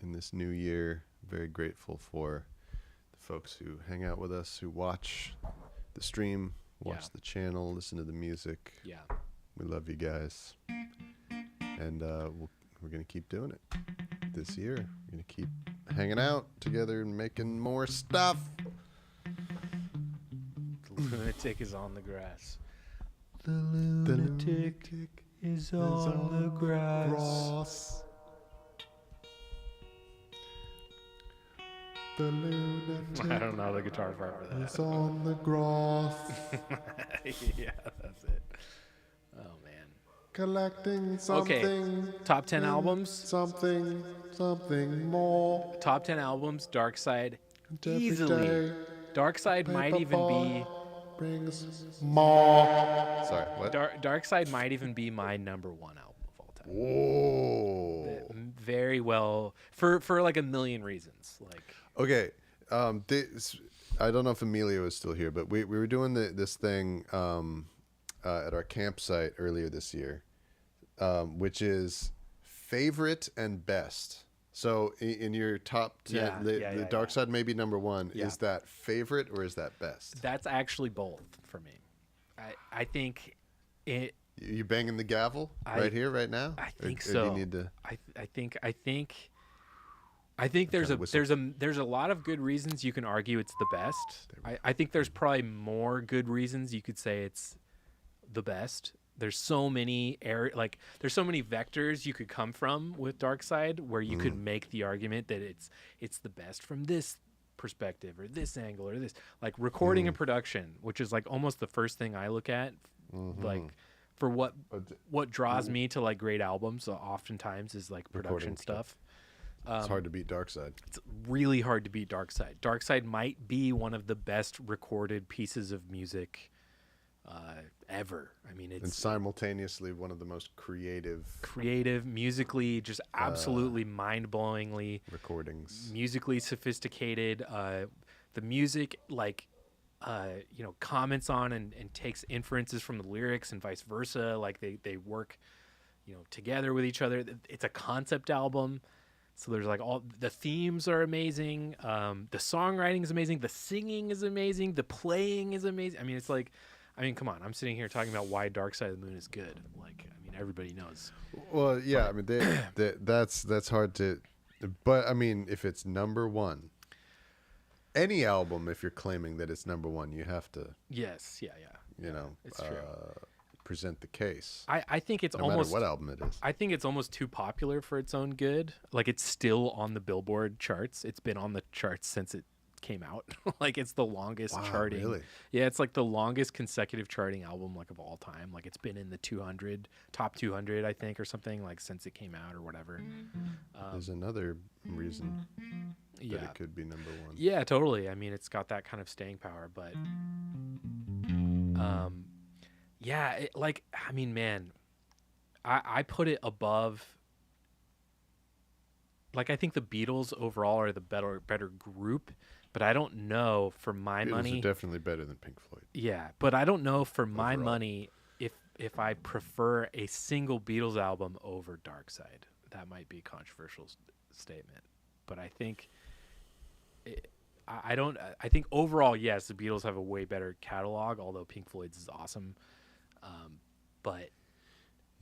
In this new year, very grateful for the folks who hang out with us, who watch the stream, watch Yeah. the channel, listen to the music. yeah. We love you guys. And we're going to keep doing it this year. We're going to keep hanging out together and making more stuff. Lunatic is on the grass. The lunatic is on the grass. The lunatic I don't know the guitar part for that. is on the grass. Yeah, that's it. Oh man. Collecting Okay, something. top 10 albums. Something more. Top 10 albums. Dark Side, And every easily. day, Dark Side might even be. brings more. Sorry, what? Dark Side might even be my number one album of all time. Whoa. Very well for like a million reasons. Like Okay. I don't know if Emilio is still here, but we were doing this thing at our campsite earlier this year, which is favorite and best. So in your top 10, the Dark Side may be number one. Yeah. Is that favorite or is that best? that's actually both for me. I think it. You banging the gavel right here, right now? I think or so. do you need to? I think there's whistle. there's a lot of good reasons you can argue it's the best. I think there's probably more good reasons you could say it's the best. There's so many there's so many vectors you could come from with Dark Side where you could make the argument that it's the best from this perspective or this angle or this, like recording and production, which is like almost the first thing I look at, like for what draws me to like great albums oftentimes is like production stuff. It's hard to beat Dark Side. It's really hard to beat Dark Side. Dark Side might be one of the best recorded pieces of music ever. I mean, And it's simultaneously one of the most creative musically, just absolutely mind-blowingly recordings. musically sophisticated. The music, like, comments on and takes inferences from the lyrics and vice versa. Like they work, together with each other. It's a concept album. So there's like all the themes are amazing. The songwriting is amazing. The singing is amazing. The playing is amazing. I mean, it's like, come on. I'm sitting here talking about why Dark Side of the Moon is good. Like, I mean, everybody knows. Well, yeah, I mean, that's hard to, but I mean, if it's number one, any album, if you're claiming that it's number one, you have to, Yes, yeah. It's true. present the case. I think it's no almost matter what album it is. I think it's almost too popular for its own good. Like it's still on the Billboard charts. It's been on the charts since it came out. Like it's the longest charting. Really? Yeah, it's like the longest consecutive charting album like of all time. Like it's been in the top 200, I think, or something like since it came out or whatever. There's another reason that Yeah. it could be number one. Yeah, totally. I mean, it's got that kind of staying power, but man, I put it above. Like I think the Beatles overall are the better group, but I don't know for my Beatles money. are definitely better than Pink Floyd. Yeah, but I don't know for my Overall. money if I prefer a single Beatles album over Dark Side. That might be a controversial statement, but I think I think overall, yes, the Beatles have a way better catalog, although Pink Floyd's is awesome. But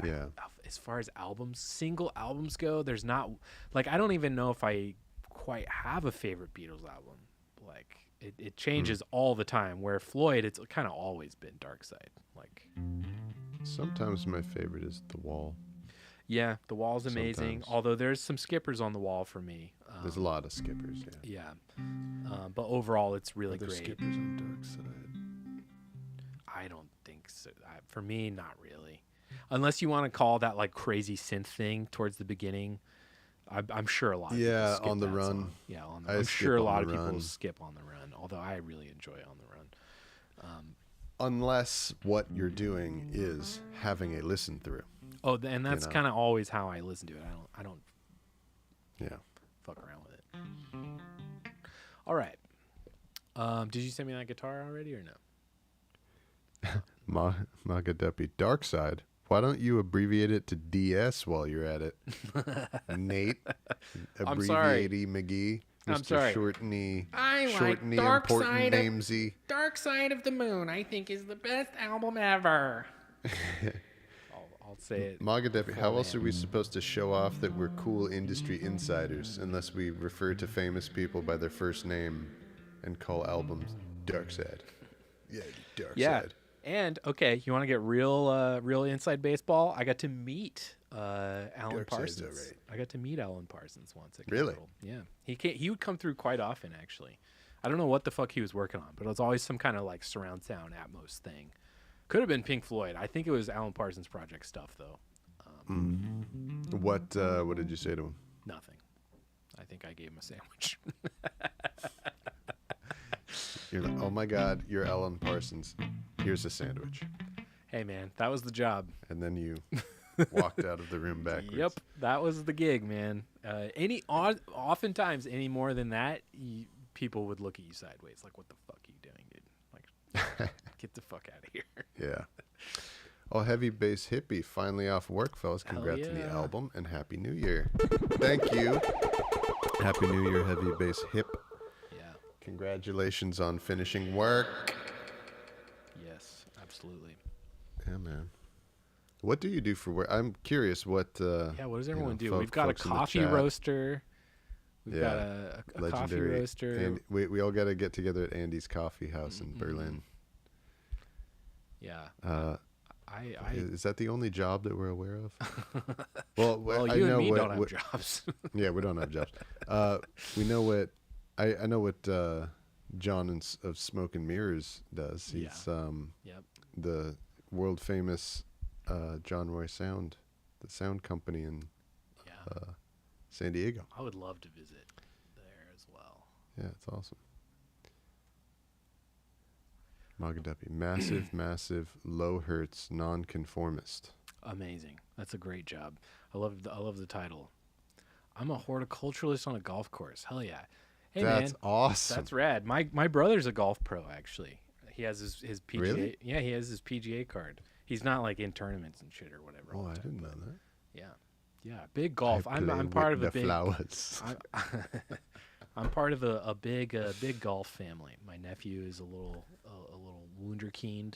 Yeah. as far as single albums go, there's not, like, I don't even know if I quite have a favorite Beatles album. Like it changes all the time, where Floyd, it's kind of always been Dark Side. Like Sometimes my favorite is The Wall. yeah, The Wall's amazing, Sometimes. although there's some skippers on The Wall for me. There's a lot of skippers, yeah. Yeah. But overall it's really Are there great. skippers on Dark Side? I don't think so. For me, not really. Unless you want to call that like crazy synth thing towards the beginning. I'm sure a lot of Yeah, people skip On the that Run. song. Yeah, I I'm skip sure a On lot the of people Run. skip On the Run, although I really enjoy On the Run. Unless what you're doing is having a listen through. Oh, and that's know. kind of always how I listen to it. I don't Yeah. fuck around with it. All right. Did you send me that guitar already or no? Magadepi Dark Side. Why don't you abbreviate it to DS while you're at it? Nate. I'm sorry. Abbreviate McGee. Mr. I'm sorry. Shortney. I like Shortney Dark important Side of- namesy. Dark Side of the Moon, I think, is the best album ever. I'll say it. Magadepi, how else are we supposed to show off that we're cool industry insiders unless we refer to famous people by their first name and call albums Dark Side? Yeah, dark Yeah. side. And okay, you want to get real inside baseball? I got to meet Alan Dark side's Parsons. alright. I got to meet Alan Parsons once. At Really? Capitol. Yeah. He would come through quite often actually. I don't know what the fuck he was working on, but it was always some kind of like surround sound Atmos thing. Could have been Pink Floyd. I think it was Alan Parsons Project stuff though. What did you say to him? Nothing. I think I gave him a sandwich. You're like, oh my God, you're Alan Parsons. Here's a sandwich. Hey man, that was the job. And then you walked out of the room backwards. Yep, that was the gig, man. Oftentimes, any more than that, people would look at you sideways, like, "What the fuck are you doing, dude? Like, get the fuck out of here." Yeah. Oh, Heavy Bass Hippie, finally off work, fellas. Hell Congrats on the yeah. album and Happy New Year. Thank you. Happy New Year, Heavy Bass Hip. Yeah. Congratulations on finishing work. Yes, absolutely. Yeah, man. What do you do for work? I'm curious what. Yeah, what does everyone do? fo- We've got a folks in the coffee chat. roaster. We've got Yeah. a coffee roaster. And we all got to get together at Andy's Coffee House in Berlin. Yeah. Is that the only job that we're aware of? Well, I you know and me what, don't have what- jobs. Yeah, we don't have jobs. We know what I know what John of Smoke and Mirrors does. He's Yep. the world famous John Roy Sound, the sound company in Yeah. San Diego. I would love to visit there as well. Yeah, it's awesome. Magaduppy, massive, low hertz, nonconformist. Amazing. That's a great job. I love the title. I'm a horticulturalist on a golf course. Hell yeah. Hey That's man, awesome. that's rad. My brother's a golf pro actually. He has his PGA. Really? Yeah, he has his PGA card. He's not like in tournaments and shit or whatever. Oh, all the I time, didn't know but that. Yeah. Yeah, big golf. I I'm play part of with a the big flowers. I'm part of a big golf family. My nephew is a little wunderkind.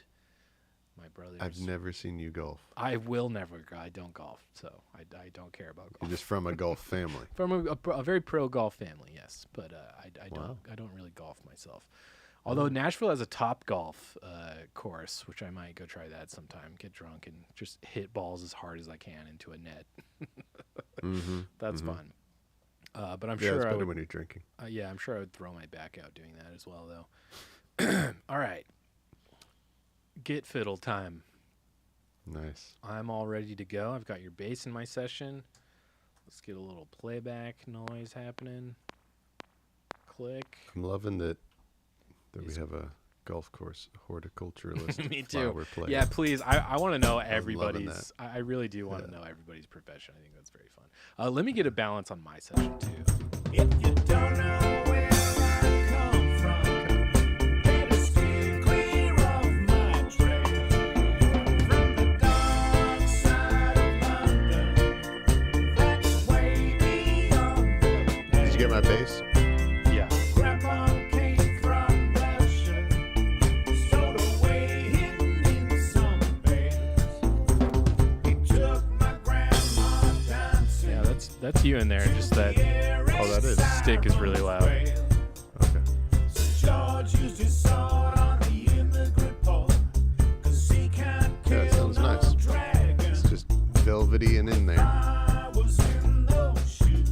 My brother. I've never seen you golf. I will never. I don't golf, so I don't care about golf. You're just from a golf family. From a very pro golf family, yes, but Wow. I don't really golf myself. Although Nashville has a top golf course, which I might go try that sometime. Get drunk and just hit balls as hard as I can into a net. That's fun. But I'm Yeah, sure it's I better would, when you're drinking. yeah, I'm sure I would throw my back out doing that as well, though. All right, get fiddle time. Nice. I'm all ready to go. I've got your bass in my session. Let's get a little playback noise happening. Click. I'm loving that we have a golf course horticulturalist Me too. flower player. Yeah, please. I want to know loving everybody's. I really do want to know everybody's profession. I think that's very fun. Let me get a balance on my session too. If you don't know where I come from, better steer clear of my trail. From the dark side of London, that's way beyond the pale. Did you get my bass? Yeah. Grandpa came from Russia, stowed away hidden in some bales. He took my grandma dancing. Yeah, that's you in there. Just that Oh, that is. stick is really loud. Okay. George used his sword on the immigrant pole, 'cause he can't Yeah, it kill sounds no nice. dragon. It's just velvety and in there. I was in those shoes.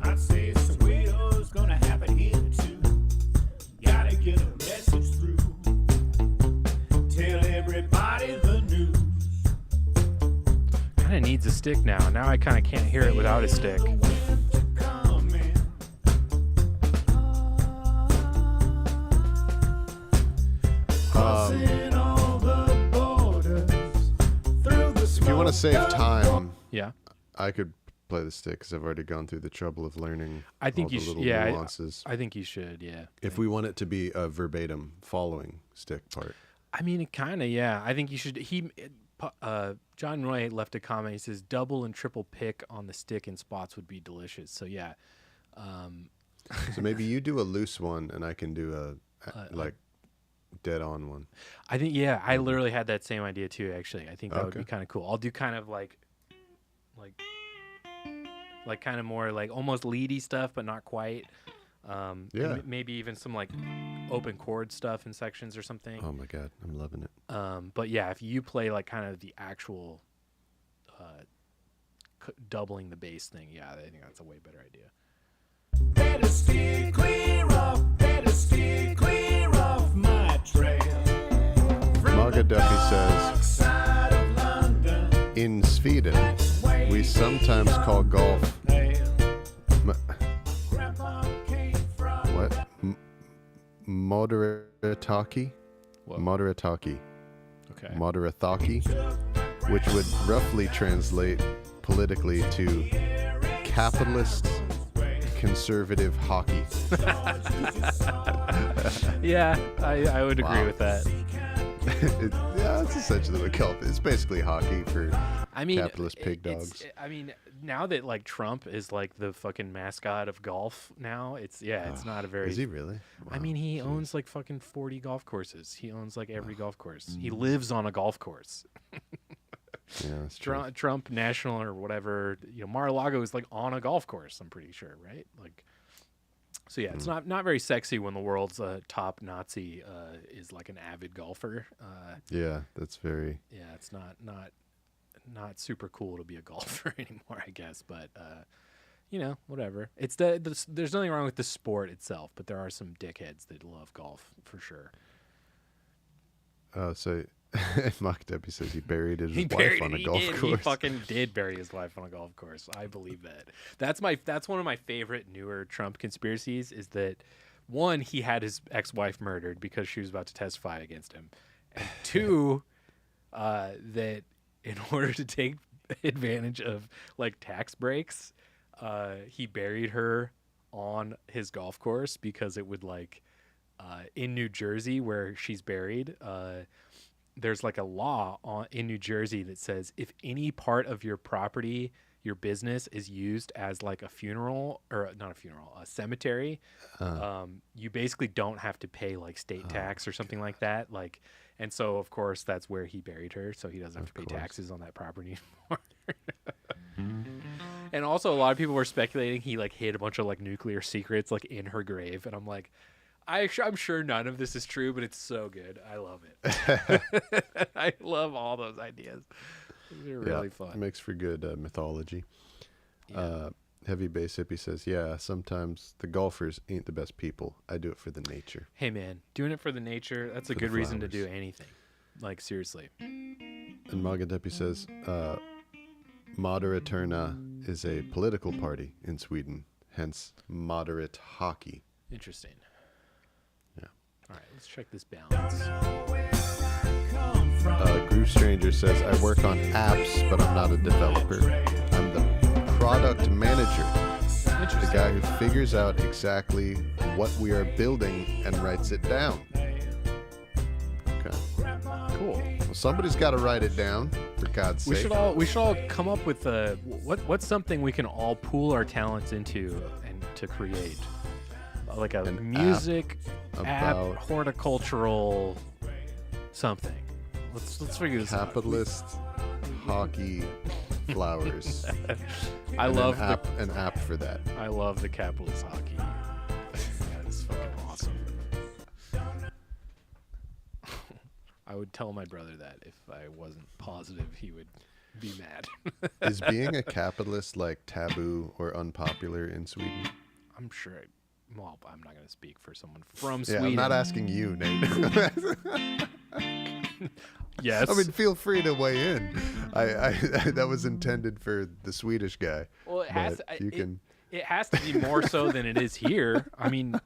I'd say Soweto's gonna happen here too. Gotta get a message through. Tell everybody the news. Kind of needs a stick now. Now I kind of can't hear it without a stick. Winter coming. Crossing all the borders through the If you want to save smoke. time, Yeah. I could play the stick because I've already gone through the trouble of learning I think all you the should. little Yeah. nuances. I think you should. Yeah. If we want it to be a verbatim following stick part. I mean, it kind of, yeah. I think you should. John Roy left a comment. He says double and triple pick on the stick in spots would be delicious. So yeah, So maybe you do a loose one and I can do a like dead on one. I think yeah. I literally had that same idea too. Actually, I think that would be Okay. kind of cool. I'll do kind of like kind of more like almost leady stuff, but not quite. Yeah. Maybe even some like open chord stuff in sections or something. Oh my God, I'm loving it. But yeah, if you play like kind of the actual doubling the bass thing, yeah, I think that's a way better idea. Better steer clear of my trail. Maga Duffy says, Side of London, in Sweden, we sometimes call golf Grandpa came from what? Moderataki? What? Moderataki. Okay. Moderataki, which would roughly translate politically to capitalist conservative hockey. Yeah, I would agree Wow. with that. Yeah, that's essentially what golf is. It's basically hockey for capitalist pig dogs. I mean, now that like Trump is like the fucking mascot of golf now, it's not a very. Is he really? I mean, he owns like fucking 40 golf courses. He owns like every golf course. He lives on a golf course. Yeah, that's true. Trump National or whatever, Mar-a-Lago is like on a golf course, I'm pretty sure, right? Like, so yeah, it's not very sexy when the world's top Nazi is like an avid golfer. Yeah, that's very. Yeah, it's not super cool to be a golfer anymore, I guess. But whatever. It's there's nothing wrong with the sport itself, but there are some dickheads that love golf for sure. Oh, so Mock Debbie says he buried his wife on a golf course. He fucking did bury his wife on a golf course. I believe that. That's one of my favorite newer Trump conspiracies is that one, he had his ex-wife murdered because she was about to testify against him. And two, that in order to take advantage of like tax breaks, he buried her on his golf course because it would like in New Jersey where she's buried, there's like a law in New Jersey that says if any part of your property, your business is used as like a funeral or not a funeral, a cemetery, you basically don't have to pay like state tax or something like that. Like, and so of course that's where he buried her. So he doesn't have to pay taxes on that property anymore. And also a lot of people were speculating he like hid a bunch of like nuclear secrets like in her grave. And I'm like, I'm sure none of this is true, but it's so good. I love it. I love all those ideas. They're really fun. It makes for good mythology. Yeah. Heavy Bass Hippie says, yeah, sometimes the golfers ain't the best people. I do it for the nature. Hey, man, doing it for the nature, that's a For good the reason to flowers. do anything. Like, seriously. And Magadepi says, Moderaterna is a political party in Sweden, hence moderate hockey. Interesting. Yeah. All right, let's check this balance. Groove Stranger says, I work on apps, but I'm not a developer. I'm the product manager. The guy who figures out exactly what we are building and writes it down. Okay. Cool. Well, somebody's got to write it down, for God's We sake. should all come up with what's something we can all pool our talents into and to create like a An music app, about- horticultural something. Let's figure this out. Capitalist hockey flowers. I And love an app for that. I love the capitalist hockey. That is fucking awesome. I would tell my brother that if I wasn't positive he would be mad. Is being a capitalist like taboo or unpopular in Sweden? I'm sure. Well, I'm not going to speak for someone from Yeah, Sweden. I'm not asking you, Nate. Yes. I mean, feel free to weigh in. I that was intended for the Swedish guy. Well, it has. but you can. It has to be more so than it is here. I mean,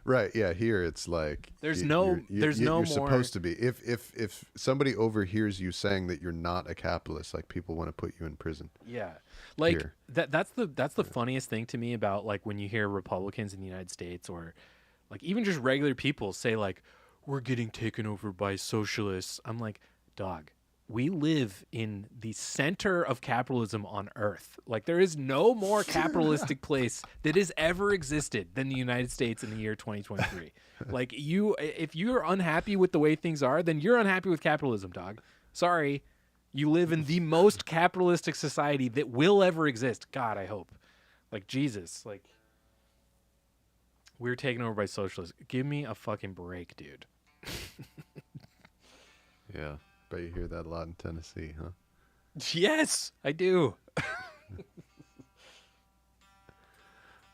Right, yeah. Here it's like There's y- no- you're- there's you're no more- supposed to be. If somebody overhears you saying that you're not a capitalist, like people want to put you in prison. yeah, like Here. that's the funniest thing to me about like when you hear Republicans in the United States or like even just regular people say like we're getting taken over by socialists. I'm like, dog, we live in the center of capitalism on earth. Like there is no more capitalistic place that has ever existed than the United States in the year 2023. Like if you're unhappy with the way things are, then you're unhappy with capitalism, dog. Sorry. You live in the most capitalistic society that will ever exist. God, I hope. Like Jesus, like We're taken over by socialists. Give me a fucking break, dude. Yeah. Bet you hear that a lot in Tennessee, huh? Yes, I do.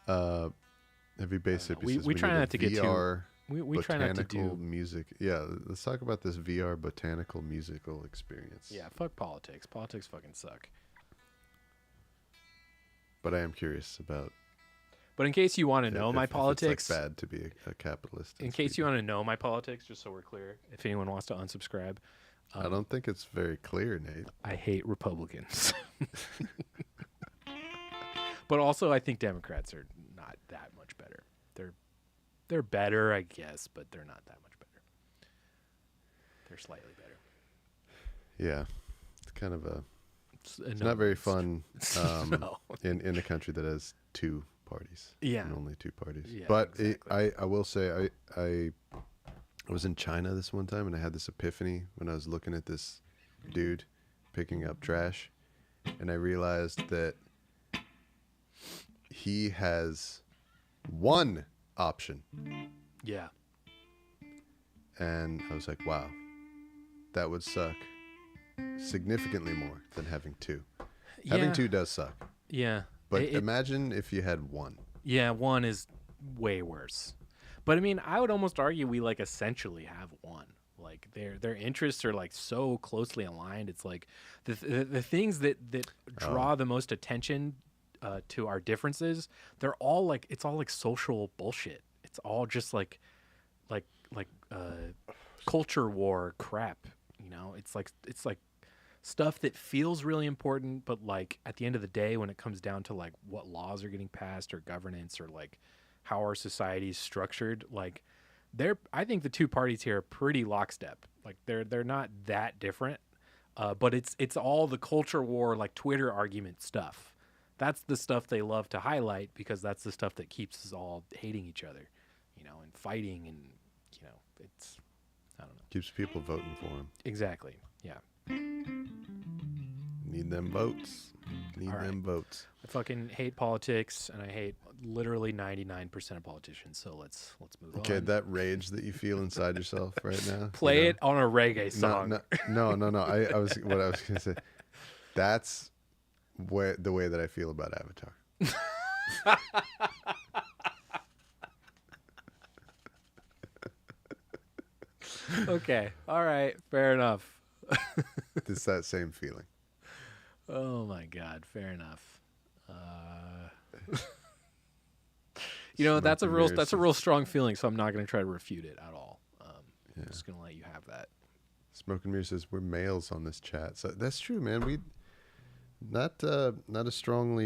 Heavy bass know. hippie We says try need a not to get too- VR We try not to botanical do. music. Yeah, let's talk about this VR botanical musical experience. Yeah, fuck politics. Politics fucking suck. But I am curious about. But in case you want to know if- my if politics, It's like bad to be a capitalist. in case you want to know my politics, just so we're clear, if anyone wants to unsubscribe, I don't think it's very clear, Nate. I hate Republicans. But also, I think Democrats are not that much better. They're better, I guess, but they're not that much better. They're slightly better. Yeah, it's kind of a. It's no, not very it's- fun No. in a country that has two parties. Yeah. And only two parties. Yeah, but exactly. I will say I was in China this one time and I had this epiphany when I was looking at this dude picking up trash, and I realized that he has one option, Yeah. and I was like, wow, that would suck significantly more than having two. Having Yeah. two does suck. Yeah. But It- imagine if you had one. Yeah, one is way worse. But I mean, I would almost argue we like essentially have one. Like their interests are like so closely aligned. It's like the things that draw the most attention to our differences. They're all like it's all like social bullshit. It's all just like culture war crap. You know, it's like stuff that feels really important, but like at the end of the day, when it comes down to like what laws are getting passed or governance or like how our society is structured, like I think the two parties here are pretty lockstep. Like they're not that different, but it's all the culture war, like Twitter argument stuff. That's the stuff they love to highlight because that's the stuff that keeps us all hating each other, you know, and fighting, and you know, it's I don't know. Keeps people voting for him. Exactly. Yeah. Need them votes. Need All right. them votes. I fucking hate politics, and I hate literally 99% of politicians. So let's move Okay, on. that rage that you feel inside yourself right now. Play you know? it on a reggae song. No. I was what I was gonna say. That's the way that I feel about Avatar. Okay. All right. Fair enough. It's that same feeling. Oh my God. Fair enough. You know, that's a real strong feeling. So I'm not going to try to refute it at all. I'm just going to let you have that. Smoke and Mirror says we're males on this chat. So that's true, man. We not a strong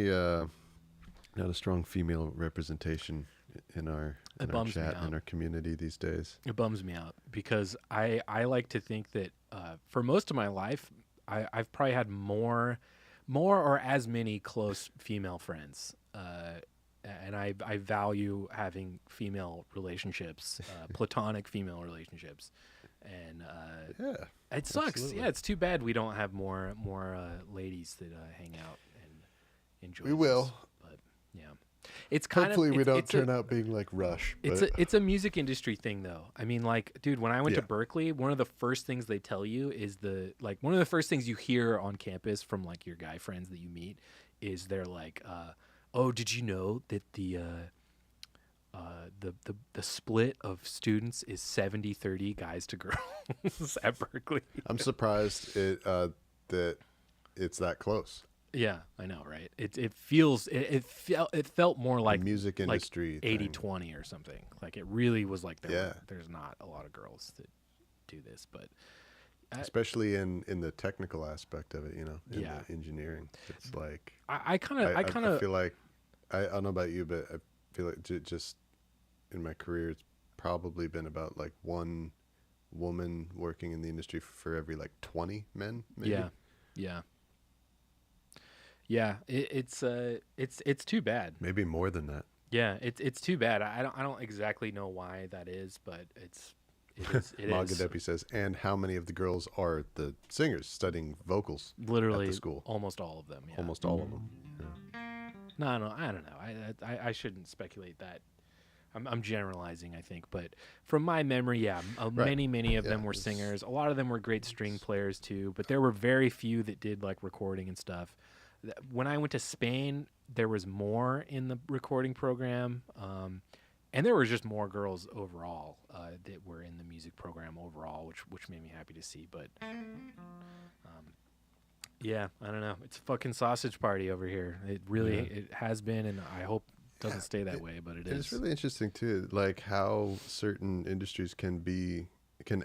female representation in our bums me chat out. in our community these days. It bums me out because I like to think that for most of my life, I've probably had more or as many close female friends. And I value having female relationships, platonic female relationships. And Yeah. it sucks. absolutely. Yeah, it's too bad we don't have more ladies that hang out and enjoy. We will. this. But yeah, it's kind Hopefully of we don't it's turn out being like Rush. It's a music industry thing though. I mean, like, dude, when I went to Yeah. Berkeley, one of the first things they tell you is one of the first things you hear on campus from like your guy friends that you meet is they're like, oh, did you know that the split of students is 70-30 guys to girls at Berkeley? I'm surprised that it's that close. Yeah, I know, right? It felt more like music industry like thing. 80-20 or something. Like it really was like Yeah. there's not a lot of girls that do this, but Especially in the technical aspect of it, you know, in Yeah. the engineering. It's like I kind I of feel like I don't know about you, but I feel like just in my career, it's probably been about like one woman working in the industry for every like 20 men. Maybe. yeah. It's too bad. Maybe more than that. Yeah, it's too bad. I don't exactly know why that is, but it is. Magadepi says, and how many of the girls are the singers studying vocals Literally at the school? almost all of them. Yeah. Almost all of them. No, I don't know. I shouldn't speculate that I'm generalizing, I think, but from my memory, yeah, many of them were singers. A lot of them were great string players too, but there were very few that did like recording and stuff. When I went to Spain, there was more in the recording program, and there was just more girls overall that were in the music program overall, which made me happy to see. But yeah, I don't know. It's a fucking sausage party over here. It really it has been, and I hope it doesn't stay that way, but it is. It's really interesting too, like how certain industries can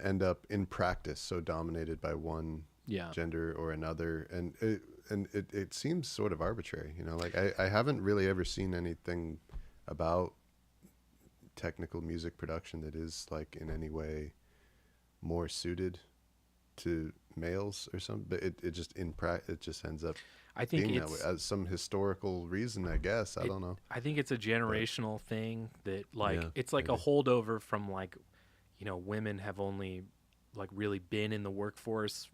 end up in practice so dominated by one gender or another, and it seems sort of arbitrary, you know. Like I haven't really ever seen anything about technical music production that is like in any way more suited to males or something, but it just it just ends up I think being it's that way. As some historical reason, I guess. I don't know. I think it's a generational thing that like it's like a holdover from like, you know, women have only like really been in the workforce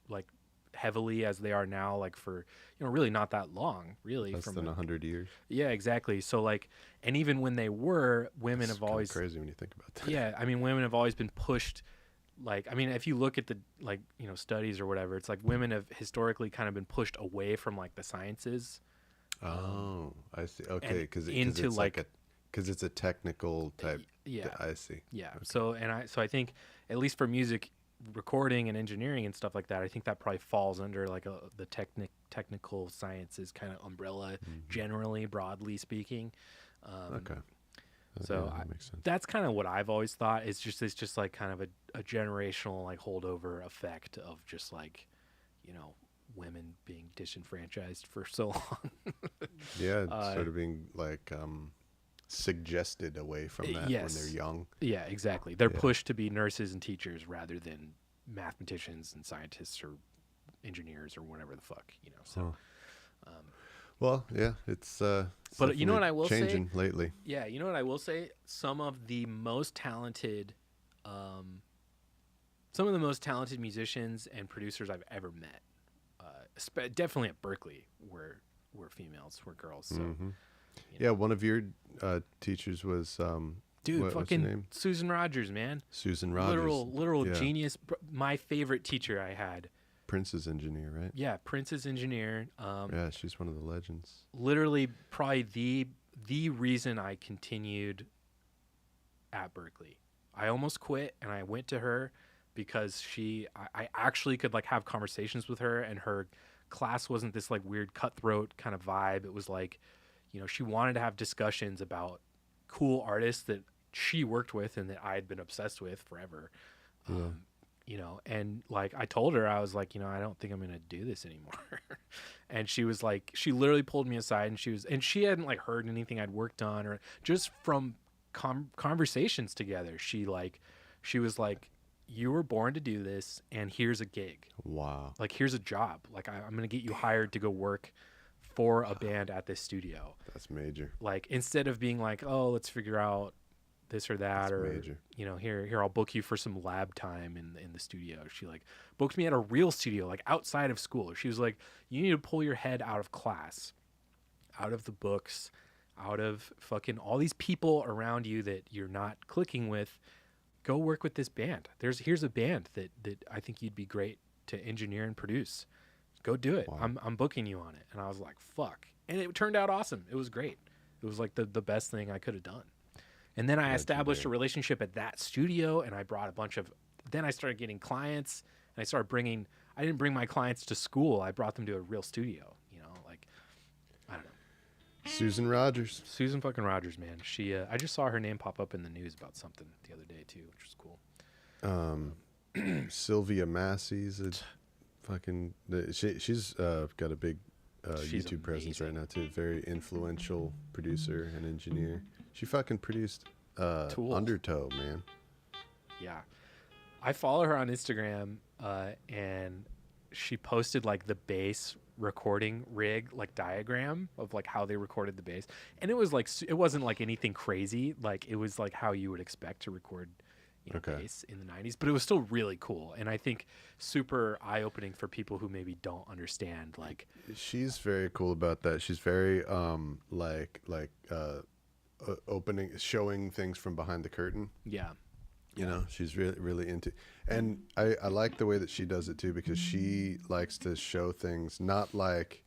like heavily as they are now, like for, you know, really not that long, really. Less than 100 years. Yeah, exactly. So like, and even when they were, women have always crazy when you think about that. Yeah, I mean, women have always been pushed. Like, I mean, if you look at the, like, you know, studies or whatever, it's like women have historically kind of been pushed away from like the sciences. Oh, I see. Okay, because into it's like because it's a technical type. Yeah, I see. Yeah. Okay. So I think at least for music recording and engineering and stuff like that, I think that probably falls under like the technical sciences kind of umbrella, generally, broadly speaking. Okay. So that makes sense. That's kind of what I've always thought. It's just like kind of a generational like holdover effect of just like, you know, women being disenfranchised for so long. Yeah, sort of being like suggested away from that when they're young. Yeah, exactly. They're pushed to be nurses and teachers rather than mathematicians and scientists or engineers or whatever the fuck, you know. So. Well, yeah, it's but you know what I will say? Changing lately. Yeah, you know what I will say? Some of the most talented musicians and producers I've ever met, definitely at Berkeley, were females, were girls. So, you know. Yeah, one of your teachers was dude, fucking Susan Rogers, man. Susan Rogers, literal genius. My favorite teacher I had. Prince's engineer, right? Yeah, Prince's engineer. Yeah, she's one of the legends. Literally, probably the reason I continued at Berkeley. I almost quit, and I went to her because I actually could like have conversations with her, and her class wasn't this like weird cutthroat kind of vibe. It was like, you know, she wanted to have discussions about cool artists that she worked with and that I had been obsessed with forever. You know, and like I told her, I was like, you know, I don't think I'm gonna do this anymore. And she was like, she literally pulled me aside, and she hadn't like heard anything I'd worked on, or just from conversations together. She was like, you were born to do this, and here's a gig. Wow. Like here's a job. Like I'm gonna get you hired to go work for a band at this studio. That's major. Like instead of being like, oh, let's figure out this or that, or major. You know, here I'll book you for some lab time in the studio. She like booked me at a real studio, like outside of school. She was like, you need to pull your head out of class, out of the books, out of fucking all these people around you that you're not clicking with. Go work with this band. Here's a band that I think you'd be great to engineer and produce. Go do it. Wow. I'm booking you on it. And I was like, fuck. And it turned out awesome. It was great. It was like the best thing I could have done. And then I established a relationship at that studio, and I brought then I started getting clients, and I didn't bring my clients to school. I brought them to a real studio, you know, like, I don't know. Susan Rogers. Susan fucking Rogers, man. She, I just saw her name pop up in the news about something the other day too, which was cool. Sylvia Massey's she's got a big YouTube presence right now too. Very influential producer and engineer. She fucking produced Undertow, man. Yeah. I follow her on Instagram, and she posted like the bass recording rig like diagram of like how they recorded the bass, and it was like it wasn't like anything crazy. Like it was like how you would expect to record, you know, bass in the 90s, but it was still really cool, and I think super eye-opening for people who maybe don't understand. Like she's very cool about that. She's very showing things from behind the curtain. Yeah. You know, she's really, really into, and I like the way that she does it too, because she likes to show things not like,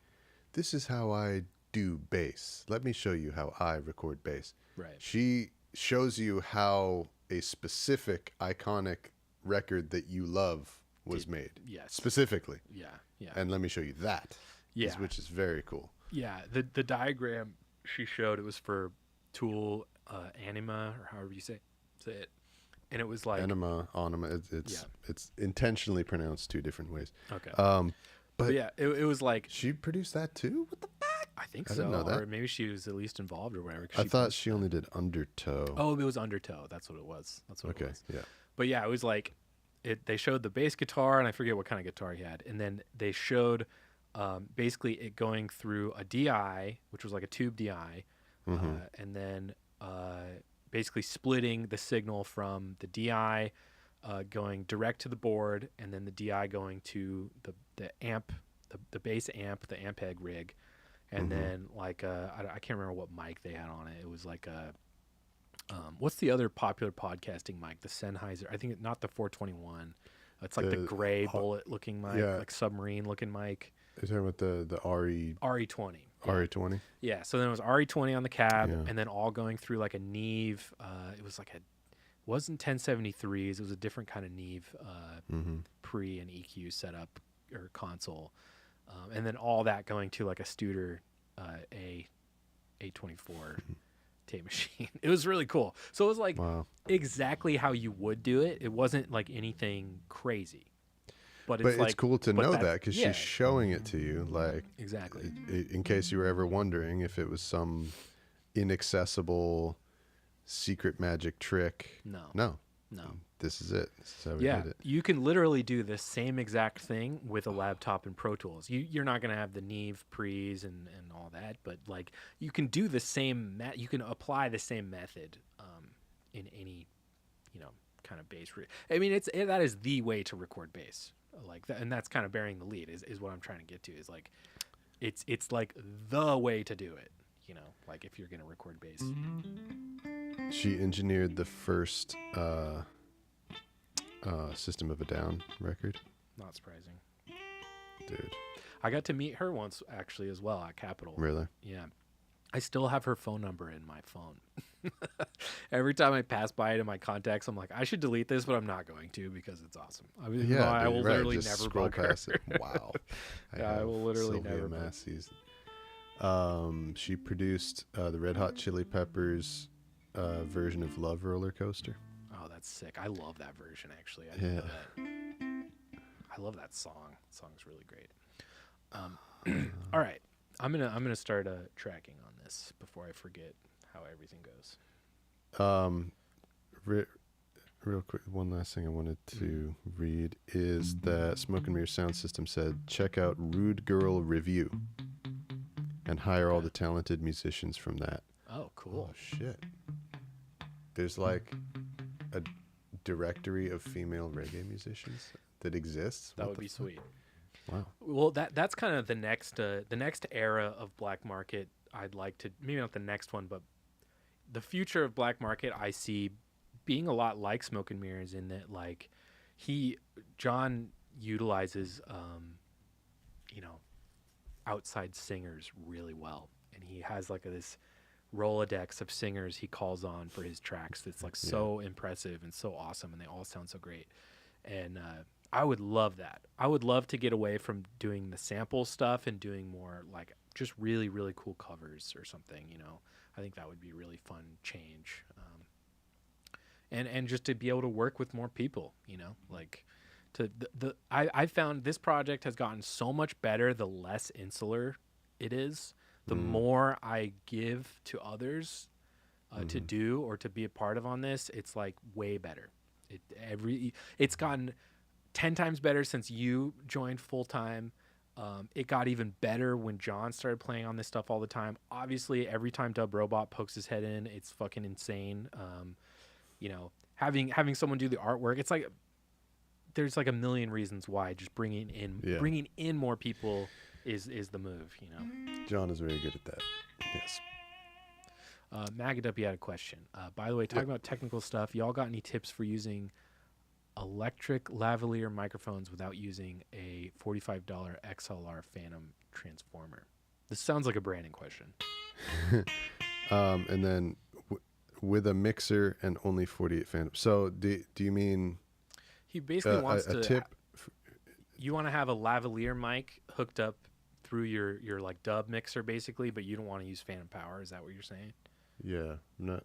this is how I do bass. Let me show you how I record bass. Right. She shows you how a specific iconic record that you love was made. Yes. Specifically. Yeah. Yeah. And let me show you that. Yeah. Which is very cool. Yeah. The diagram she showed, it was for Tool Anima, or however you say it. And it was like Anima. It's intentionally pronounced two different ways. Okay. But yeah, it was like she produced that too. What the fuck? I think I so. didn't know that. Or maybe she was at least involved or whatever. I thought she only did Undertow. Oh, it was Undertow. That's what it was. That's what it was. Yeah. But yeah, it was like they showed the bass guitar, and I forget what kind of guitar he had, and then they showed basically it going through a DI, which was like a tube DI, and then basically splitting the signal from the DI going direct to the board, and then the DI going to the amp, the bass amp, the Ampeg rig, and then like I can't remember what mic they had on it. It was like a what's the other popular podcasting mic? The Sennheiser. I think not the 421. It's like the gray bullet looking mic, like submarine looking mic. You're talking about the RE20. Yeah. RE20? Yeah, so then it was RE20 on the cab, and then all going through like a Neve. It was like wasn't 1073s. It was a different kind of Neve pre and EQ setup or console. And then all that going to like a Studer A824 tape machine. It was really cool. So it was like exactly how you would do it. It wasn't like anything crazy. But it's cool to know that because she's showing it to you, like exactly. In case you were ever wondering if it was some inaccessible secret magic trick. No. This is it. This is how we did it. You can literally do the same exact thing with a laptop and Pro Tools. You're not going to have the Neve pre's and all that, but like you can do the same. You can apply the same method in any kind of bass. I mean, that is the way to record bass. Like that, and that's kind of bearing the lead is what I'm trying to get to, is like it's like the way to do it, like if you're going to record bass. She engineered the first System of a Down record. Not surprising. Dude, I got to meet her once actually as well at Capitol. Really? Yeah. I still have her phone number in my phone. Every time I pass by it in my contacts, I'm like, I should delete this, but I'm not going to because it's awesome. I will literally just never scroll bug her. past it. Wow. I will literally Sylvia never. Massey's. She produced the Red Hot Chili Peppers version of Love Roller Coaster. Oh, that's sick. I love that version actually. I love that song. That song's really great. All right. I'm gonna start tracking on this before I forget how everything goes. Real quick, one last thing I wanted to read is that Smoke and Mirror Sound System said, check out Rude Girl Review and hire all the talented musicians from that. Oh, cool. Oh, shit. There's like a directory of female reggae musicians that exists. That would be sweet. Wow. Well, that's kind of the next era of black market. I'd like to, maybe not the next one, but the future of black market I see being a lot like Smoke and Mirrors, in that like John utilizes outside singers really well, and he has like this Rolodex of singers he calls on for his tracks that's like so impressive and so awesome, and they all sound so great. And I would love that. I would love to get away from doing the sample stuff and doing more like just really, really cool covers or something, I think that would be a really fun change. And just to be able to work with more people, like I found this project has gotten so much better the less insular it is. The more I give to others to do or to be a part of on this, it's like way better. It's gotten 10 times better since you joined full time. It got even better when John started playing on this stuff all the time. Obviously, every time Dub Robot pokes his head in, it's fucking insane. Having someone do the artwork, it's like there's like a million reasons why just bringing in more people is the move. John is very good at that. Yes. Magaduppy had a question. By the way, talking about technical stuff, y'all got any tips for using electric lavalier microphones without using a $45 XLR Phantom transformer? This sounds like a Brandon question. And then with a mixer and only 48 Phantom. So do you mean He basically wants a to. tip? You want to have a lavalier mic hooked up through your like dub mixer, basically, but you don't want to use Phantom power. Is that what you're saying? Yeah, I'm not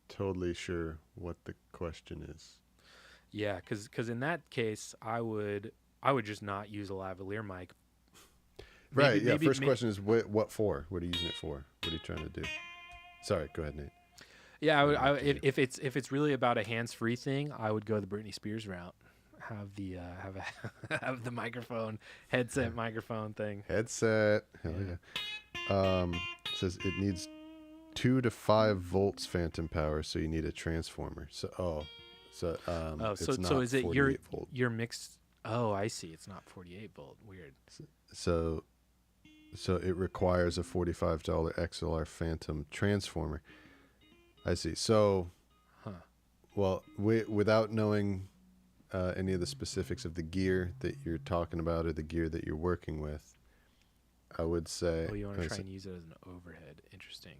totally sure what the question is. Yeah, because in that case, I would just not use a lavalier mic. Right. Yeah. First question is what for? What are you using it for? What are you trying to do? Sorry. Go ahead, Nate. Yeah, if it's really about a hands-free thing, I would go the Britney Spears route. Have the have the microphone headset microphone thing. Headset. Hell yeah. It says it needs 2 to 5 volts phantom power, so you need a transformer. So So it's not is it 48 volt. your mixed? Oh, I see. It's not 48 volt. Weird. So it requires a $45 XLR Phantom transformer. I see. So, well, without knowing any of the specifics of the gear that you're talking about or the gear that you're working with, I would say. Oh, you want to try and use it as an overhead? Interesting.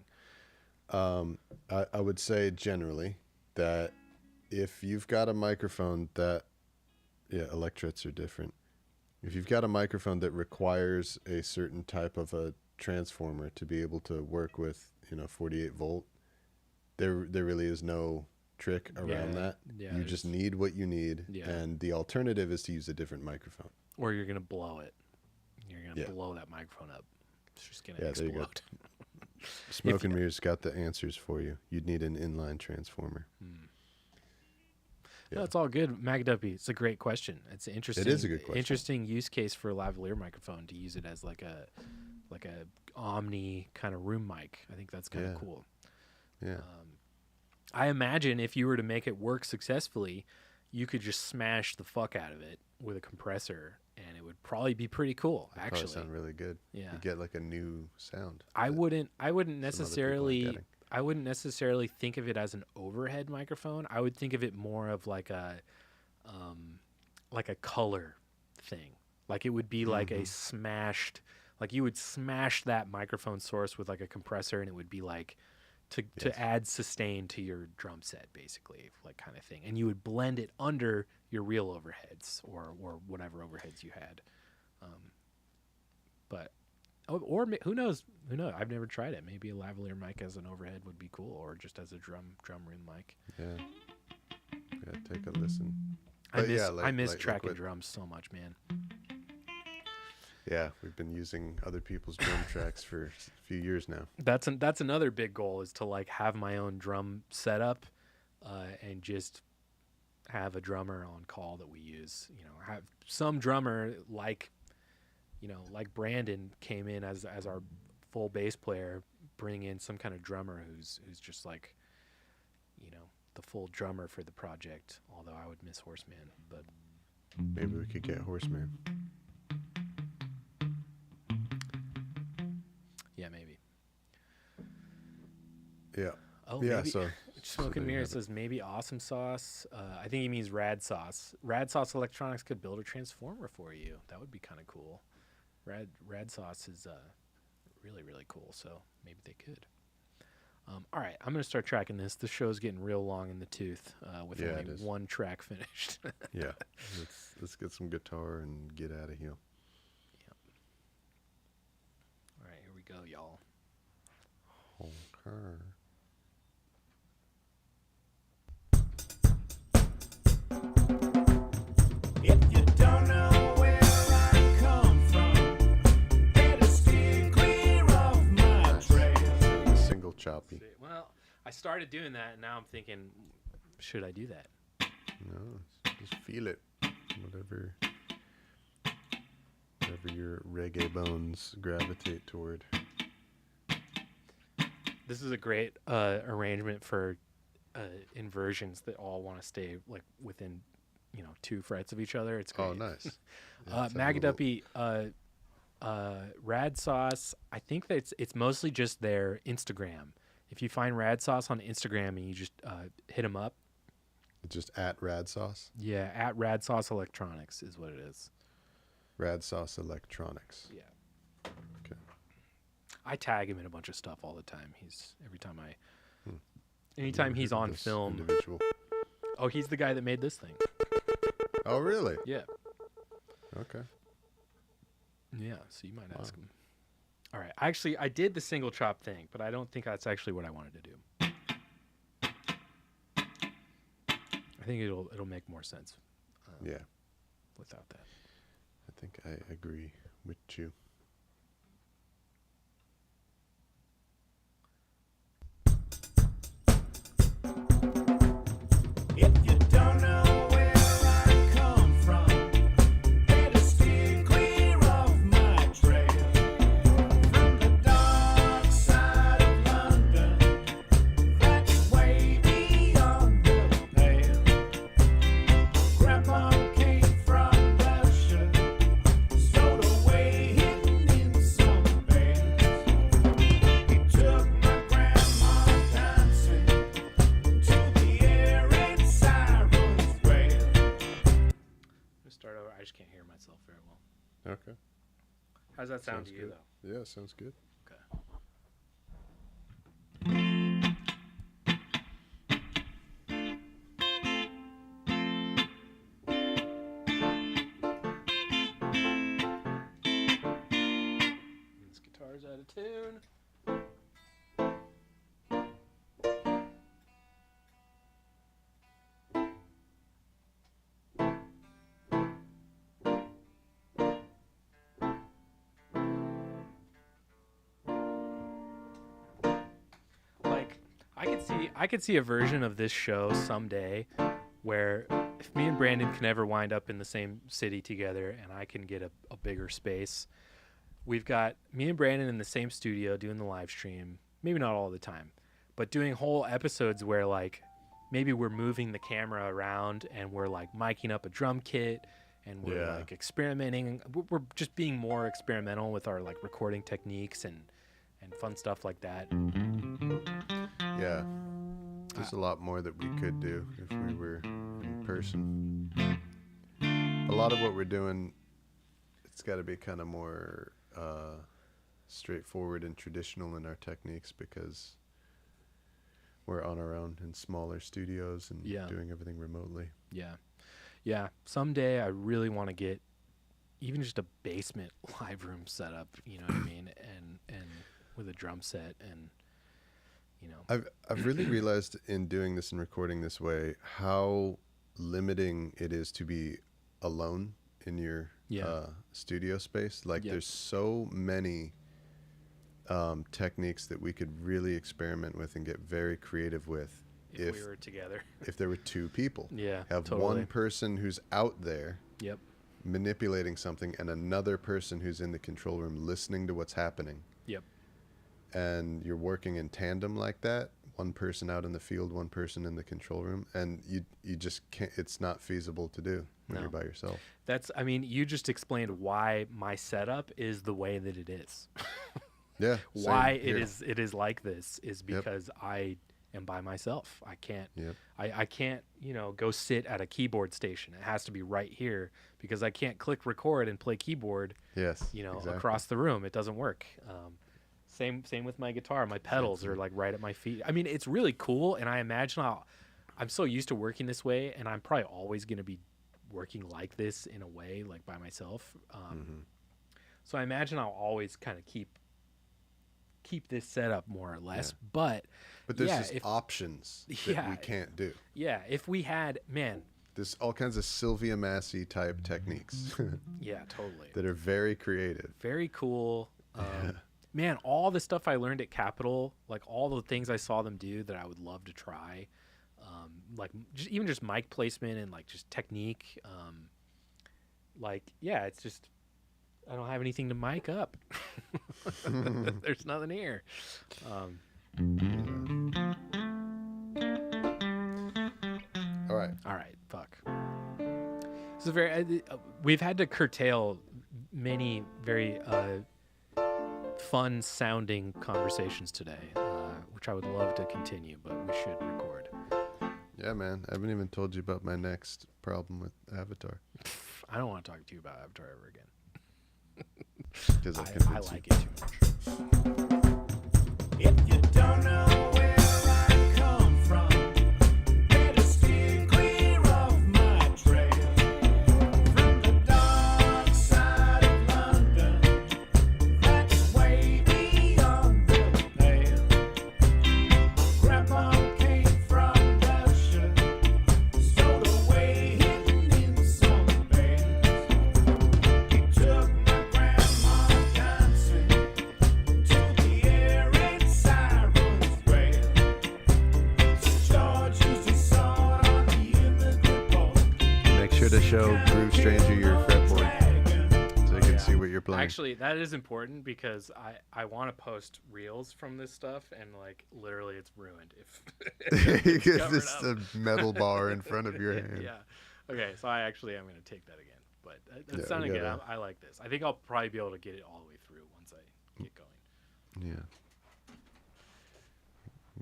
I would say generally that if you've got a microphone that, electrets are different. If you've got a microphone that requires a certain type of a transformer to be able to work with, 48 volt, there really is no trick around that. Yeah, you just need what you need, Yeah. and the alternative is to use a different microphone. Or you're gonna blow it. You're gonna blow that microphone up. It's just gonna explode. There you go. Smoke and Mirror's got the answers for you. You'd need an inline transformer. No, it's all good, Magduppy. It's a great question. It's interesting. It is a good question. Interesting use case for a lavalier microphone to use it as like a omni kind of room mic. I think that's kind of cool. Yeah. I imagine if you were to make it work successfully, you could just smash the fuck out of it with a compressor, and it would probably be pretty cool. It'd actually, probably sound really good. Yeah. You get like a new sound. I wouldn't some other people aren't necessarily. getting. I wouldn't necessarily think of it as an overhead microphone. I would think of it more of like a color thing. Like it would be like a smashed, like you would smash that microphone source with like a compressor, and it would be like to add sustain to your drum set, basically, like kind of thing. And you would blend it under your real overheads or whatever overheads you had. But who knows? I've never tried it. Maybe a lavalier mic as an overhead would be cool, or just as a drum room mic. Yeah, take a listen. I miss tracking drums so much, man. Yeah, we've been using other people's drum tracks for a few years now. That's another big goal, is to like have my own drum setup, and just have a drummer on call that we use. Have some drummer like Brandon came in as our full bass player, bring in some kind of drummer who's just like, the full drummer for the project. Although I would miss Horseman, but maybe we could get Horseman. Yeah, maybe. Yeah. Oh, yeah. maybe. So Smoking Mirror says maybe Awesome Sauce. I think he means Rad Sauce. Rad Sauce Electronics could build a transformer for you. That would be kind of cool. Rad Sauce is really, really cool. So maybe they could. All right, I'm gonna start tracking this. The show's getting real long in the tooth with only one track finished. Yeah, let's get some guitar and get out of here. Yep. All right, here we go, y'all. Okay. If you don't know where I come from, better steer clear of my trail. Single choppy. Well, I started doing that, and now I'm thinking, should I do that? No, just feel it. Whatever your reggae bones gravitate toward. This is a great arrangement for inversions that all want to stay like within 2 frets of each other. It's great. Oh, nice. Yeah, Magaduppy, Rad Sauce, I think that it's mostly just their Instagram. If you find Rad Sauce on Instagram and you just hit him up, Just at Rad Sauce. yeah, at Rad Sauce Electronics is what it is. Rad Sauce Electronics. Yeah. Okay. I tag him in a bunch of stuff all the time. Anytime he's on This film. Individual. Oh, he's the guy that made this thing. Oh, really? Yeah. Okay. Yeah, so you might ask him. All right. Actually, I did the single chop thing, but I don't think that's actually what I wanted to do. I think it'll make more sense Yeah. without that. I think I agree with you. If you don't know where I come from, better steer clear of my trail. From the dark side of London, that's way beyond the pale. Grandpa came from Russia, stowed away hidden in some bales. He took my grandma dancing to the air in Cyrus Whale. Let's start over. I just can't hear myself very well. Okay. How's that sound Sounds to you, good. though? Yeah, sounds good. Okay. This guitar's out of tune. Like, I could see a version of this show someday where if me and Brandon can ever wind up in the same city together and I can get a bigger space, we've got me and Brandon in the same studio doing the live stream, maybe not all the time, but doing whole episodes where like maybe we're moving the camera around and we're like miking up a drum kit and we're Yeah. like experimenting. We're just being more experimental with our like recording techniques and fun stuff like that. Yeah. There's a lot more that we could do if we were in person. A lot of what we're doing, it's got to be kind of more straightforward and traditional in our techniques because we're on our own in smaller studios and Yeah. doing everything remotely. Yeah. Yeah. Someday I really want to get even just a basement live room set up, you know what I mean? And with a drum set and, you know. I've really realized in doing this and recording this way how limiting it is to be alone in your studio space. Like there's so many techniques that we could really experiment with and get very creative with If we were together. if there were two people. Yeah, Have totally. one person who's out there Yep. manipulating something and another person who's in the control room listening to what's happening. Yep. And you're working in tandem like that, one person out in the field, one person in the control room, and you just can't, it's not feasible to do when you're by yourself. I mean, you just explained why my setup is the way that it is. Yeah. Why same here. it is like this is because I am by myself. I can't I can't, go sit at a keyboard station. It has to be right here because I can't click record and play keyboard. Yes. Exactly. Across the room. It doesn't work. Same with my guitar. My pedals are like right at my feet. I mean, it's really cool, and I imagine I'm so used to working this way, and I'm probably always going to be working like this in a way, like by myself. So I imagine I'll always kind of keep this setup more or less. But there's just options that we can't do. Yeah, if we had, man. There's all kinds of Sylvia Massey type techniques. Yeah, totally. That are very creative. Very cool. Man, all the stuff I learned at Capitol, like all the things I saw them do that I would love to try, like even just mic placement and like just technique. It's just I don't have anything to mic up. There's nothing here. All right. Fuck. This is very. We've had to curtail many very fun sounding conversations today. which I would love to continue, but we should record. Yeah, man. I haven't even told you about my next problem with Avatar. I don't want to talk to you about Avatar ever again. Because I like it too much. If you don't know where I come from, better steer clear of my trail. From the dark side of London, that's way beyond the pale. Grandpa came from Russia, stowed away hidden in some bales. He took my grandma dancing to the air in Cyrus Whale. St. George used his sword on the immigrant boat. Make sure to show Groove Stranger your fretboard so you can see what you're playing. Actually, that is important because I want to post reels from this stuff, and like literally it's ruined if it's covered This up. a metal bar in front of your hand. Yeah. Okay, so I actually am going to take that again. But Yeah, that's sounding we good. gotta- I like this. I think I'll probably be able to get it all the way through once I get going. Yeah.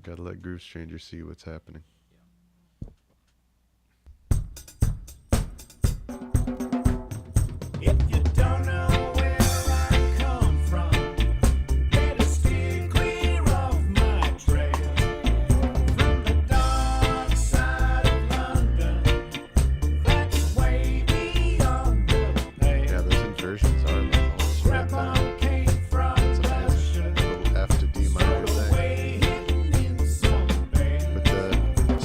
Gotta let Groove Stranger see what's happening. If you don't know where I come from, better steer clear of my trail. From the dark side of London, that's way beyond the pale. Yeah, those inversions are like all spread Grandpa out. came from It's amazing. Russia, A little F to D minor stowed thing. away hidden in some bales. But the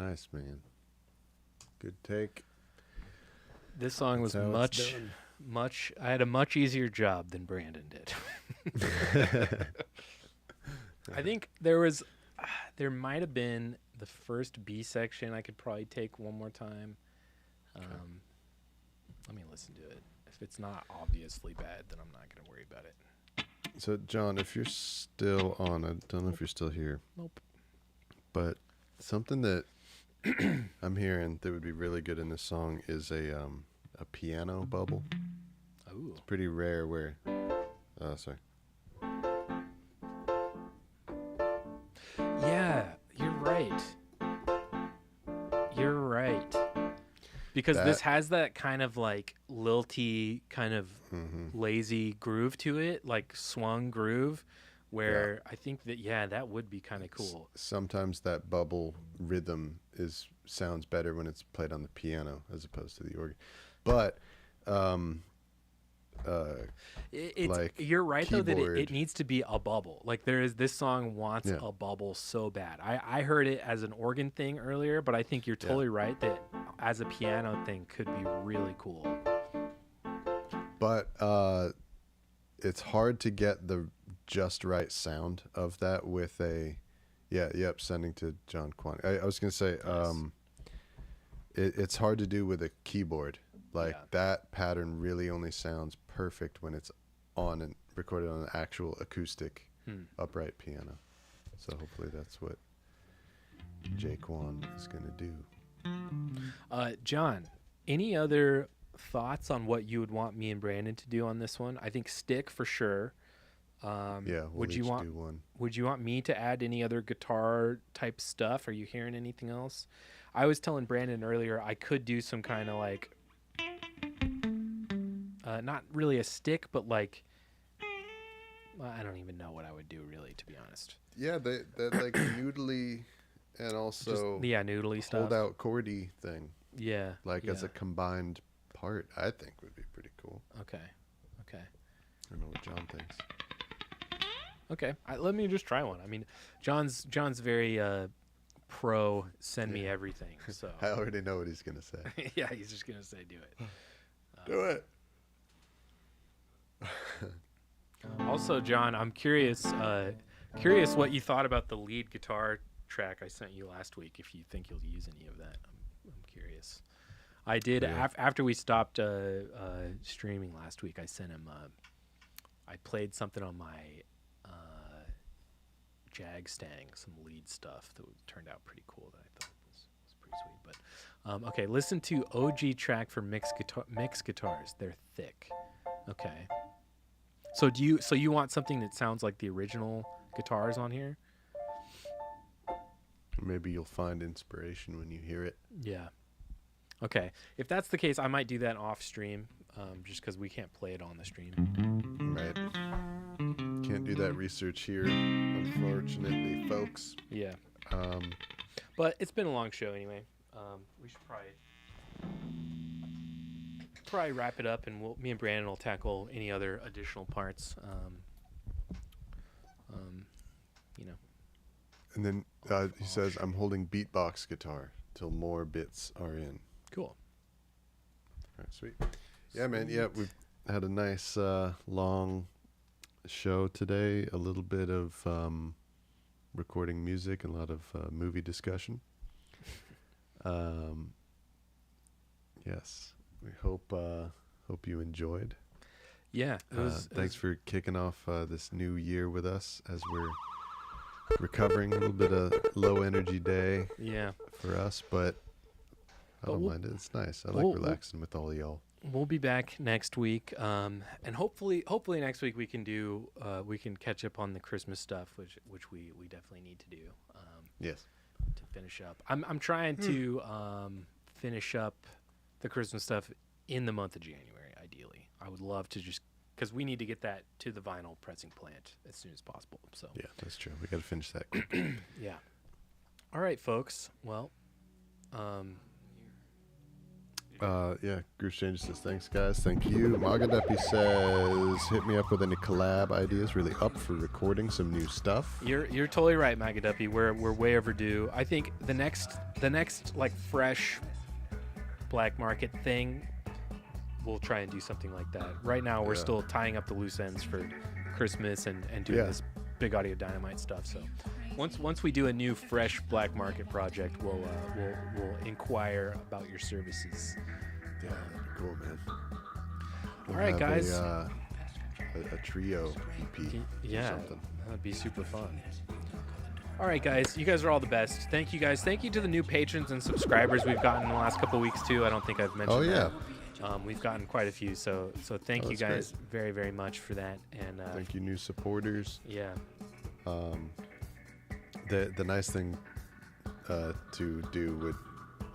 Nice, man. Good take. This song was That's how it's done. much. I had a much easier job than Brandon did. I think there might have been the first B section. I could probably take one more time. Let me listen to it. If it's not obviously bad, then I'm not going to worry about it. So, John, if you're still on, I don't know if you're still here. Nope. But something that I'm hearing that would be really good in this song is a piano bubble. Ooh. It's pretty rare where... sorry. Yeah, you're right. You're right. Because this has that kind of like lilty, kind of lazy groove to it, like swung groove, where I think that, that would be kind of cool. Sometimes that bubble rhythm sounds better when it's played on the piano as opposed to the organ. But you're right keyboard. though that it needs to be a bubble. Like this song wants a bubble so bad. I heard it as an organ thing earlier, but I think you're totally right that as a piano thing could be really cool. But it's hard to get the just right sound of that with a sending to John Quan. I was gonna say it's hard to do with a keyboard. Like that pattern really only sounds perfect when it's on and recorded on an actual acoustic upright piano. So hopefully that's what Jaquan is going to do. John, any other thoughts on what you would want me and Brandon to do on this one? I think stick for sure. We'll would you do one. Would you want me to add any other guitar type stuff? Are you hearing anything else? I was telling Brandon earlier I could do some kind of like not really a stick, but like I don't even know what I would do really, to be honest. Yeah, that like noodly and also noodly stuff. Hold out chordy thing. Yeah. As a combined part, I think would be pretty cool. Okay. I don't know what John thinks. Okay. Let me just try one. I mean, John's very pro send me everything. So I already know what he's gonna say. Yeah, he's just gonna say do it. Do it. Also, John, I'm curious what you thought about the lead guitar track I sent you last week. If you think you'll use any of that, I'm curious. I did after we stopped streaming last week. I sent him. I played something on my Jag Stang, some lead stuff that turned out pretty cool. That I thought was pretty sweet. But okay, listen to OG track for mixed guitars. They're thick. Okay. So you want something that sounds like the original guitars on here? Maybe you'll find inspiration when you hear it. Yeah. Okay. If that's the case, I might do that off stream, just because we can't play it on the stream. Right. Can't do that research here, unfortunately, folks. Yeah. But it's been a long show anyway. We should probably wrap it up, and me and Brandon will tackle any other additional parts. And then he says, "I'm holding beatbox guitar till more bits are in." Cool. All right, sweet. Yeah, man. Yeah, we've had a nice long show today. A little bit of recording music and a lot of movie discussion. Yes, we hope you enjoyed. Yeah, thanks for kicking off this new year with us as we're recovering. A little bit of low energy day. Yeah, for us, but I don't mind it. It's nice. I like relaxing with all y'all. We'll be back next week, and hopefully next week we can catch up on the Christmas stuff, which we definitely need to do. Yes. To finish up, I'm trying to finish up the Christmas stuff in the month of January. Ideally, I would love to just because we need to get that to the vinyl pressing plant as soon as possible. So yeah, that's true. We got to finish that quick. Yeah. All right, folks. Well, Yeah, Groove Changer says, thanks, guys. Thank you. Magadepi says, hit me up with any collab ideas. Really up for recording some new stuff. You're totally right, Magaduppy. We're way overdue. I think the next like fresh black market thing, we'll try and do something like that. Right now, we're still tying up the loose ends for Christmas and doing this big Audio Dynamite stuff. So once we do a new fresh black market project, we'll inquire about your services. Yeah, that'd be cool, man. All right, guys. A trio EP. Yeah, something. that'd be super fun. All right, guys. You guys are all the best. Thank you, guys. Thank you to the new patrons and subscribers we've gotten in the last couple weeks too. I don't think I've mentioned. Oh yeah. that. We've gotten quite a few, so thank you guys very, very much for that. And thank you, new supporters. Yeah. The nice thing to do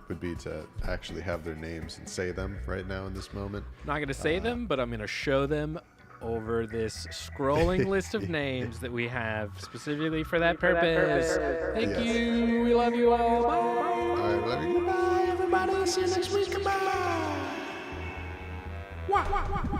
would be to actually have their names and say them right now in this moment. Not gonna say them, but I'm gonna show them over this scrolling list of names that we have specifically for that purpose. Thank you. We love you all. Bye. All right, love you. Bye, everybody. See you next week. Goodbye. Wah, wah, wah.